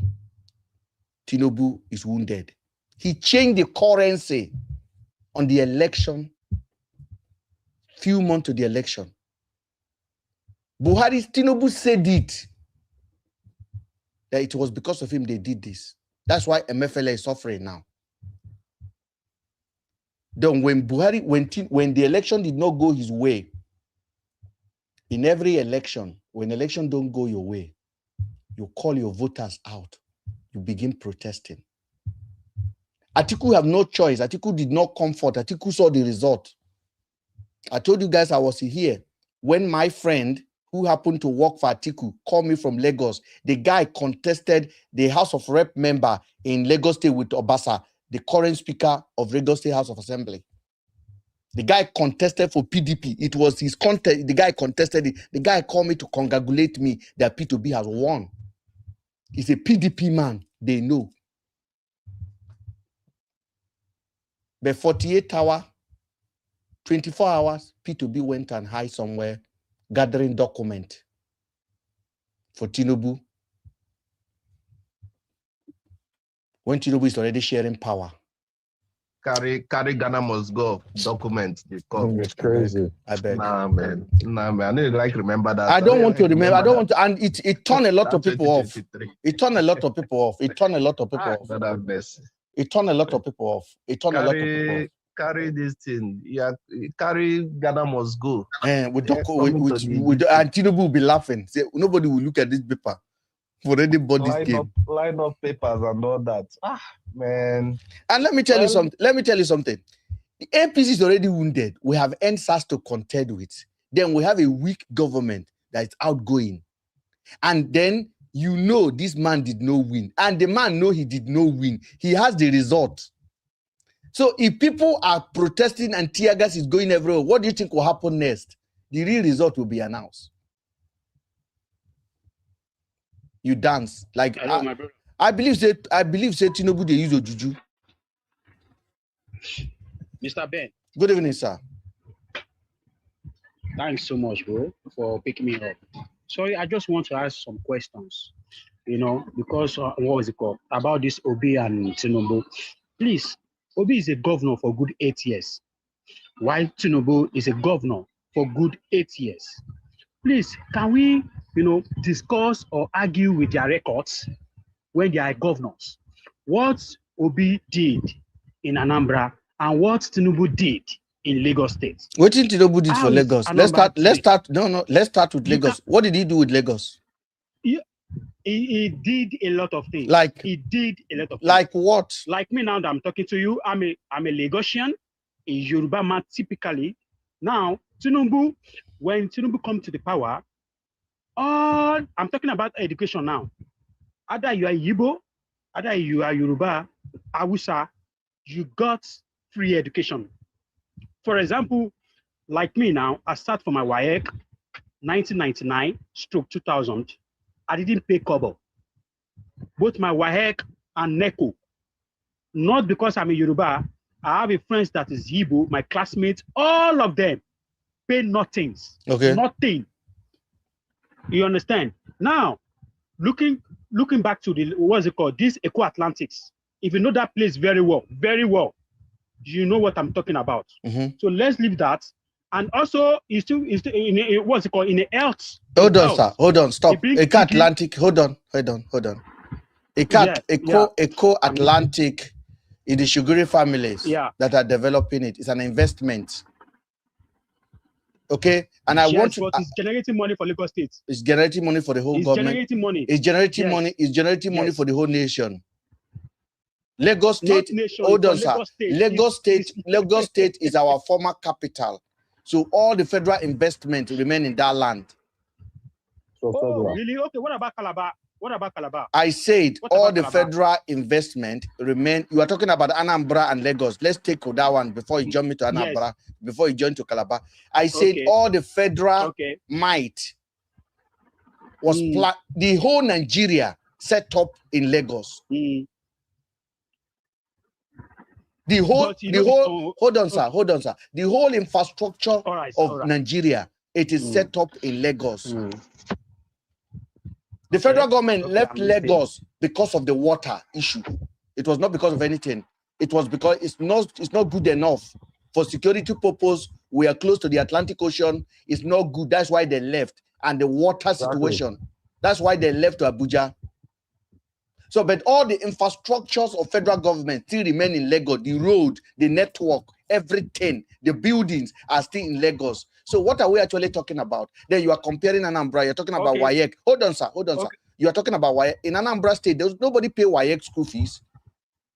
Tinubu is wounded. He changed the currency on the election, few months to the election. Tinubu said it, that it was because of him they did this. That's why MFLA is suffering now. Then when Buhari, when the election did not go his way, in every election, when election don't go your way, you call your voters out. You begin protesting. Atiku have no choice. Atiku did not comfort. Atiku saw the result. I told you guys I was here when my friend who happened to work for Atiku called me from Lagos. The guy contested the House of Rep member in Lagos State with Obasa, the current speaker of Lagos State House of Assembly. The guy contested for PDP. It was his contest. The guy contested it. The guy called me to congratulate me that P2B has won. He's a PDP man. They know. But 48 hours, 24 hours, P2B went and hide somewhere, gathering document for Tinubu. When Tinubu is already sharing power. Carry Ghana must go. Document. It's crazy. I beg. Nah, man. I need to remember that. I don't want to remember. I don't want to. And it turned a lot of people off. It turned a lot of people off. It turned a lot of people off. It turned a lot of people off. It turned a lot of people off. Carry this thing. Yeah, carry Ghana must go. And Tinubu will be laughing. Say, nobody will look at this paper for anybody's game. Line up papers and all that. Man. And let me tell you something. The APC is already wounded. We have NSAS to contend with. Then we have a weak government that is outgoing. And then you know this man did not win. And the man know he did not win. He has the result. So if people are protesting and tear gas is going everywhere, what do you think will happen next? The real result will be announced. You dance like Hello, I believe Tinubu they use Ojuju. Mr. Ben. Good evening, sir. Thanks so much, bro, for picking me up. Sorry, I just want to ask some questions. Because what was it called about this Obi and Tinubu? Please, Obi is a governor for good 8 years, while Tinubu is a governor for good 8 years. Please, can we, discuss or argue with their records when they are governors? What Obi did in Anambra and what Tinubu did in Lagos State. What did Tinubu did for Lagos? Let's start with Lagos. What did he do with Lagos? He did a lot of things. He did a lot of things. Like what? Like me now that I'm talking to you, I'm a Lagosian, a Yoruba man typically. Now, Tinubu, when Tinubu comes to the power, I'm talking about education now. Either you are Yibo, either you are Yoruba, Hausa, you got free education. For example, like me now, I start for my WAEC 1999/2000. I didn't pay kobo. Both my WAEC and NECO. Not because I'm a Yoruba. I have a friend that is Yibo, my classmates, all of them pay nothing. Okay. Nothing. You understand? Now, looking back to this Eco Atlantics. If you know that place very well, you know what I'm talking about. Mm-hmm. So let's leave that. And also, it's still in the health. Hold on, sir. Hold on. Stop. Eco Atlantic. Hold on. Eco Atlantic is the Shuguri families that are developing it. It's an investment. Okay, and I want to. But it's generating money for Lagos State. It's generating money for the whole it's government. Generating money. It's generating yes. money. It's generating money yes. for the whole nation. Lagos State. Nation, hold on, sir. Lagos State. Lagos State is our former capital, so all the federal investment remain in that land. So really? Okay. What about Calabar? What about Calabar? I said all the federal investment remain. You are talking about Anambra and Lagos. Let's take that one before you jump into Anambra, yes. Before you join to Calabar. I said all the federal might was the whole Nigeria set up in Lagos. The whole, hold on, sir. The whole infrastructure of Nigeria, it is set up in Lagos. The federal government left Lagos because of the water issue. It was not because of anything. It was because it's not good enough for security purpose. We are close to the Atlantic Ocean. It's not good. That's why they left. And the water situation. That's why they left to Abuja. So, but all the infrastructures of federal government still remain in Lagos. The road, the network, everything, the buildings are still in Lagos. So what are we actually talking about? Then you are comparing Anambra. You're talking about WAEC. Hold on, sir. Sir. You are talking about WAEC. In Anambra State, there was nobody pay WAEC school fees.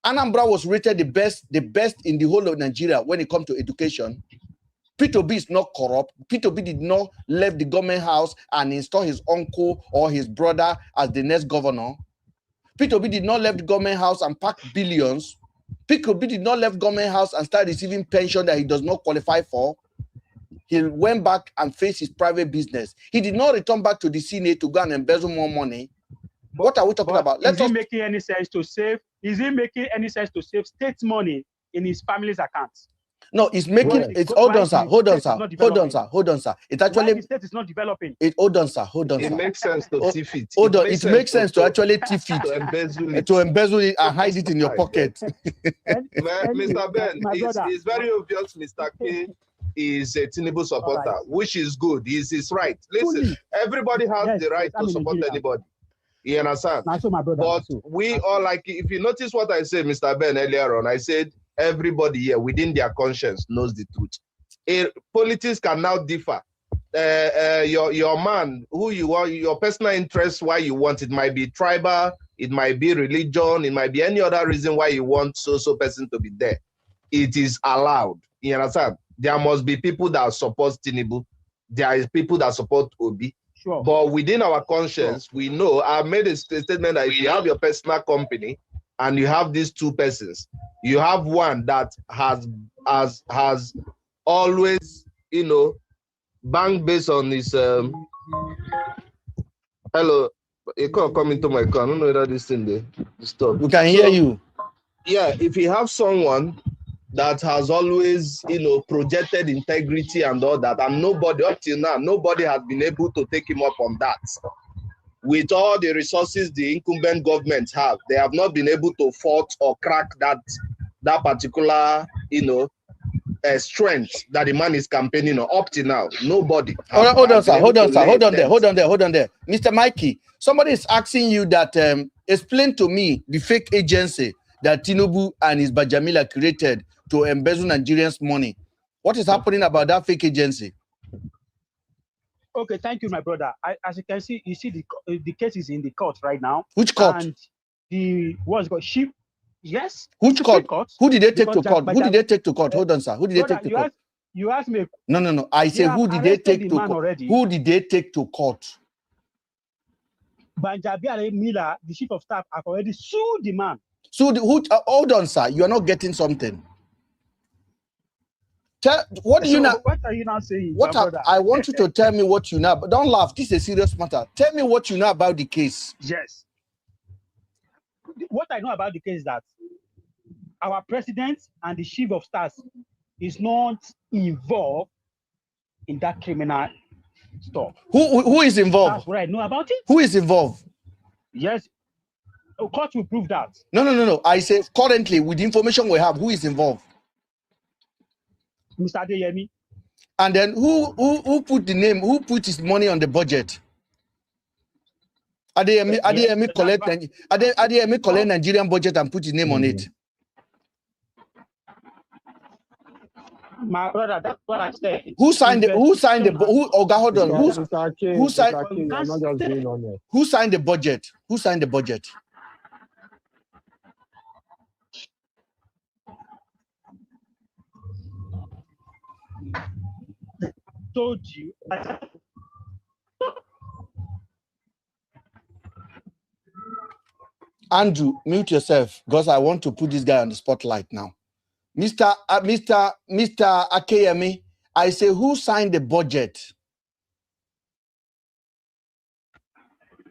Anambra was rated the best in the whole of Nigeria when it comes to education. P2B is not corrupt. P2B did not leave the government house and install his uncle or his brother as the next governor. P2B did not leave the government house and pack billions. P2B did not leave government house and start receiving pension that he does not qualify for. He went back and faced his private business. He did not return back to the Senate to go and embezzle more money. What are we talking about? Is it making any sense to save? Is it making any sense to save state money in his family's accounts? No, it's making it's hold on, sir. It actually the state is not developing. Hold on, sir. It makes sense to thief it. Hold on, it makes sense to actually thief it, to embezzle it and hide it in your pocket. Mr. Ben, it's very obvious Mr. K is a Tinubu supporter, which is good. He's right. Listen, everybody has the right to support anybody. You understand? But we all like, if you notice what I said, Mr. Ben, earlier on, I said everybody here within their conscience knows the truth. Politics can now differ. Your man, who you are, your personal interest, why you want it might be tribal, it might be religion, it might be any other reason why you want so person to be there. It is allowed. You understand? There must be people that support Tinubu. There is people that support Obi. Sure. But within our conscience, we know, I made a statement that if you have your personal company and you have these two persons, you have one that has always, banked based on his hello, you can't come into my car. I don't know whether this thing there. Stop. We can hear you. Yeah, if you have someone that has always, projected integrity and all that, and nobody up till now, nobody has been able to take him up on that. With all the resources the incumbent governments have, they have not been able to fault or crack that particular, strength that the man is campaigning on. Up till now, nobody. Hold on there. Mr. Mikey, somebody is asking you that explain to me the fake agency that Tinubu and his Bajamila created to embezzle Nigerians' money. What is happening about that fake agency? Okay, thank you, my brother. As you can see, the case is in the court right now. Which court? And the what's called sheep. Yes. Which court? Who did they take to court? Who did they take to court? Hold on, sir. Who did they take to court? You asked me. No. I say who did they take to court? Who did they take to court? Banjabi Mila, the chief of staff, have already sued the man. Hold on, sir. You are not getting something. What are you now saying? I want you to tell me what you know. But don't laugh. This is a serious matter. Tell me what you know about the case. Yes. What I know about the case is that our president and the chief of staff is not involved in that criminal stuff. Who is involved? That's what I know about it. Who is involved? Yes. Court will prove that. No. I say currently, with the information we have, who is involved? Mr. Adeyemi. And then who put the name? Who put his money on the budget? Adeyemi collect Nigerian budget and put his name on it. My brother, that's what I said. Who signed the Oga, hold on. Mr. King, Who signed Mr. King, I'm not just being honest. who signed the budget? Who signed the budget? Told you. Andrew, mute yourself because I want to put this guy on the spotlight now. Mr. Akeyemi, I say, who signed the budget?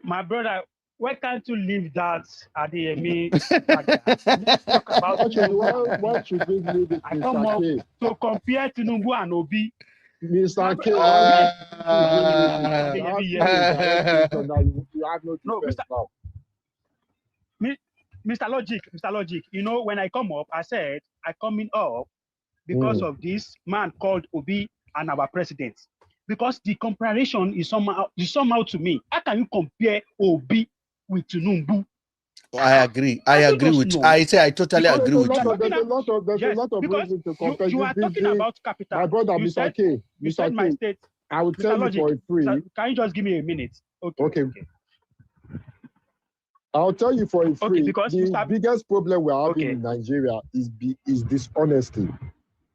My brother, why can't you leave that at the Let's talk about What should we leave it, I come up Mr. K? to compare Tinubu and Obi. Mr. K, you have no defense now. Mr. Logic, you know, when I come up, I said I coming up because of this man called Obi and our president. Because the comparison is somehow to me. How can you compare Obi with Tinubu? I agree. I totally agree with you. There's a lot of reasons to compare. You are talking about capital. My brother, Mr. K. My state. I will tell you for free. Can you just give me a minute? Okay. I'll tell you for a free. Okay, because the biggest problem we're having in Nigeria is dishonesty.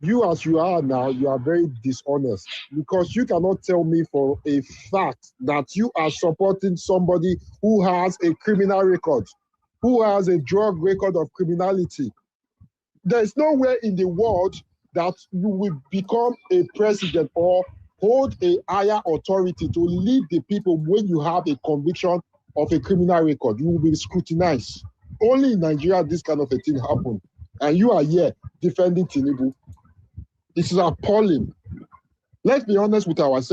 You, as you are now, you are very dishonest because you cannot tell me for a fact that you are supporting somebody who has a criminal record, who has a drug record of criminality. There's nowhere in the world that you will become a president or hold a higher authority to lead the people when you have a conviction of a criminal record. You will be scrutinized. Only in Nigeria this kind of a thing happened. And you are here defending Tinubu. This is appalling. Let's be honest with ourselves.